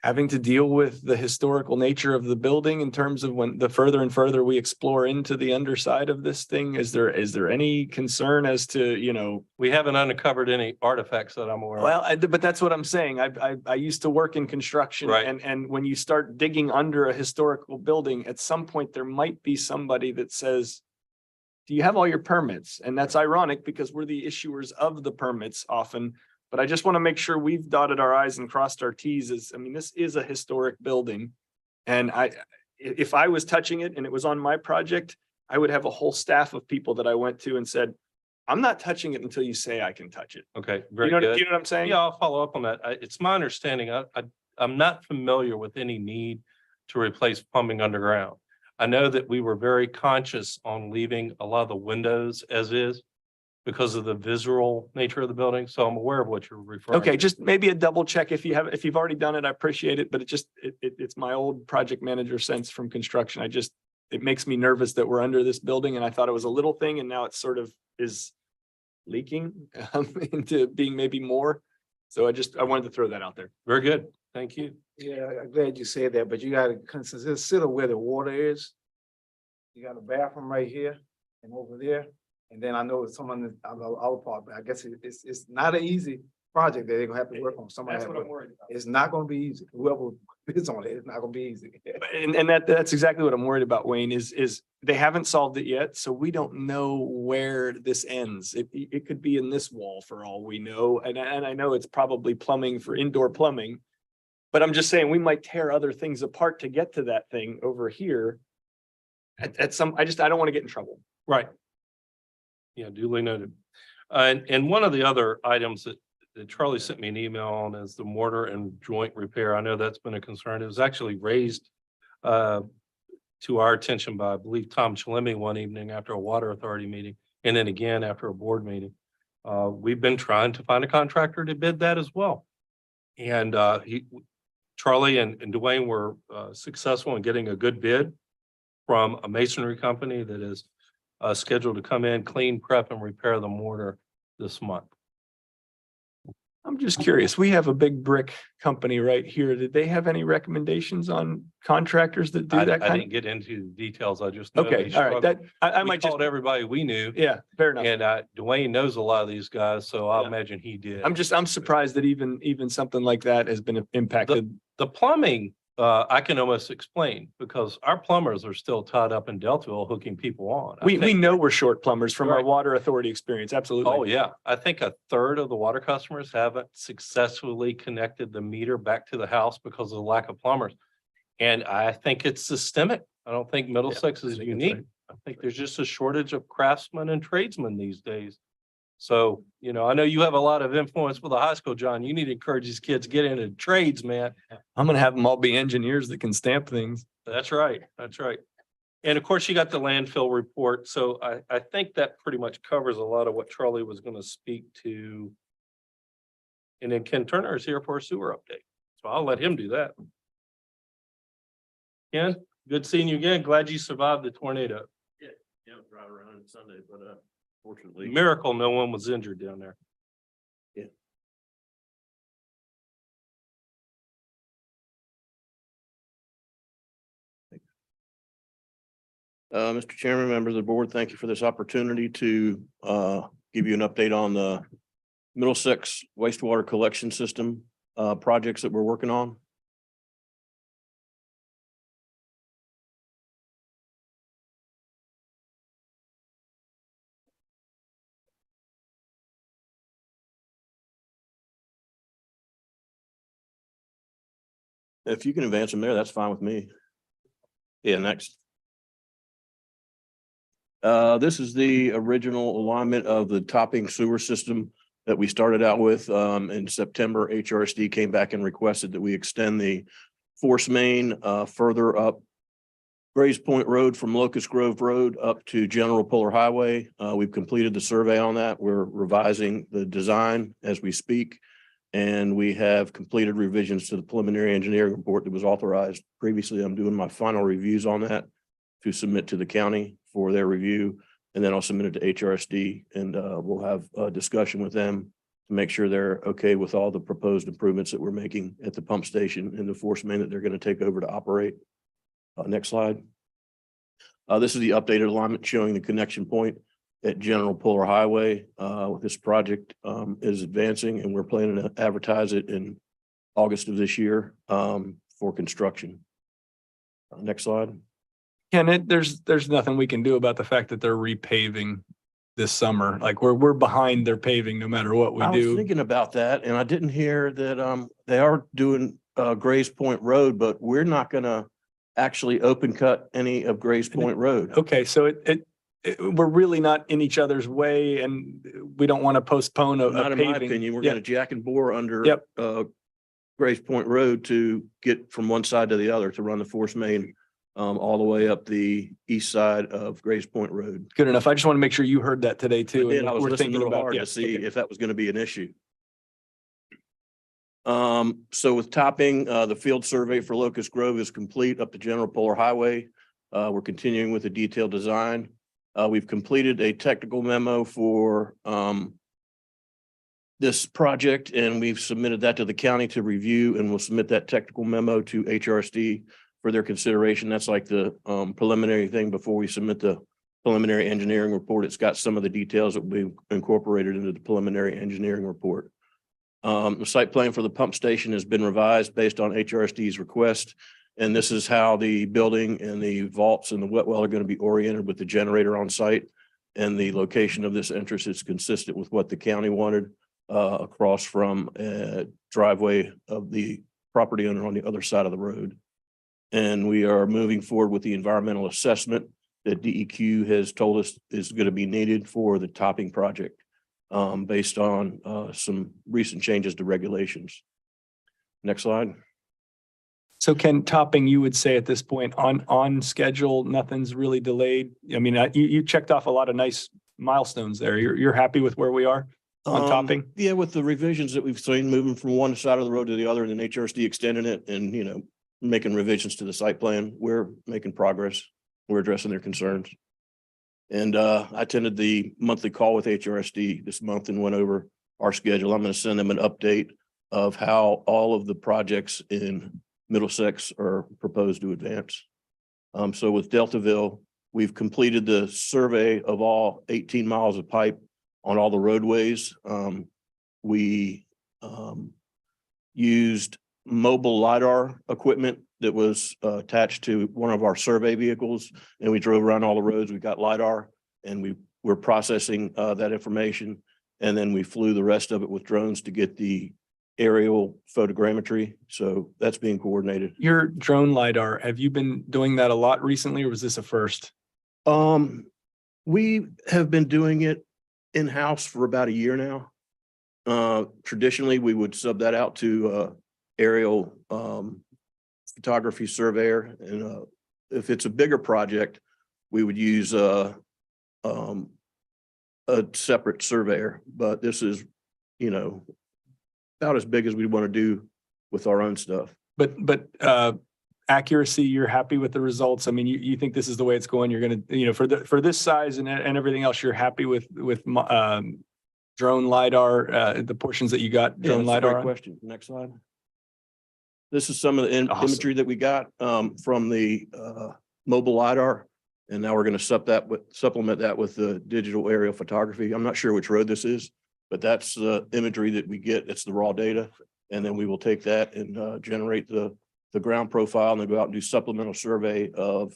having to deal with the historical nature of the building in terms of when the further and further we explore into the underside of this thing? Is there any concern as to, you know? We haven't uncovered any artifacts that I'm aware of. Well, but that's what I'm saying. I used to work in construction, Right. and when you start digging under a historical building, at some point there might be somebody that says, do you have all your permits? And that's ironic because we're the issuers of the permits often. But I just want to make sure we've dotted our I's and crossed our T's. This is a historic building. And if I was touching it and it was on my project, I would have a whole staff of people that I went to and said, I'm not touching it until you say I can touch it. Okay, very Do you good. know what I'm saying? Yeah, I'll follow up on that. It's my understanding, I'm not familiar with any need to replace plumbing underground. I know that we were very conscious on leaving a lot of the windows as is because of the visual nature of the building. So I'm aware of what you're referring to. Okay, just maybe a double check if you've already done it, I appreciate it, but it's my old project manager sense from construction. It makes me nervous that we're under this building, and I thought it was a little thing and now it sort of is leaking into being maybe more. So I wanted to throw that out there. Very good. Thank you. Yeah, I'm glad you said that, but you gotta consider where the water is. You got a bathroom right here and over there. And then I know someone on the other part, but I guess it's not an easy project that they're gonna have to work on. That's what I'm worried about. It's not gonna be easy. Whoever is on it, it's not gonna be easy. And that's exactly what I'm worried about, Wayne, is they haven't solved it yet. So we don't know where this ends. It could be in this wall for all we know. And I know it's probably plumbing for indoor plumbing. But I'm just saying we might tear other things apart to get to that thing over here. I don't want to get in trouble. Right. Yeah, duly noted. And one of the other items that Charlie sent me an email on is the mortar and joint repair. I know that's been a concern. It was actually raised to our attention by, I believe, Tom Chalemi one evening after a water authority meeting. and then again after a board meeting. We've been trying to find a contractor to bid that as well. And Charlie and Dwayne were successful in getting a good bid from a masonry company that is scheduled to come in, clean, prep, and repair the mortar this month. I'm just curious, we have a big brick company right here. Did they have any recommendations on contractors that do I that kind didn't get into the details. I just know of? Okay, they all right, that, struggled. I We might just, called everybody we knew, yeah, fair enough. and Dwayne knows a lot of these guys, so I Yeah. imagine he did. I'm surprised that even something like that has been impacted. The plumbing, I can almost explain, because our plumbers are still tied up in Deltaville hooking people on. I We think- know we're short plumbers from our Right. water authority experience, absolutely. Oh, yeah. I think a third of the water customers haven't successfully connected the meter back to the house because of the lack of plumbers. And I think it's systemic. I don't think Middlesex is I think that's unique. right. I think there's just a shortage of craftsmen and tradesmen these days. So, I know you have a lot of influence with the high school, John. You need to encourage these kids to get into trades, man. I'm gonna have them all be engineers that can stamp things. That's right. That's right. And of course, you got the landfill report. So I think that pretty much covers a lot of what Charlie was going to speak to. And then Ken Turner is here for a sewer update. So I'll let him do that. Ken, good seeing you again. Glad you survived the tornado. Yeah, drive around Sunday, but fortunately. Miracle, no one was injured down there. Mr. Chairman, members of the board, thank you for this opportunity to give you an update on the Middlesex wastewater collection system projects that we're working on. If you can advance them there, that's fine with me. Yeah, next. This is the original alignment of the topping sewer system that we started out with in September. HRSD came back and requested that we extend the force main further up Grays Point Road from Locust Grove Road up to General Puller Highway. We've completed the survey on that. We're revising the design as we speak. And we have completed revisions to the preliminary engineering report that was authorized previously. I'm doing my final reviews on that to submit to the county for their review. And then I'll submit it to HRSD and we'll have a discussion with them to make sure they're okay with all the proposed improvements that we're making at the pump station and the force main that they're going to take over to operate. Next slide. This is the updated alignment showing the connection point at General Puller Highway. This project is advancing and we're planning to advertise it in August of this year for construction. Next slide. Ken, there's nothing we can do about the fact that they're repaving this summer. Like we're behind their paving no matter what we I was do. thinking about that and I didn't hear that they are doing Grays Point Road, but we're not gonna actually open cut any of Grays Point Road. Okay, so we're really not in each other's way and we don't want to postpone a Not in paving. my opinion, we're Yeah. gonna jack and bore under Yep. Grays Point Road to get from one side to the other to run the force main all the way up the east side of Grays Point Road. Good enough. I just want to make sure you heard that today too. I was We're listening thinking real about hard yeah, to see okay. if that was gonna be an issue. So with topping, the field survey for Locust Grove is complete up to General Puller Highway. We're continuing with the detailed design. We've completed a technical memo for this project and we've submitted that to the county to review and we'll submit that technical memo to HRSD for their consideration. That's like the preliminary thing before we submit the preliminary engineering report. It's got some of the details that will be incorporated into the preliminary engineering report. The site plan for the pump station has been revised based on HRSD's request. And this is how the building and the vaults and the wet well are going to be oriented with the generator on site. And the location of this entrance is consistent with what the county wanted across from a driveway of the property owner on the other side of the road. And we are moving forward with the environmental assessment that DEQ has told us is going to be needed for the topping project based on some recent changes to regulations. Next slide. So Ken, topping, you would say at this point on schedule, nothing's really delayed. I mean, you checked off a lot of nice milestones there. You're happy with where we are on topping? Yeah, with the revisions that we've seen, moving from one side of the road to the other, and then HRSD extending it and, making revisions to the site plan, we're making progress. We're addressing their concerns. And I attended the monthly call with HRSD this month and went over our schedule. I'm going to send them an update of how all of the projects in Middlesex are proposed to advance. So with Deltaville, we've completed the survey of all 18 miles of pipe on all the roadways. We used mobile LiDAR equipment that was attached to one of our survey vehicles, and we drove around all the roads. We got LiDAR, and we were processing that information, and then we flew the rest of it with drones to get the aerial photogrammetry. So that's being coordinated. Your drone LiDAR, have you been doing that a lot recently, or was this a first? We have been doing it in-house for about a year now. Traditionally, we would sub that out to aerial photography surveyor, and if it's a bigger project, we would use a separate surveyor. But this is, about as big as we want to do with our own stuff. But accuracy, you're happy with the results? I mean, you think this is the way it's going? You're going to, for this size and everything else, you're happy with drone LiDAR, the portions that you got drone that's a LiDAR great on? question. Next slide. This is some of the imagery that we got from the mobile LiDAR. And now we're going to supplement that with the digital aerial photography. I'm not sure which road this is, but that's the imagery that we get. It's the raw data. And then we will take that and generate the ground profile, and then go out and do supplemental survey of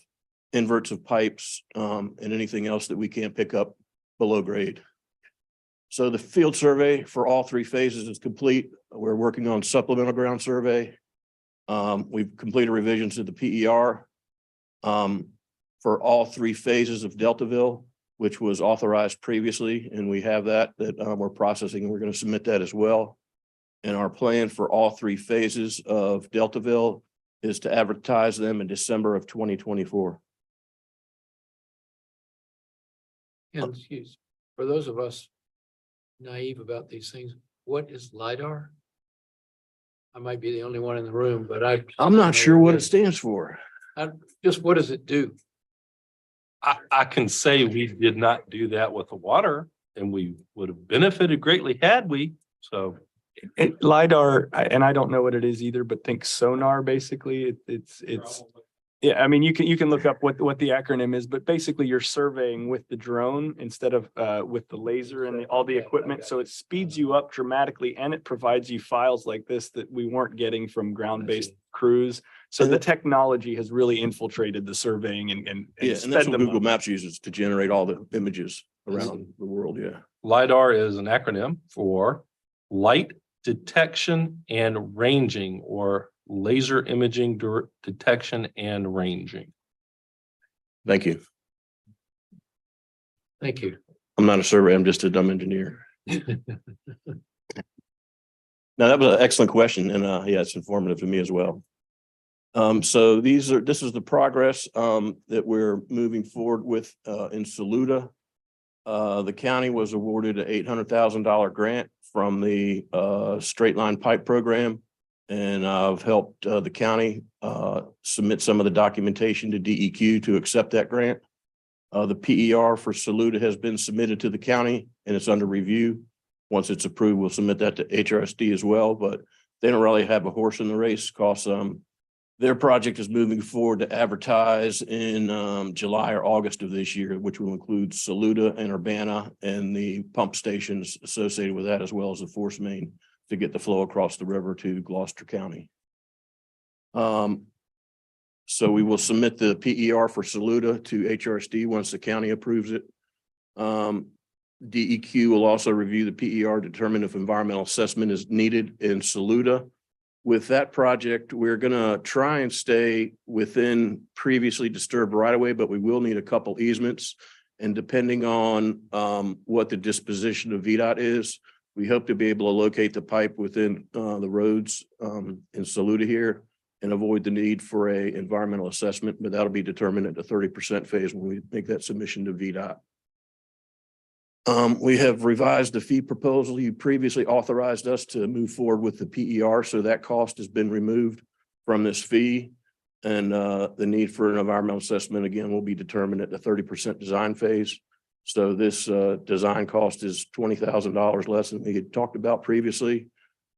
inverts of pipes and anything else that we can't pick up below grade. So the field survey for all three phases is complete. We're working on supplemental ground survey. We've completed revisions to the PER for all three phases of Deltaville, which was authorized previously, and we have that we're processing, and we're going to submit that as well. And our plan for all three phases of Deltaville is to advertise them in December of 2024. And excuse, for those of us naive about these things, what is LiDAR? I might be the only one in the room, but I'm not sure what it stands for. Just what does it do? I can say we did not do that with the water, and we would have benefited greatly had we, so. LiDAR, and I don't know what it is either, but think sonar, basically. It's yeah, I mean, you can look up what the acronym is, but basically you're surveying with the drone instead of with the laser and all the equipment. So it speeds you up dramatically, and it provides you files like this that we weren't getting from ground-based crews. So the technology has really infiltrated the surveying and Yeah, and that's what Google Maps uses to generate all the images around the world. Yeah. LiDAR is an acronym for light detection and ranging, or laser imaging detection and ranging. Thank you. Thank you. I'm not a surveyor. I'm just a dumb engineer. Now, that was an excellent question, and yeah, it's informative to me as well. So this is the progress that we're moving forward with in Saluda. The county was awarded an $800,000 grant from the straight line pipe program, and I've helped the county submit some of the documentation to DEQ to accept that grant. The PER for Saluda has been submitted to the county, and it's under review. Once it's approved, we'll submit that to HRSD as well, but they don't really have a horse in the race because their project is moving forward to advertise in July or August of this year, which will include Saluda and Urbana and the pump stations associated with that, as well as the force main to get the flow across the river to Gloucester County. So we will submit the PER for Saluda to HRSD once the county approves it. DEQ will also review the PER, determine if environmental assessment is needed in Saluda. With that project, we're going to try and stay within previously disturbed right of way, but we will need a couple easements. And depending on what the disposition of VDOT is, we hope to be able to locate the pipe within the roads in Saluda here and avoid the need for a environmental assessment, but that'll be determined at the 30% phase when we make that submission to VDOT. We have revised the fee proposal. You previously authorized us to move forward with the PER, so that cost has been removed from this fee. And the need for an environmental assessment again will be determined at the 30% design phase. So this design cost is $20,000 less than we had talked about previously.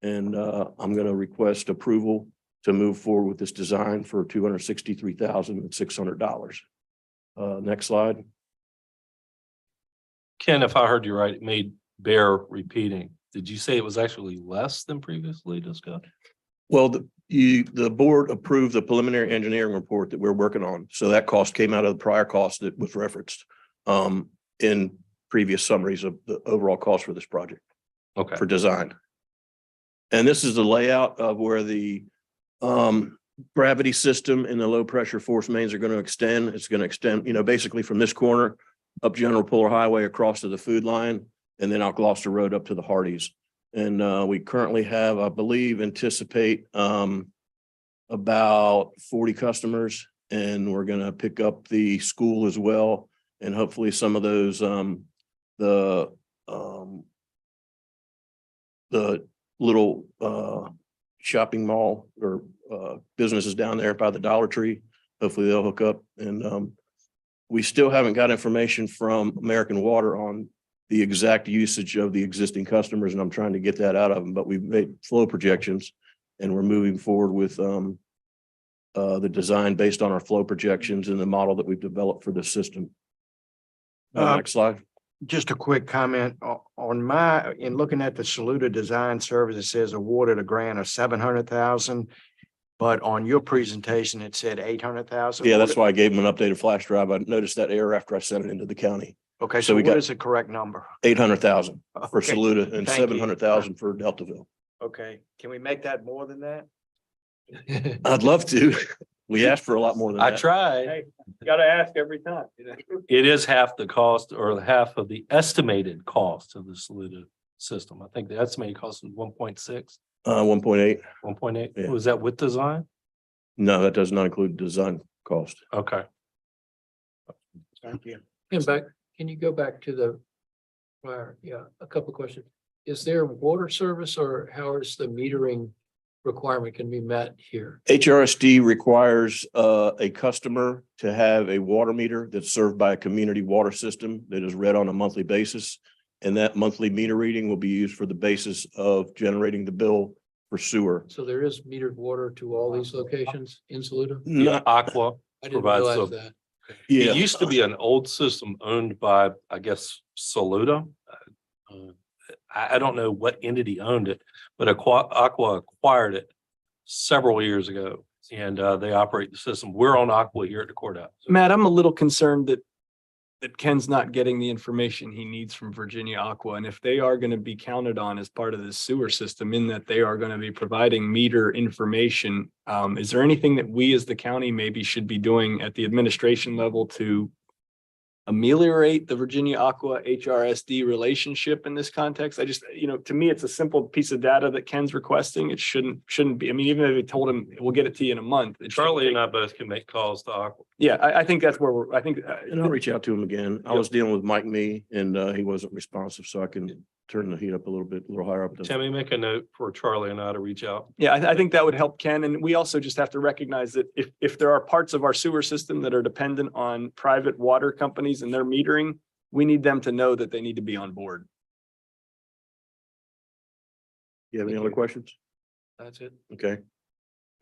And I'm going to request approval to move forward with this design for $263,600. Next slide. Ken, if I heard you right, it may bear repeating. Did you say it was actually less than previously discussed? Well, the board approved the preliminary engineering report that we're working on. So that cost came out of the prior cost that was referenced in previous summaries of the overall cost for this project. Okay. For design. And this is the layout of where the gravity system and the low pressure force mains are going to extend. It's going to extend, basically from this corner up General Puller Highway across to the food line and then out Gloucester Road up to the Hardys. And we currently have, I believe, anticipate about 40 customers, and we're going to pick up the school as well. And hopefully some of those, the little shopping mall or businesses down there by the Dollar Tree, hopefully they'll hook up. And we still haven't got information from American Water on the exact usage of the existing customers, and I'm trying to get that out of them, but we've made flow projections and we're moving forward with the design based on our flow projections and the model that we've developed for this system. Next slide. Just a quick comment in looking at the Saluda Design Service, it says awarded a grant of 700,000. But on your presentation, it said 800,000. Yeah, that's why I gave them an updated flash drive. I noticed that error after I sent it into the county. Okay, So so we what got is the correct number? 800,000 for Okay, Saluda and thank you. 700,000 for Deltaville. Okay, can we make that more than that? I'd love to. We asked for a lot more than I that. tried. Hey, gotta ask every time. It is half the cost or half of the estimated cost of the Saluda system. I think the estimated cost was 1.6, 1.8. 1.8. Yeah. Was that with design? No, that does not include design cost. Okay. Thank you. Can you go back to the, a couple of questions. Is there water service or how is the metering requirement can be met here? HRSD requires a customer to have a water meter that's served by a community water system that is read on a monthly basis. And that monthly meter reading will be used for the basis of generating the bill for sewer. So there is metered water to all these locations in Saluda? Yeah, Aqua I didn't provides realize the, that. Yeah. it used to be an old system owned by, I guess, Saluda. I don't know what entity owned it, but Aqua acquired it several years ago and they operate the system. We're on Aqua here at the courthouse. Matt, I'm a little concerned that Ken's not getting the information he needs from Virginia Aqua. And if they are going to be counted on as part of the sewer system in that they are going to be providing meter information, is there anything that we as the county maybe should be doing at the administration level to ameliorate the Virginia Aqua HRSD relationship in this context? I just, to me, it's a simple piece of data that Ken's requesting. It shouldn't be. I mean, even if they told him we'll get it to you in a month. Charlie and I both can make calls to Aqua. Yeah, I think that's where I think. And I'll reach out to him again. I was dealing with Mike Me and he wasn't responsive, so I can turn the heat up a little higher up. Tammy, make a note for Charlie and I to reach out. Yeah, I think that would help Ken. And we also just have to recognize that if there are parts of our sewer system that are dependent on private water companies and their metering, we need them to know that they need to be on board. You have any other questions? That's it. Okay.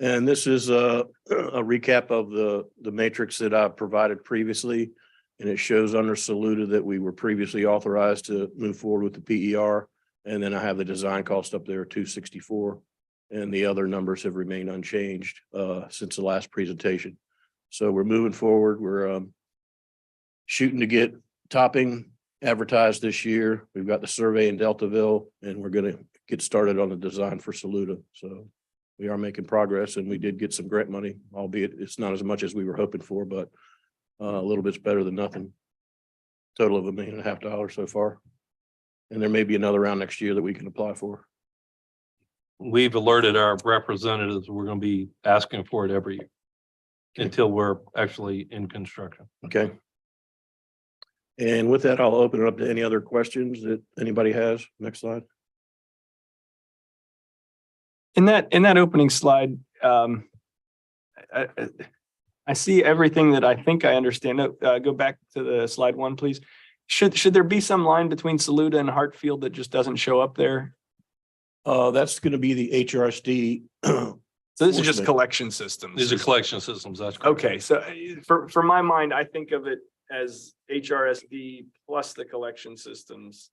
And this is a recap of the matrix that I provided previously. And it shows under Saluda that we were previously authorized to move forward with the PER. And then I have the design cost up there, 264. And the other numbers have remained unchanged since the last presentation. So we're moving forward. We're shooting to get topping advertised this year. We've got the survey in Deltaville and we're going to get started on the design for Saluda. So we are making progress and we did get some grant money, albeit it's not as much as we were hoping for, but a little bit's better than nothing. Total of $1.5 million so far. And there may be another round next year that we can apply for. We've alerted our representatives, we're going to be asking for it every year until we're actually in construction. Okay. And with that, I'll open it up to any other questions that anybody has. Next slide. In that opening slide, I, I see everything that I think I understand. Go back to the slide 1, please. Should there be some line between Saluda and Hartfield that just doesn't show up there? That's going to be the HRSD. So this is just collection systems. These are collection systems. That's correct. Okay, so for my mind, I think of it as HRSD plus the collection systems.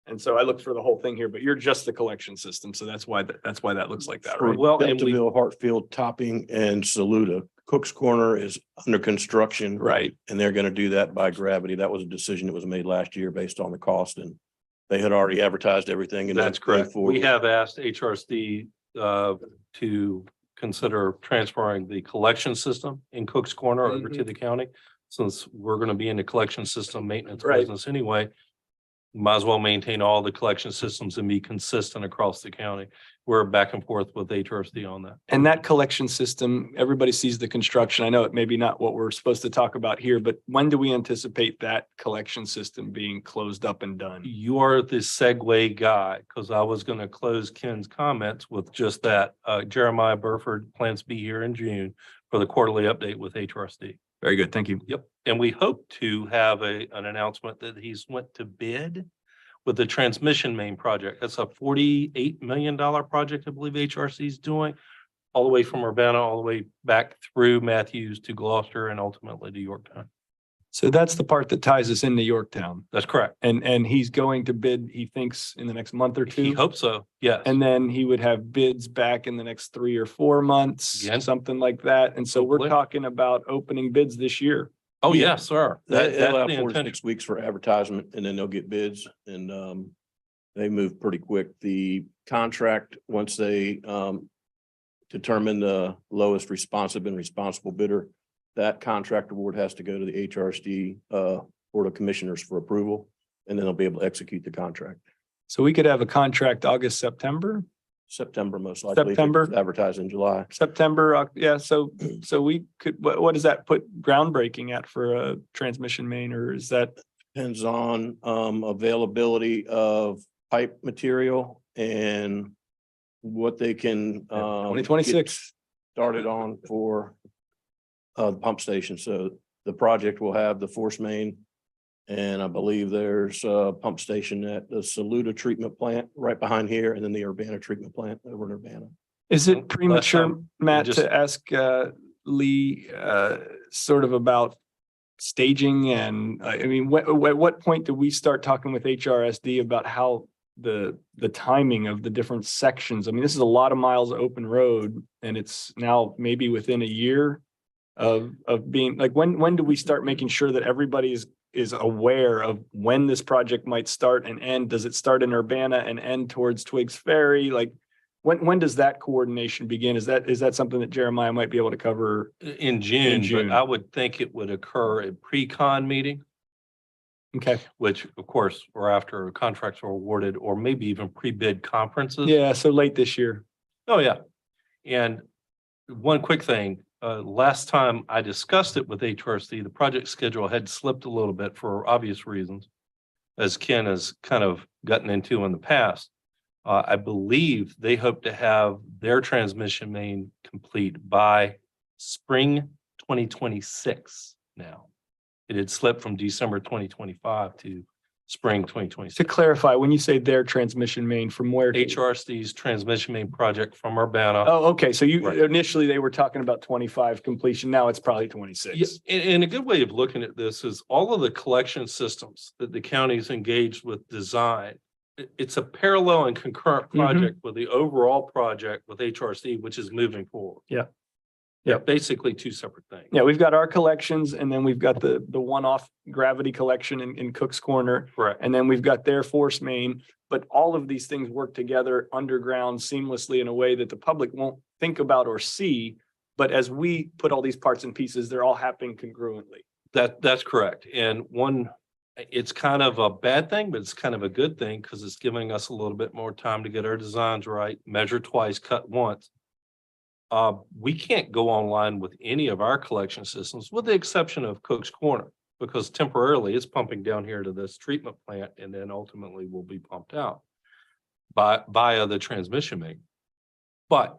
And so I look for the whole thing here, but you're just the collection system. So that's why that looks like that, right? Well, and we, Deltaville, Hartfield, Topping, and Saluda. Cook's Corner is under construction. Right. And they're going to do that by gravity. That was a decision that was made last year based on the cost, and they had already advertised everything. And that's correct. We have asked HRSD to consider transferring the collection system in Cook's Corner over to the county. Since we're going to be in the collection system maintenance business anyway, might as well maintain all the collection systems and be consistent across the county. We're back and forth with HRSD on that. And that collection system, everybody sees the construction. I know it may be not what we're supposed to talk about here, but when do we anticipate that collection system being closed up and done? You are the segue guy, because I was going to close Ken's comments with just that. Jeremiah Burford plans to be here in June for the quarterly update with HRSD. Very good. Thank you. Yep. And we hope to have an announcement that he's went to bid with the transmission main project. That's a $48 million project, I believe HRC is doing, all the way from Urbana, all the way back through Matthews to Gloucester and ultimately to Yorktown. So that's the part that ties us into Yorktown. That's correct. And he's going to bid, he thinks, in the next month or two. He hopes so, yes. And then he would have bids back in the next 3 or 4 months, Again. something like that. And so we're Hopefully. talking about opening bids this year. Oh, yes, sir. They'll That's have the 4 to intention. 6 weeks for advertisement, and then they'll get bids, and they move pretty quick. The contract, once they determine the lowest responsive and responsible bidder, that contract award has to go to the HRSD Board of Commissioners for approval, and then they'll be able to execute the contract. So we could have a contract August, September, most likely. if it's September. Advertised in July. September. Yeah. So we could, what does that put groundbreaking at for a transmission main, or is that? Depends on availability of pipe material and what they can 2026. started on for the pump station. So the project will have the force main, and I believe there's a pump station at the Saluda treatment plant right behind here, and then the Urbana treatment plant over in Urbana. Is it premature, time, Matt, just- to ask Lee sort of about staging? And I mean, at what point do we start talking with HRSD about how the timing of the different sections? I mean, this is a lot of miles of open road, and it's now maybe within a year of being like, when do we start making sure that everybody is aware of when this project might start and end? Does it start in Urbana and end towards Twiggs Ferry? Like, when does that coordination begin? Is that something that Jeremiah might be able to cover? In June, June. but I would think it would occur at pre-con meeting, Okay. which of course, or after contracts are awarded, or maybe even pre-bid conferences. Yeah, so late this year. Oh, yeah. And one quick thing, last time I discussed it with HRC, the project schedule had slipped a little bit for obvious reasons, as Ken has kind of gotten into in the past. I believe they hope to have their transmission main complete by spring 2026 now. It had slipped from December 2025 to spring 2026. To clarify, when you say their transmission main, from where? HRC's transmission main project from Urbana. Oh, okay. So you Right. initially they were talking about 25 completion. Now it's probably 26. Yeah, and a good way of looking at this is all of the collection systems that the county's engaged with design. It's a parallel and concurrent project with the overall project with HRC, which is moving forward. Yeah. Yeah, basically 2 separate things. Yeah, we've got our collections, and then we've got the one-off gravity collection in Cook's Corner. Correct. And then we've got their force main, but all of these things work together underground seamlessly in a way that the public won't think about or see. But as we put all these parts and pieces, they're all happening congruently. That's correct. And it's kind of a bad thing, but it's kind of a good thing because it's giving us a little bit more time to get our designs right, measure twice, cut once. We can't go online with any of our collection systems, with the exception of Cook's Corner. because temporarily it's pumping down here to this treatment plant and then ultimately will be pumped out via the transmission main. But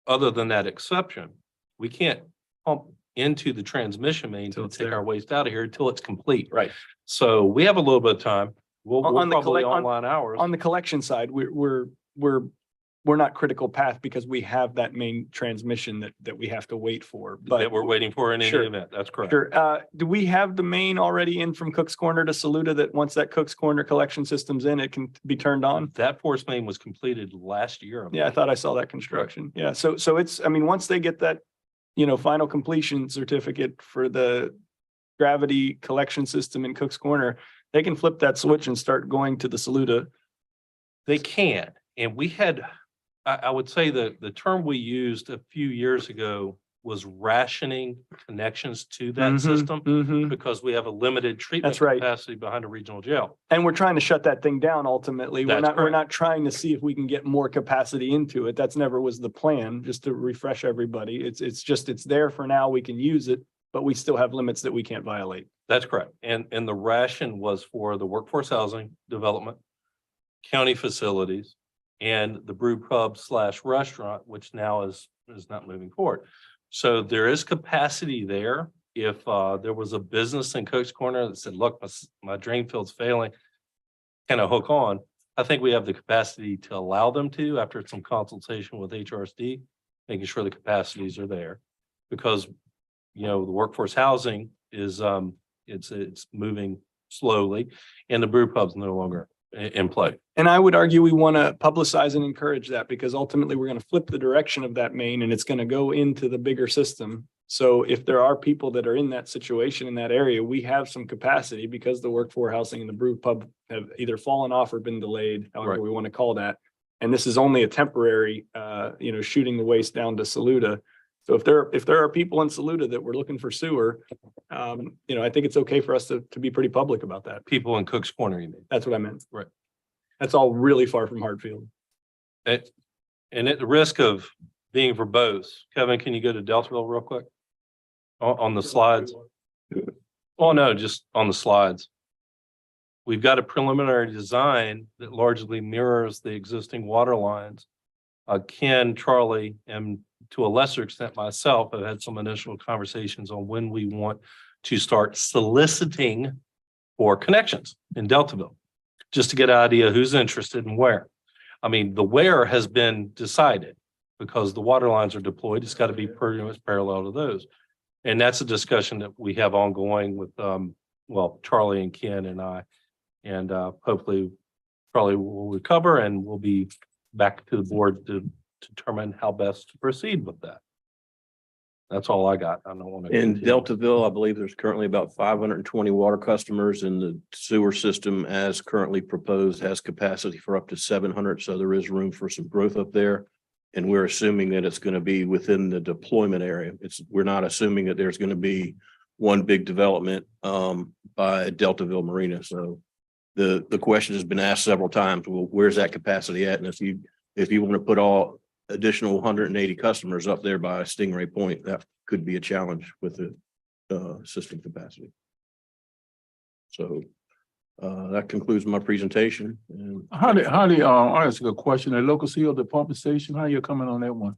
other than that exception, we can't pump into the transmission main to take our waste out of here until it's complete. Right. So we have a little bit of time. We'll On the probably collect- online hours. On the collection side, we're not critical path because we have that main transmission that we have to wait for, That but we're waiting for in any Sure. event. That's correct. sure. Do we have the main already in from Cook's Corner to Saluda that once that Cook's Corner collection system's in, it can be turned on? That force main was completed last year. Yeah, I thought I saw that construction. Yeah, so it's, I mean, once they get that, final completion certificate for the gravity collection system in Cook's Corner, they can flip that switch and start going to the Saluda. They can, and we had, I would say the term we used a few years ago was rationing connections to that system because we have a limited treatment That's right. capacity behind a regional jail. And we're trying to shut that thing down ultimately. We're That's we're correct. not trying to see if we can get more capacity into it. That's never was the plan, just to refresh everybody. It's just, it's there for now. We can use it, but we still have limits that we can't violate. That's correct. And the ration was for the workforce housing development, county facilities, and the brew pub / restaurant, which now is not moving forward. So there is capacity there. If there was a business in Cook's Corner that said, look, my drain field's failing, can I hook on? I think we have the capacity to allow them to, after some consultation with HRSD, making sure the capacities are there. Because, the workforce housing is, it's moving slowly and the brew pub's no longer in play. And I would argue we want to publicize and encourage that because ultimately we're going to flip the direction of that main and it's going to go into the bigger system. So if there are people that are in that situation in that area, we have some capacity because the workforce housing and the brew pub have either fallen off or been delayed, however Right. we want to call that. And this is only a temporary, shooting the waste down to Saluda. So if there are people in Saluda that were looking for sewer, I think it's okay for us to be pretty public about that. People in Cook's Corner, you mean? That's what I meant. Right. That's all really far from Hartfield. And at the risk of being verbose, Kevin, can you go to Deltaville real quick? On the slides? Oh, no, just on the slides. We've got a preliminary design that largely mirrors the existing water lines. Ken, Charlie, and to a lesser extent myself, have had some initial conversations on when we want to start soliciting for connections in Deltaville, just to get an idea who's interested and where. I mean, the where has been decided because the water lines are deployed. It's got to be pretty much parallel to those. And that's a discussion that we have ongoing with, Charlie and Ken and I. And hopefully Charlie will recover and we'll be back to the board to determine how best to proceed with that. That's all I got. I don't want to. In Deltaville, I believe there's currently about 520 water customers, and the sewer system as currently proposed has capacity for up to 700. So there is room for some growth up there. And we're assuming that it's going to be within the deployment area. We're not assuming that there's going to be one big development by Deltaville Marina. So the question has been asked several times, well, where's that capacity at? And if you want to put all additional 180 customers up there by Stingray Point, that could be a challenge with the system capacity. So that concludes my presentation. And I ask a question, at Locust Hill, the pumping station, how you coming on that one?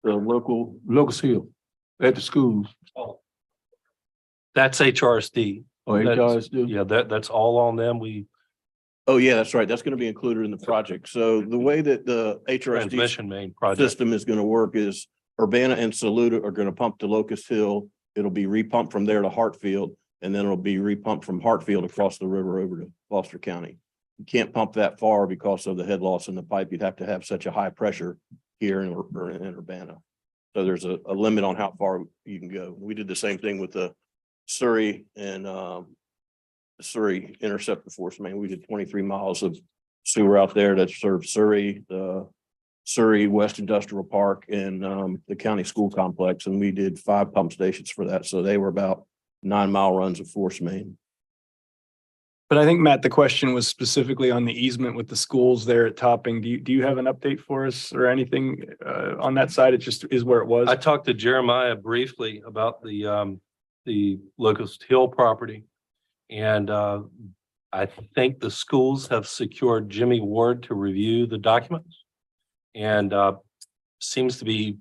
The local Locust Hill at the schools. That's HRSD. Or That's- HRSD? Yeah, that's all on them. oh yeah, that's right. That's going to be included in the project. So the way that the HRSD Transmission main project. system is going to work is Urbana and Saluda are going to pump to Locust Hill. It'll be repumped from there to Hartfield, and then it'll be repumped from Hartfield across the river over to Foster County. You can't pump that far because of the head loss in the pipe. You'd have to have such a high pressure here in Urbana. So there's a limit on how far you can go. We did the same thing with the Surrey and Surrey Interceptor Force Main. We did 23 miles of sewer out there that served Surrey, the Surrey West Industrial Park, and the county school complex. And we did 5 pump stations for that. So they were about 9-mile runs of force main. But I think, Matt, the question was specifically on the easement with the schools there at Topping. Do you have an update for us or anything on that side? It just is where it was. I talked to Jeremiah briefly about the the Locust Hill property. And I think the schools have secured Jimmy Ward to review the documents. And seems to be,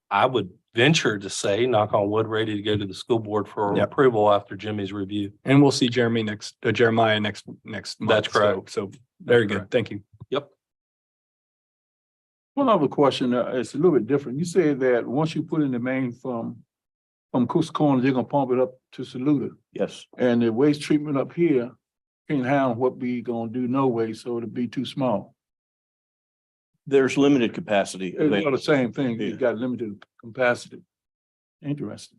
I would venture to say, knock on wood, ready to go to the school board for Yep. approval after Jimmy's review. And we'll see Jeremiah next month. That's correct. So very good. correct. Thank you. Yep. One other question, it's a little bit different. You said that once you put in the main from Cook's Corner, they're gonna pump it up to Saluda. Yes. And the waste treatment up here, can't handle what we gonna do no way, so it'll be too small. There's limited capacity. It's all the same thing. Yeah. You got limited capacity. Interesting.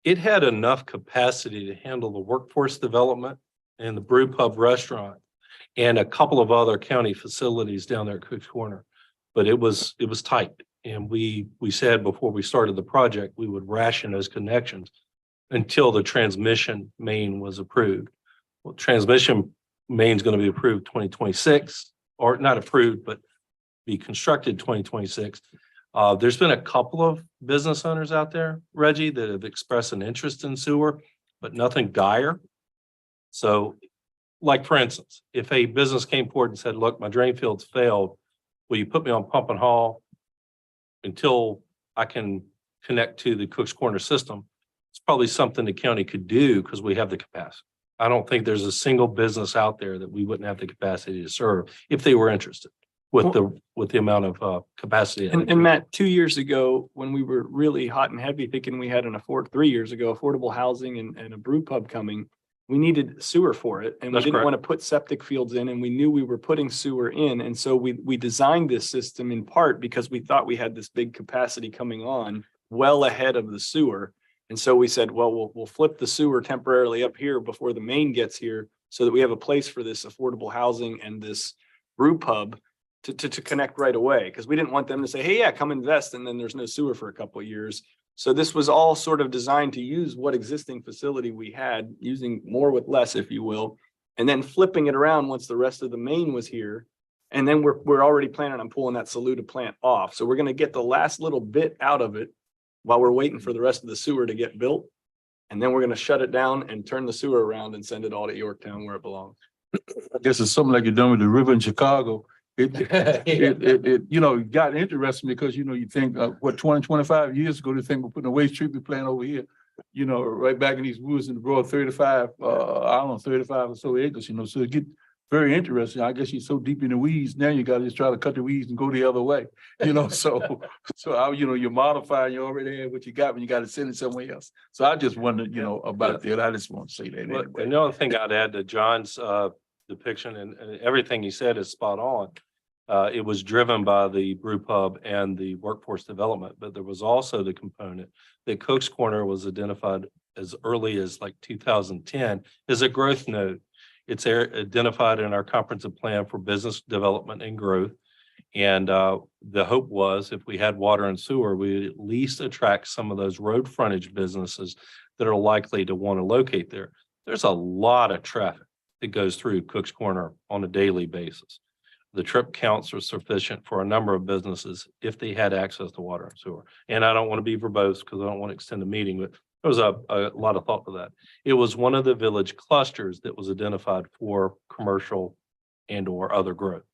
It had enough capacity to handle the workforce development and the brew pub restaurant and a couple of other county facilities down there at Cook's Corner. But it was tight. And we said before we started the project, we would ration those connections until the transmission main was approved. Well, transmission main is going to be approved 2026, or not approved, but be constructed 2026. There's been a couple of business owners out there, Reggie, that have expressed an interest in sewer, but nothing dire. So, like for instance, if a business came forward and said, look, my drain field's failed, will you put me on pump and haul until I can connect to the Cook's Corner system? It's probably something the county could do because we have the capacity. I don't think there's a single business out there that we wouldn't have the capacity to serve if they were interested with the amount of capacity. And Matt, 2 years ago, when we were really hot and heavy thinking we had 3 years ago, affordable housing and a brew pub coming, we needed sewer for it. And we That's didn't correct. want to put septic fields in, and we knew we were putting sewer in. And so we designed this system in part because we thought we had this big capacity coming on well ahead of the sewer. And so we said, well, we'll flip the sewer temporarily up here before the main gets here so that we have a place for this affordable housing and this brew pub to connect right away. Because we didn't want them to say, hey, yeah, come invest. And then there's no sewer for a couple of years. So this was all sort of designed to use what existing facility we had, using more with less, if you will, and then flipping it around once the rest of the main was here. And then we're already planning on pulling that Saluda plant off. So we're going to get the last little bit out of it while we're waiting for the rest of the sewer to get built. And then we're going to shut it down and turn the sewer around and send it all to Yorktown where it belongs. I guess it's something like you're done with the river in Chicago. It you know, got interesting because, you know, you think, 25 years ago, they think we're putting a waste treatment plant over here, you know, right back in these woods in the broad 35 or so acres, you know, so it get very interesting. I guess you're so deep in the weeds, now you gotta just try to cut the weeds and go the other way, you know, you know, you're modifying, you already have what you got, but you gotta send it somewhere else. So I just wondered, you know, about that. I just want to say that. Well, Anyway. and the other thing I'd add to John's depiction and everything he said is spot on. It was driven by the brew pub and the workforce development, but there was also the component that Cook's Corner was identified as early as like 2010 as a growth node. It's identified in our comprehensive plan for business development and growth. And the hope was if we had water and sewer, we would at least attract some of those road frontage businesses that are likely to want to locate there. There's a lot of traffic that goes through Cook's Corner on a daily basis. The trip counts are sufficient for a number of businesses if they had access to water and sewer. And I don't want to be verbose because I don't want to extend the meeting, but there was a lot of thought to that. It was one of the village clusters that was identified for commercial and or other growth.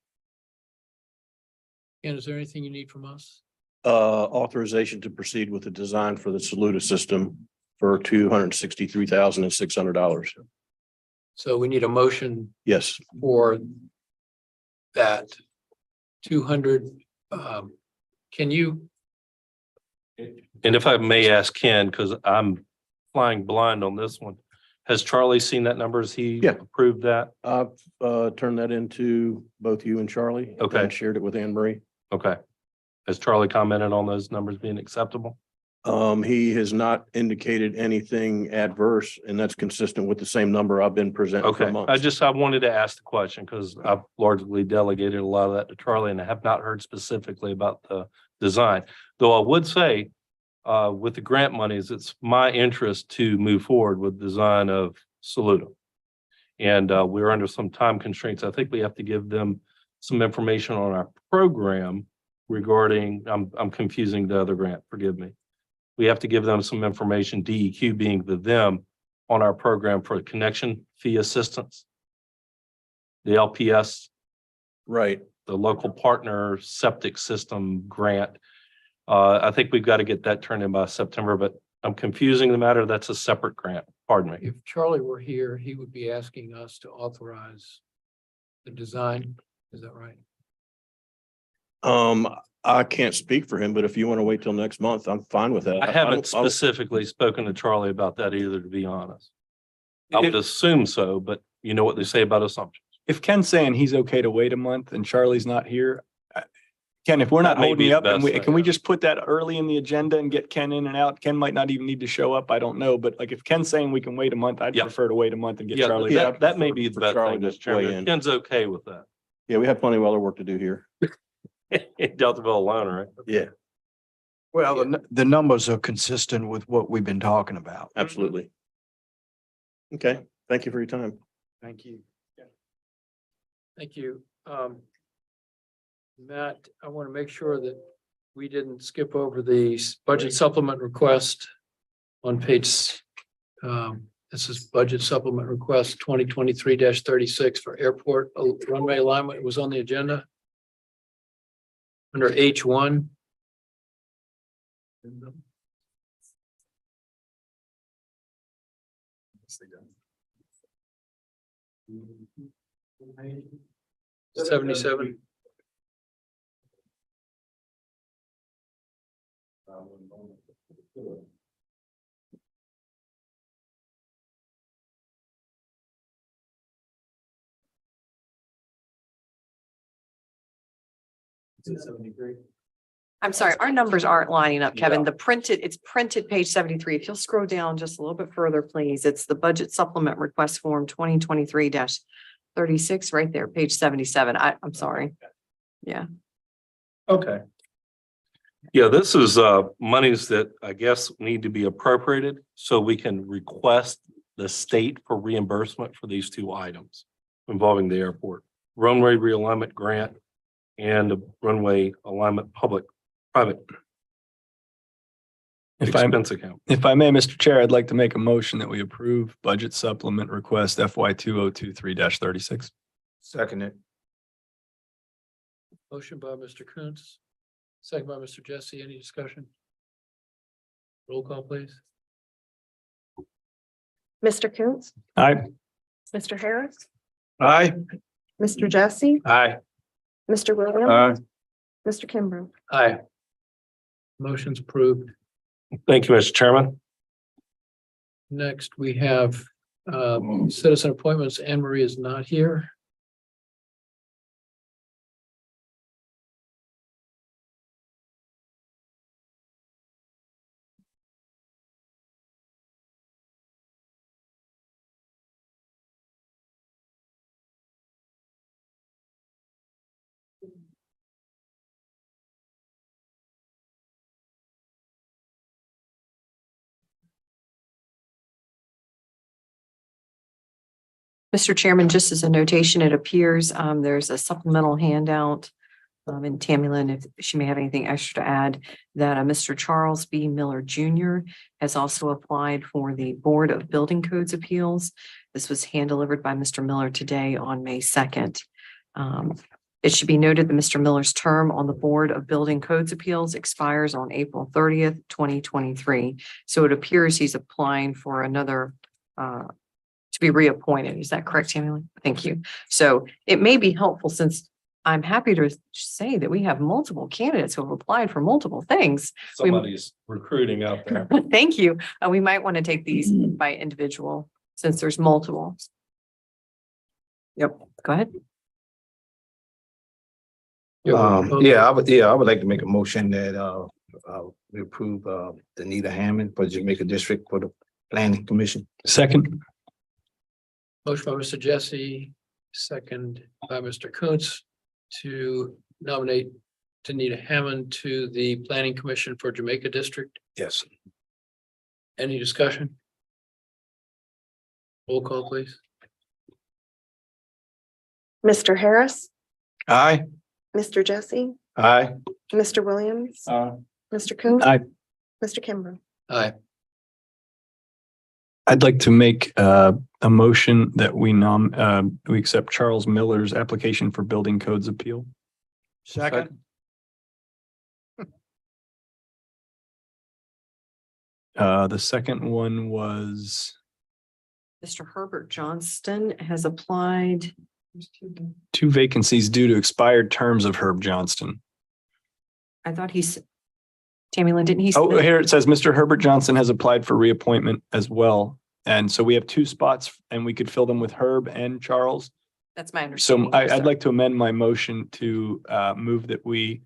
And is there anything you need from us? Authorization to proceed with the design for the Saluda system for $263,600. So we need a motion Yes. for that 200. Can you? And if I may ask Ken, because I'm flying blind on this one, has Charlie seen that number? Has he Yeah. approved that? I've turned that into both you and Charlie. Okay. And shared it with Anne Marie. Okay. Has Charlie commented on those numbers being acceptable? He has not indicated anything adverse, and that's consistent with the same number I've been presenting for Okay, months. I wanted to ask the question because I've largely delegated a lot of that to Charlie and I have not heard specifically about the design. Though I would say, with the grant monies, it's my interest to move forward with design of Saluda. And we're under some time constraints. I think we have to give them some information on our program regarding, I'm confusing the other grant, forgive me. We have to give them some information, DEQ being the them, on our program for connection fee assistance. The LPS, Right. the local partner septic system grant. I think we've got to get that turned in by September, but I'm confusing the matter. That's a separate grant. Pardon me. If Charlie were here, he would be asking us to authorize the design. Is that right? I can't speak for him, but if you want to wait till next month, I'm fine with that. I haven't specifically spoken to Charlie about that either, to be honest. I would assume so, but you know what they say about assumptions. If Ken's saying he's okay to wait a month and Charlie's not here, Ken, if we're not That may holding be you up, the and best thing, can we yeah. just put that early in the agenda and get Ken in and out? Ken might not even need to show up. I don't know, but like if Ken's saying we can wait a month, I'd Yeah. prefer to wait a month and get Yeah, Charlie. that, that may be the for best Charlie thing, to Mr. Chairman. weigh If in. Ken's okay with that. Yeah, we have plenty of other work to do here. Deltaville alone, right? Yeah, Well, the numbers are consistent with what we've been talking about. absolutely. Okay, thank you for your time. Thank you. Thank you. Matt, I want to make sure that we didn't skip over the budget supplement request on page. This is budget supplement request 2023-36 for airport runway alignment. It was on the agenda under H1. $77. I'm sorry, our numbers aren't lining up, Kevin. It's printed page 73. If you'll scroll down just a little bit further, please. It's the budget supplement request form 2023-36 right there, page 77. I'm sorry. Yeah. Okay. Yeah, this is monies that I guess need to be appropriated so we can request the state for reimbursement for these two items involving the airport. Runway realignment grant and the runway alignment private expense account. If I may, Mr. Chair, I'd like to make a motion that we approve budget supplement request FY 2023-36. Second it. Motion by Mr. Kuntz, second by Mr. Jesse. Any discussion? Roll call, please. Mr. Coons, Aye. Mr. Harris, Aye. Mr. Jesse, Aye. Mr. Williams, Mr. Kimbrough. Aye. Motion's approved. Thank you, Mr. Chairman. Next, we have citizen appointments. Anne Marie is not here. Mr. Chairman, just as a notation, it appears there's a supplemental handout. And Tammy, if she may have anything extra to add, that Mr. Charles B. Miller Jr. has also applied for the Board of Building Codes Appeals. This was hand delivered by Mr. Miller today on May 2nd. It should be noted that Mr. Miller's term on the Board of Building Codes Appeals expires on April 30th, 2023. So it appears he's applying for another to be reappointed. Is that correct, Tammy? Thank you. So it may be helpful, since I'm happy to say that we have multiple candidates who have applied for multiple things. Somebody's recruiting out there. Thank you. We might want to take these by individual since there's multiple. Yep, go ahead. Yeah, I would like to make a motion that we approve Danita Hammond for Jamaica District for the Planning Commission. Second. Motion by Mr. Jesse, second by Mr. Kuntz to nominate Danita Hammond to the Planning Commission for Jamaica District. Yes. Any discussion? Roll call, please. Mr. Harris, Aye. Mr. Jesse, Aye. Mr. Williams, Mr. Coons, Aye. Mr. Kimbrough. Aye. I'd like to make a motion that we accept Charles Miller's application for building codes appeal. Second. The second one was Mr. Herbert Johnston has applied. 2 vacancies due to expired terms of Herb Johnston. I thought Tammy Lynn, didn't he? Oh, submit- here it says Mr. Herbert Johnson has applied for reappointment as well. And so we have 2 spots and we could fill them with Herb and Charles. That's my understanding. So Yes, I'd sir. like to amend my motion to move that we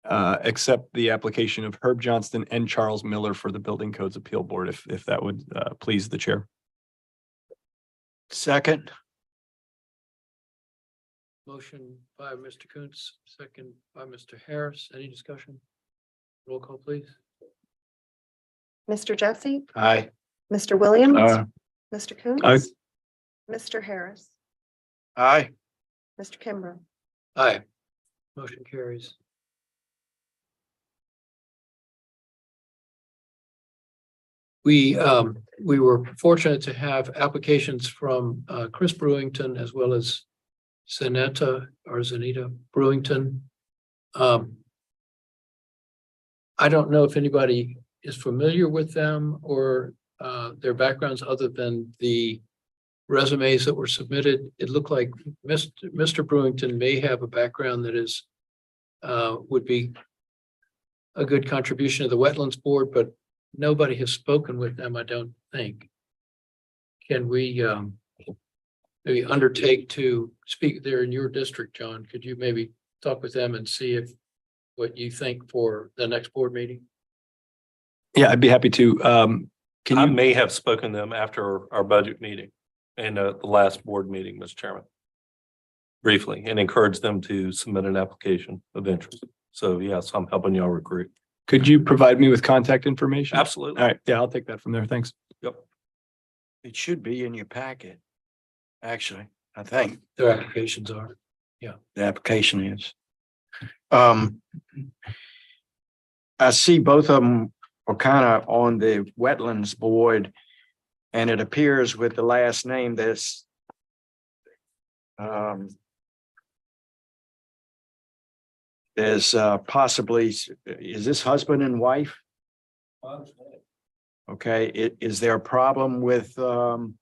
accept the application of Herb Johnston and Charles Miller for the Building Codes Appeal Board, if that would please the chair. Second. Motion by Mr. Coons, second by Mr. Harris. Any discussion? Roll call, please. Mr. Jesse, Aye. Mr. Williams, Aye. Mr. Coons. Aye. Mr. Harris, Aye. Mr. Kimbrough. Aye. Motion carries. We were fortunate to have applications from Chris Brewington as well as Zanetta Brewington. I don't know if anybody is familiar with them or their backgrounds other than the resumes that were submitted. It looked like Mr. Brewington may have a background that is would be a good contribution to the Wetlands Board, but nobody has spoken with them, I don't think. Can we maybe undertake to speak there in your district, John? Could you maybe talk with them and see if what you think for the next board meeting? Yeah, I'd be happy to. Can I you, may have spoken to them after our budget meeting and the last board meeting, Mr. Chairman. Briefly, and encourage them to submit an application of interest. So yes, I'm helping y'all recruit. could you provide me with contact information? Absolutely. All right, yeah, I'll take that from there. Thanks. Yep. It should be in your packet. Actually, I think Their applications are. the application is. I see both of them are kind of on the Wetlands Board. And it appears with the last name that's there's possibly, is this husband and wife? Okay, is there a problem with one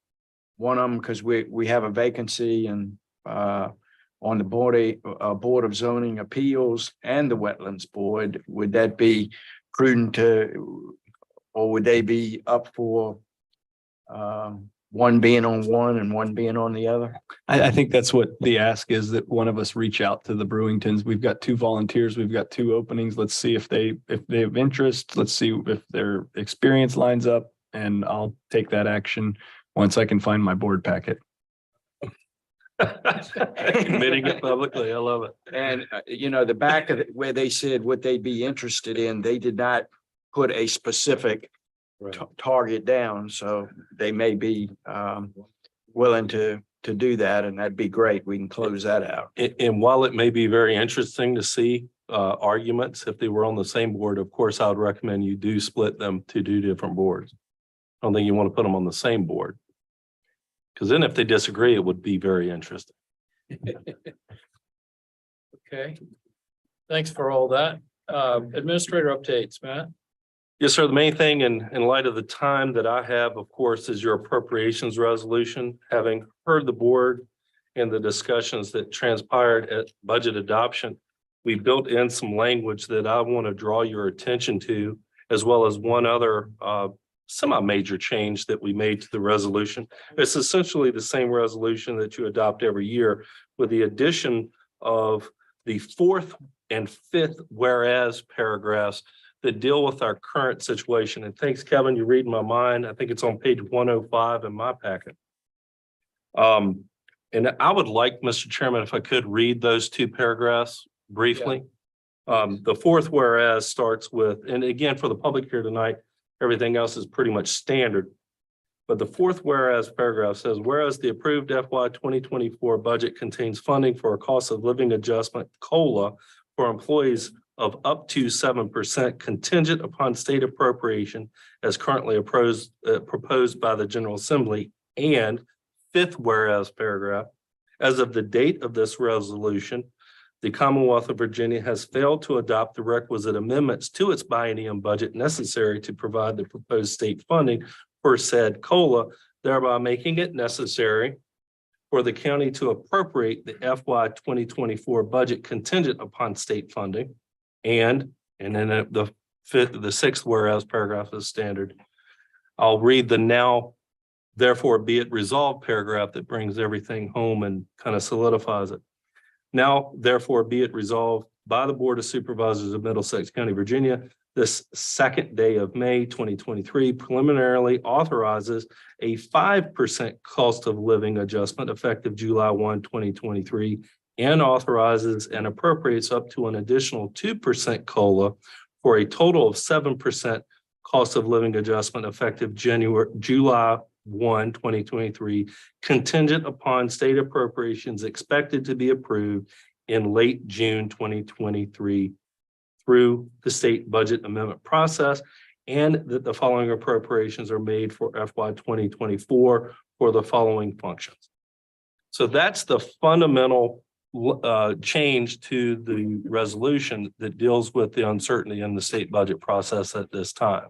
of them? Because we have a vacancy and on the Board of Zoning Appeals and the Wetlands Board. Would that be prudent to, or would they be up for one being on one and one being on the other? I think that's what the ask is, that one of us reach out to the Brewingtons. We've got 2 volunteers. We've got 2 openings. Let's see if they have interest. Let's see if their experience lines up, and I'll take that action once I can find my board packet. Admitting it publicly. I love it. And the back of it, where they said what they'd be interested in, they did not put a specific target down, so they may be willing to do that, and that'd be great. We can close that out. And while it may be very interesting to see arguments, if they were on the same board, of course, I would recommend you do split them to 2 different boards. I don't think you want to put them on the same board. Because then if they disagree, it would be very interesting. Okay. Thanks for all that. Administrator updates, Matt? Yes, sir. The main thing in light of the time that I have, of course, is your appropriations resolution. Having heard the board and the discussions that transpired at budget adoption, we built in some language that I want to draw your attention to, as well as one other semi-major change that we made to the resolution. It's essentially the same resolution that you adopt every year, with the addition of the 4th and 5th whereas paragraphs that deal with our current situation. And thanks, Kevin, you're reading my mind. I think it's on page 105 in my packet. And I would like, Mr. Chairman, if I could read those 2 paragraphs briefly. The 4th whereas starts with, and again, for the public here tonight, everything else is pretty much standard. But the 4th whereas paragraph says, whereas the approved FY 2024 budget contains funding for a cost of living adjustment COLA for employees of up to 7% contingent upon state appropriation as currently proposed by the General Assembly. And fifth whereas paragraph, as of the date of this resolution, the Commonwealth of Virginia has failed to adopt the requisite amendments to its biennium budget necessary to provide the proposed state funding for said COLA, thereby making it necessary for the county to appropriate the FY 2024 budget contingent upon state funding. And then the sixth whereas paragraph is standard. I'll read the now therefore be it resolved paragraph that brings everything home and kind of solidifies it. Now, therefore, be it resolved by the Board of Supervisors of Middlesex County, Virginia, this second day of May 2023 preliminarily authorizes a 5% cost of living adjustment effective July 1, 2023, and authorizes and appropriates up to an additional 2% COLA for a total of 7% cost of living adjustment effective July 1, 2023, contingent upon state appropriations expected to be approved in late June 2023 through the state budget amendment process, and that the following appropriations are made for FY 2024 for the following functions. So that's the fundamental change to the resolution that deals with the uncertainty in the state budget process at this time.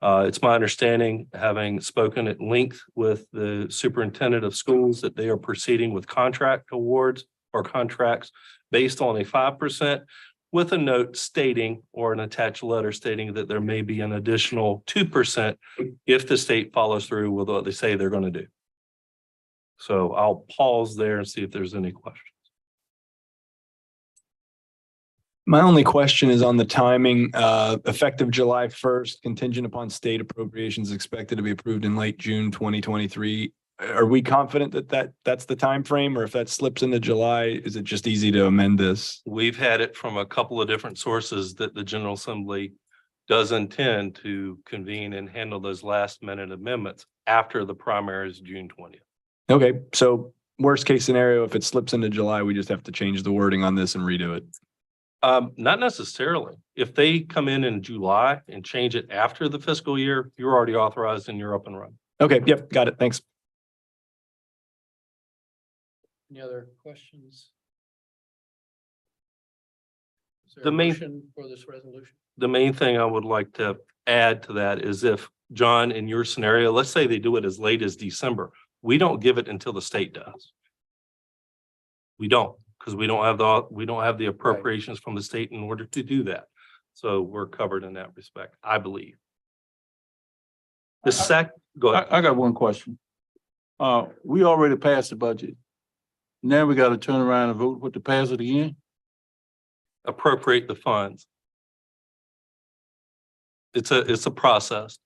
It's my understanding, having spoken at length with the superintendent of schools, that they are proceeding with contract awards or contracts based on a 5% with a note stating, or an attached letter stating, that there may be an additional 2% if the state follows through with what they say they're going to do. So I'll pause there and see if there's any questions. My only question is on the timing, effective July 1st, contingent upon state appropriations expected to be approved in late June 2023. Are we confident that that's the time frame, or if that slips into July, is it just easy to amend this? We've had it from a couple of different sources that the General Assembly does intend to convene and handle those last minute amendments after the primaries June 20th. Okay, so worst case scenario, if it slips into July, we just have to change the wording on this and redo it. Not necessarily. If they come in July and change it after the fiscal year, you're already authorized and you're up and running. Okay, yep, got it. Thanks. Any other questions? Is there The a main- motion for this resolution? The main thing I would like to add to that is, if, John, in your scenario, let's say they do it as late as December, we don't give it until the state does. We don't, because we don't have the appropriations from the state in order to do that. So we're covered in that respect, I believe. Go ahead. I got one question. We already passed the budget. Now we got to turn around and vote to pass it again? Appropriate the funds. It's a process.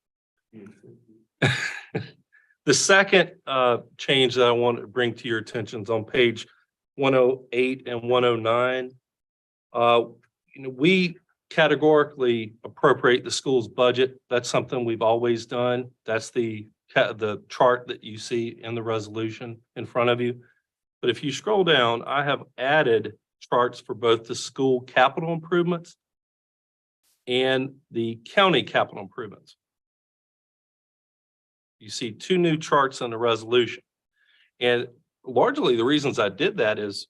The second change that I want to bring to your attention is on page 108 and 109. We categorically appropriate the school's budget. That's something we've always done. That's the chart that you see in the resolution in front of you. But if you scroll down, I have added charts for both the school capital improvements and the county capital improvements. You see two new charts in the resolution. And largely the reasons I did that is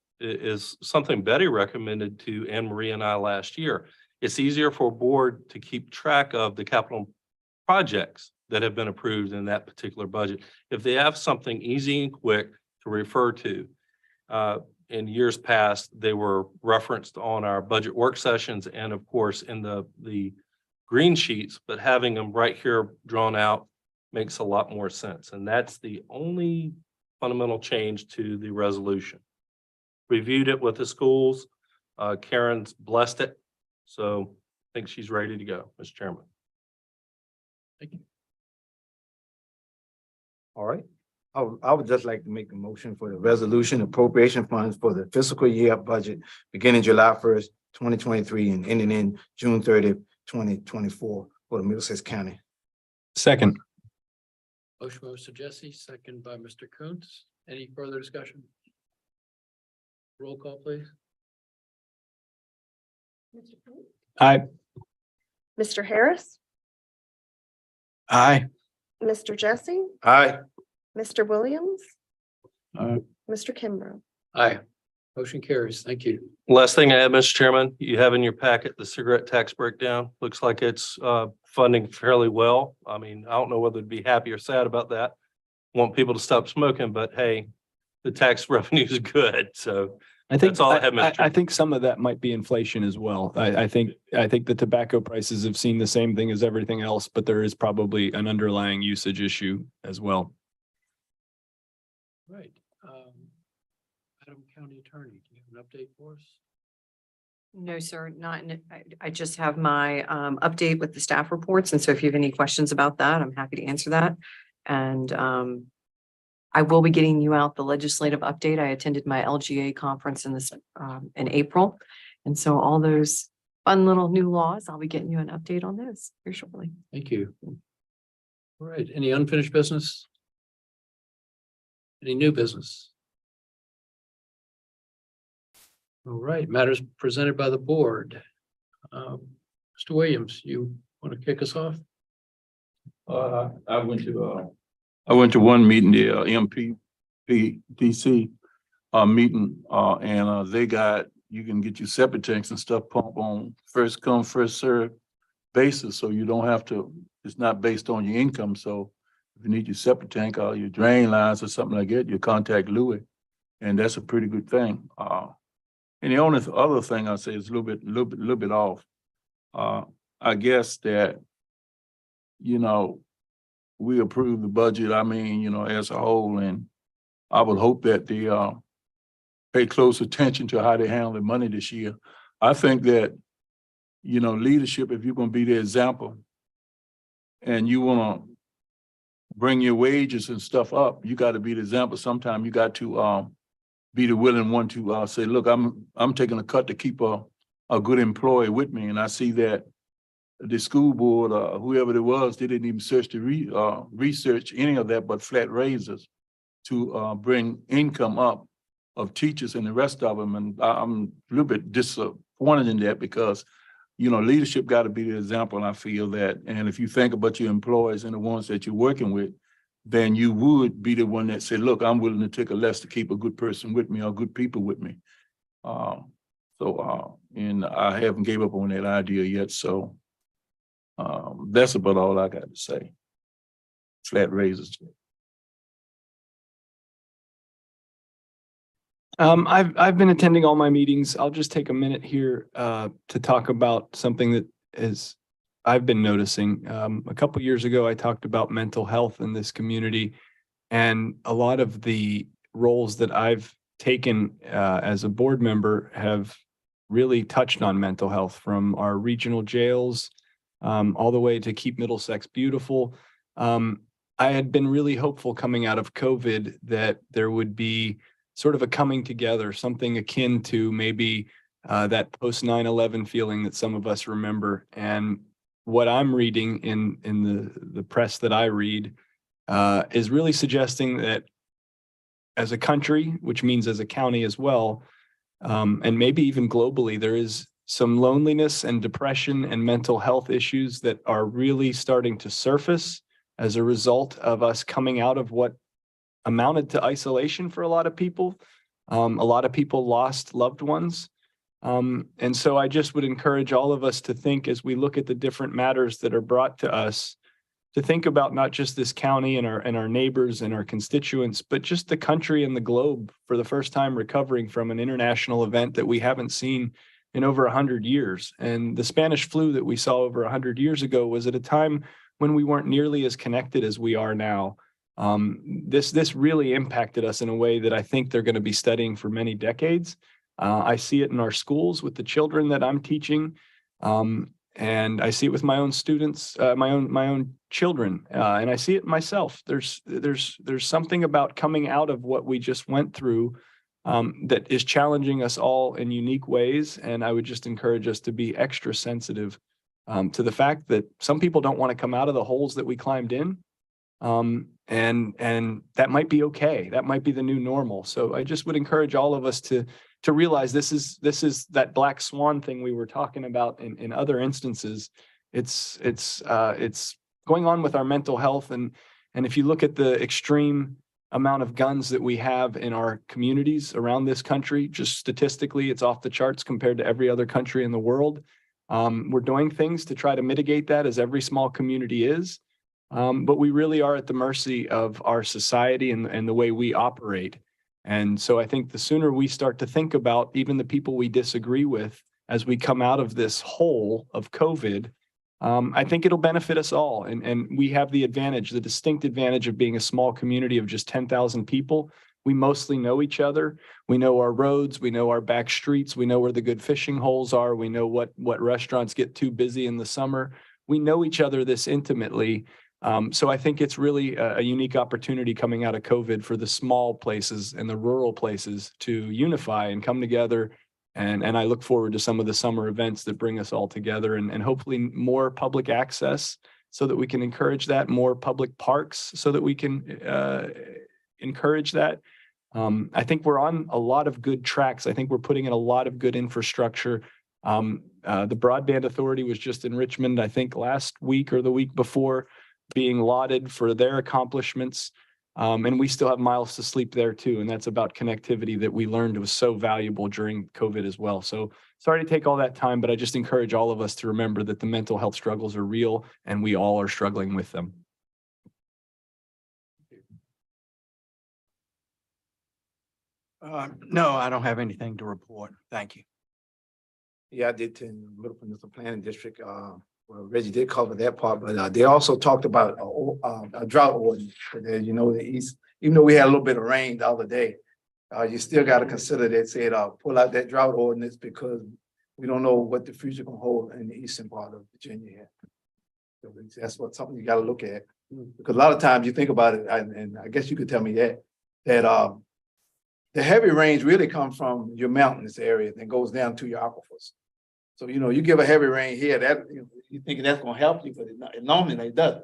something Betty recommended to Anne Marie and I last year. It's easier for a board to keep track of the capital projects that have been approved in that particular budget if they have something easy and quick to refer to. In years past, they were referenced on our budget work sessions and of course in the green sheets, but having them right here drawn out makes a lot more sense. And that's the only fundamental change to the resolution. Reviewed it with the schools. Karen's blessed it. So I think she's ready to go, Mr. Chairman. Thank you. All right. I would just like to make a motion for the resolution appropriation funds for the fiscal year budget beginning July 1st, 2023 and ending in June 30th, 2024 for the Middlesex County. Second. Motion by Mr. Jesse, second by Mr. Kuntz. Any further discussion? Roll call, please. Aye. Mr. Harris, Aye. Mr. Jesse, Aye. Mr. Williams, Aye. Mr. Kimbrough. Aye. Motion carries. Thank you. Last thing I have, Mr. Chairman, you have in your packet the cigarette tax breakdown. Looks like it's funding fairly well. I mean, I don't know whether to be happy or sad about that. Want people to stop smoking, but hey, the tax revenue is good. So I think, That's all I have, Mr. I Chairman. think some of that might be inflation as well. I think the tobacco prices have seen the same thing as everything else, but there is probably an underlying usage issue as well. Right. Madam County Attorney, do you have an update for us? No, sir, not, I just have my update with the staff reports. And so if you have any questions about that, I'm happy to answer that. And I will be getting you out the legislative update. I attended my LGA conference in April. And so all those fun little new laws, I'll be getting you an update on those here shortly. Thank you. All right. Any unfinished business? Any new business? All right, matters presented by the board. Mr. Williams, you want to kick us off? I went to one meeting, the MPPDC meeting, and they got, you can get your septic tanks and stuff pumped on first come, first served basis, so you don't have to, it's not based on your income. So if you need your septic tank or your drain lines or something like that, you contact Louis, and that's a pretty good thing. And the only other thing I say is a little bit off. I guess that, you know, we approve the budget, I mean, you know, as a whole, and I would hope that they pay close attention to how they handle the money this year. I think that, you know, leadership, if you're gonna be the example and you wanna bring your wages and stuff up, you gotta be the example. Sometimes you got to be the willing one to say, look, I'm taking a cut to keep a good employee with me. And I see that the school board, whoever it was, they didn't even research any of that but flat raises to bring income up of teachers and the rest of them. And I'm a little bit disappointed in that because, you know, leadership got to be the example, and I feel that. And if you think about your employees and the ones that you're working with, then you would be the one that said, look, I'm willing to take a less to keep a good person with me or good people with me. And I haven't gave up on that idea yet. So that's about all I got to say. Flat raises. I've been attending all my meetings. I'll just take a minute here to talk about something that I've been noticing. A couple years ago, I talked about mental health in this community, and a lot of the roles that I've taken as a board member have really touched on mental health, from our regional jails all the way to Keep Middlesex Beautiful. I had been really hopeful coming out of COVID that there would be sort of a coming together, something akin to maybe that post 9/11 feeling that some of us remember. And what I'm reading in the press that I read is really suggesting that as a country, which means as a county as well, and maybe even globally, there is some loneliness and depression and mental health issues that are really starting to surface as a result of us coming out of what amounted to isolation for a lot of people. A lot of people lost loved ones. And so I just would encourage all of us to think, as we look at the different matters that are brought to us, to think about not just this county and our neighbors and our constituents, but just the country and the globe, for the first time recovering from an international event that we haven't seen in over 100 years. And the Spanish flu that we saw over 100 years ago was at a time when we weren't nearly as connected as we are now. This really impacted us in a way that I think they're going to be studying for many decades. I see it in our schools with the children that I'm teaching. And I see it with my own students, my own children, and I see it myself. There's something about coming out of what we just went through that is challenging us all in unique ways. And I would just encourage us to be extra sensitive to the fact that some people don't want to come out of the holes that we climbed in. And that might be okay. That might be the new normal. So I just would encourage all of us to to realize this is that black swan thing we were talking about in other instances. It's going on with our mental health. And if you look at the extreme amount of guns that we have in our communities around this country, just statistically, it's off the charts compared to every other country in the world. We're doing things to try to mitigate that, as every small community is. But we really are at the mercy of our society and the way we operate. And so I think the sooner we start to think about even the people we disagree with as we come out of this hole of COVID, I think it'll benefit us all. And we have the advantage, the distinct advantage of being a small community of just 10,000 people. We mostly know each other. We know our roads. We know our back streets. We know where the good fishing holes are. We know what restaurants get too busy in the summer. We know each other this intimately. So I think it's really a unique opportunity coming out of COVID for the small places and the rural places to unify and come together. And I look forward to some of the summer events that bring us all together, and hopefully more public access so that we can encourage that, more public parks so that we can encourage that. I think we're on a lot of good tracks. I think we're putting in a lot of good infrastructure. The Broadband Authority was just in Richmond, I think last week or the week before, being lauded for their accomplishments. And we still have miles to sleep there too. And that's about connectivity that we learned was so valuable during COVID as well. So sorry to take all that time, but I just encourage all of us to remember that the mental health struggles are real and we all are struggling with them. No, I don't have anything to report. Thank you. Yeah, I did in the Middle Peninsula Planning District. Well, Reggie did cover that part, but they also talked about a drought ordinance. As you know, the east, even though we had a little bit of rain the other day, you still got to consider that, said pull out that drought ordinance because we don't know what the future can hold in the eastern part of Virginia. So that's something you got to look at, because a lot of times you think about it, and I guess you could tell me that the heavy rains really come from your mountainous area and goes down to your aquifers. So, you know, you give a heavy rain here, that you thinking that's going to help you, but it normally it doesn't.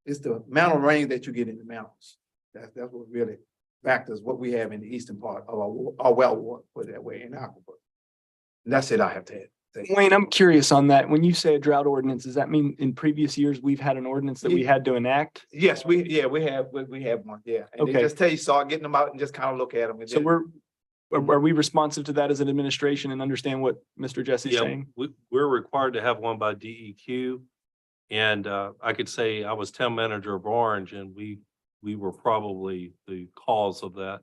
It's the amount of rain that you get in the mountains. That's what really factors what we have in the eastern part of our well water, put it that way, in aquifer. And that's it I have to add. Wayne, I'm curious on that. When you say a drought ordinance, does that mean in previous years we've had an ordinance that we had to enact? Yes, we have one. Yeah. And Okay. they just tell you, start getting them out and just kind of look at them. So are we responsive to that as an administration and understand what Mr. Jesse's saying? We're required to have one by DEQ. And I could say I was town manager of Orange, and we were probably the cause of that.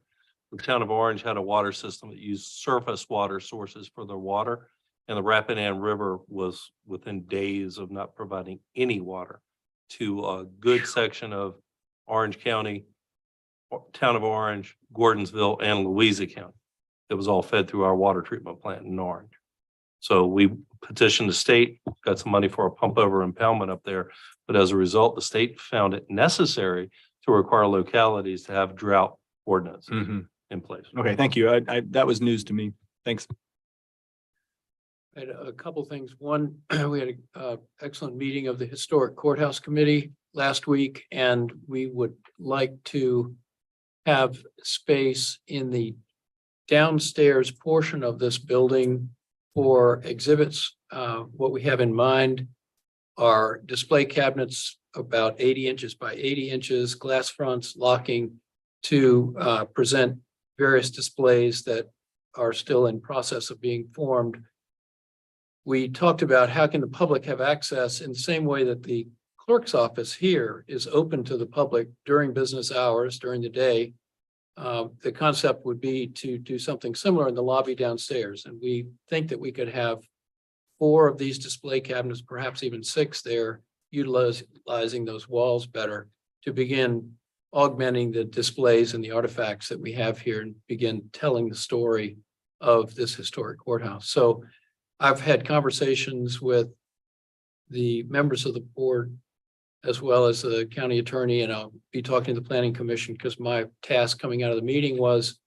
The town of Orange had a water system that used surface water sources for their water. And the Rappahannock River was within days of not providing any water to a good section of Orange County, town of Orange, Gordonsville, and Louisa County. It was all fed through our water treatment plant in Orange. So we petitioned the state, got some money for a pump over impoundment up there. But as a result, the state found it necessary to require localities to have drought ordinances in place. Okay, thank you. That was news to me. Thanks. I had a couple things. One, we had an excellent meeting of the Historic Courthouse Committee last week, and we would like to have space in the downstairs portion of this building for exhibits. What we have in mind are display cabinets about 80 inches by 80 inches, glass fronts, locking, to present various displays that are still in process of being formed. We talked about how can the public have access in the same way that the clerk's office here is open to the public during business hours, during the day. The concept would be to do something similar in the lobby downstairs. And we think that we could have 4 of these display cabinets, perhaps even 6 there, utilizing those walls better to begin augmenting the displays and the artifacts that we have here and begin telling the story of this historic courthouse. So I've had conversations with the members of the board as well as the county attorney, and I'll be talking to the planning commission because my task coming out of the meeting was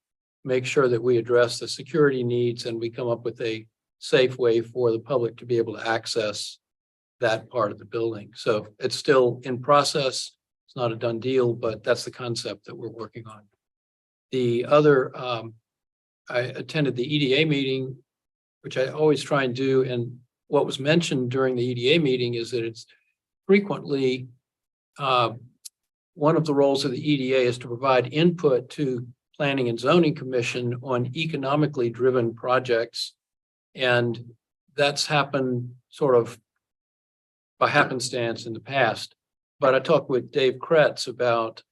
make sure that we address the security needs and we come up with a safe way for the public to be able to access that part of the building. So it's still in process. It's not a done deal, but that's the concept that we're working on. The other I attended the EDA meeting, which I always try and do. And what was mentioned during the EDA meeting is that it's frequently one of the roles of the EDA is to provide input to Planning and Zoning Commission on economically driven projects. And that's happened sort of by happenstance in the past. But I talked with Dave Kretz about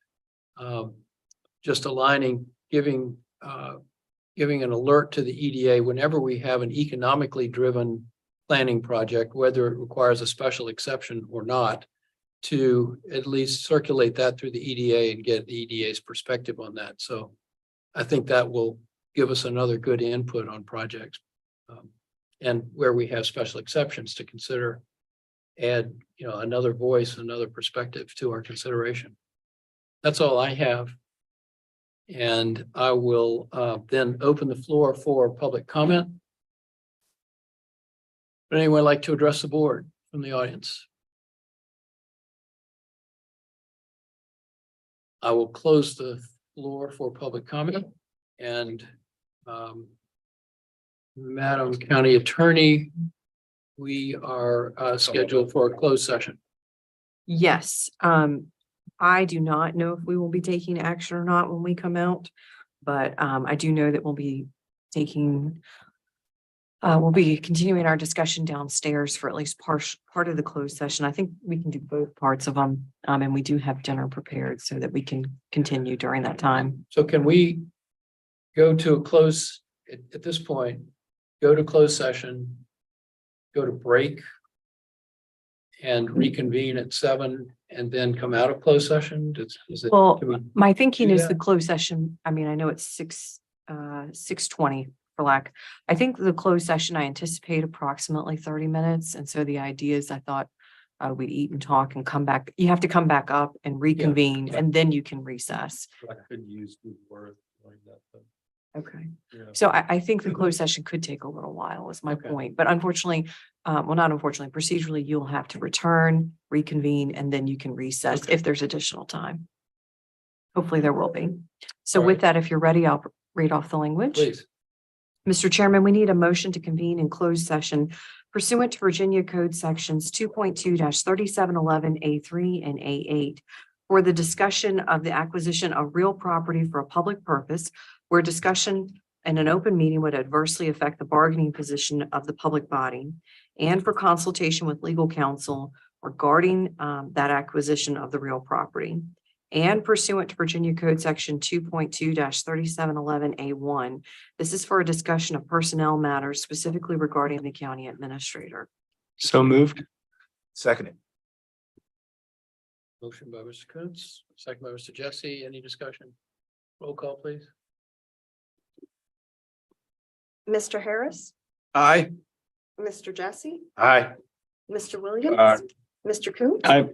just aligning, giving an alert to the EDA whenever we have an economically driven planning project, whether it requires a special exception or not, to at least circulate that through the EDA and get the EDA's perspective on that. So I think that will give us another good input on projects. And where we have special exceptions to consider, add, another voice, another perspective to our consideration. That's all I have. And I will then open the floor for public comment. Would anyone like to address the board from the audience? I will close the floor for public comment and Madam County Attorney, we are scheduled for a closed session. Yes, I do not know if we will be taking action or not when we come out, but I do know that we'll be continuing our discussion downstairs for at least part of the closed session. I think we can do both parts of them. And we do have dinner prepared so that we can continue during that time. So can we go to a close at this point, go to closed session, go to break and reconvene at 7 and then come out of closed session? Is it? Well, can we my thinking do is that? the closed session, I mean, I know it's 6:20 for lack. I think the closed session, I anticipate approximately 30 minutes. And so the idea is I thought we'd eat and talk and come back. You have to come back up and reconvene and then you can recess. I could use good word like that, but Okay. yeah. So I think the closed session could take a little while is my Okay. point, but unfortunately, well, not unfortunately, procedurally, you'll have to return, reconvene, and then you can recess if there's additional time. Hopefully there will be. So All with right. that, if you're ready, I'll read off the language. Please. Mr. Chairman, we need a motion to convene in closed session pursuant to Virginia Code Sections 2.2-3711A3 and A8 for the discussion of the acquisition of real property for a public purpose where discussion in an open meeting would adversely affect the bargaining position of the public body, and for consultation with legal counsel regarding that acquisition of the real property. And pursuant to Virginia Code Section 2.2-3711A1, this is for a discussion of personnel matters specifically regarding the county administrator. So moved. Seconded. Motion by Mr. Coons, second by Mr. Jesse. Any discussion? Roll call, please. Mr. Harris, Aye. Mr. Jesse, Aye. Mr. Williams. Aye. Mr. Coons. Aye.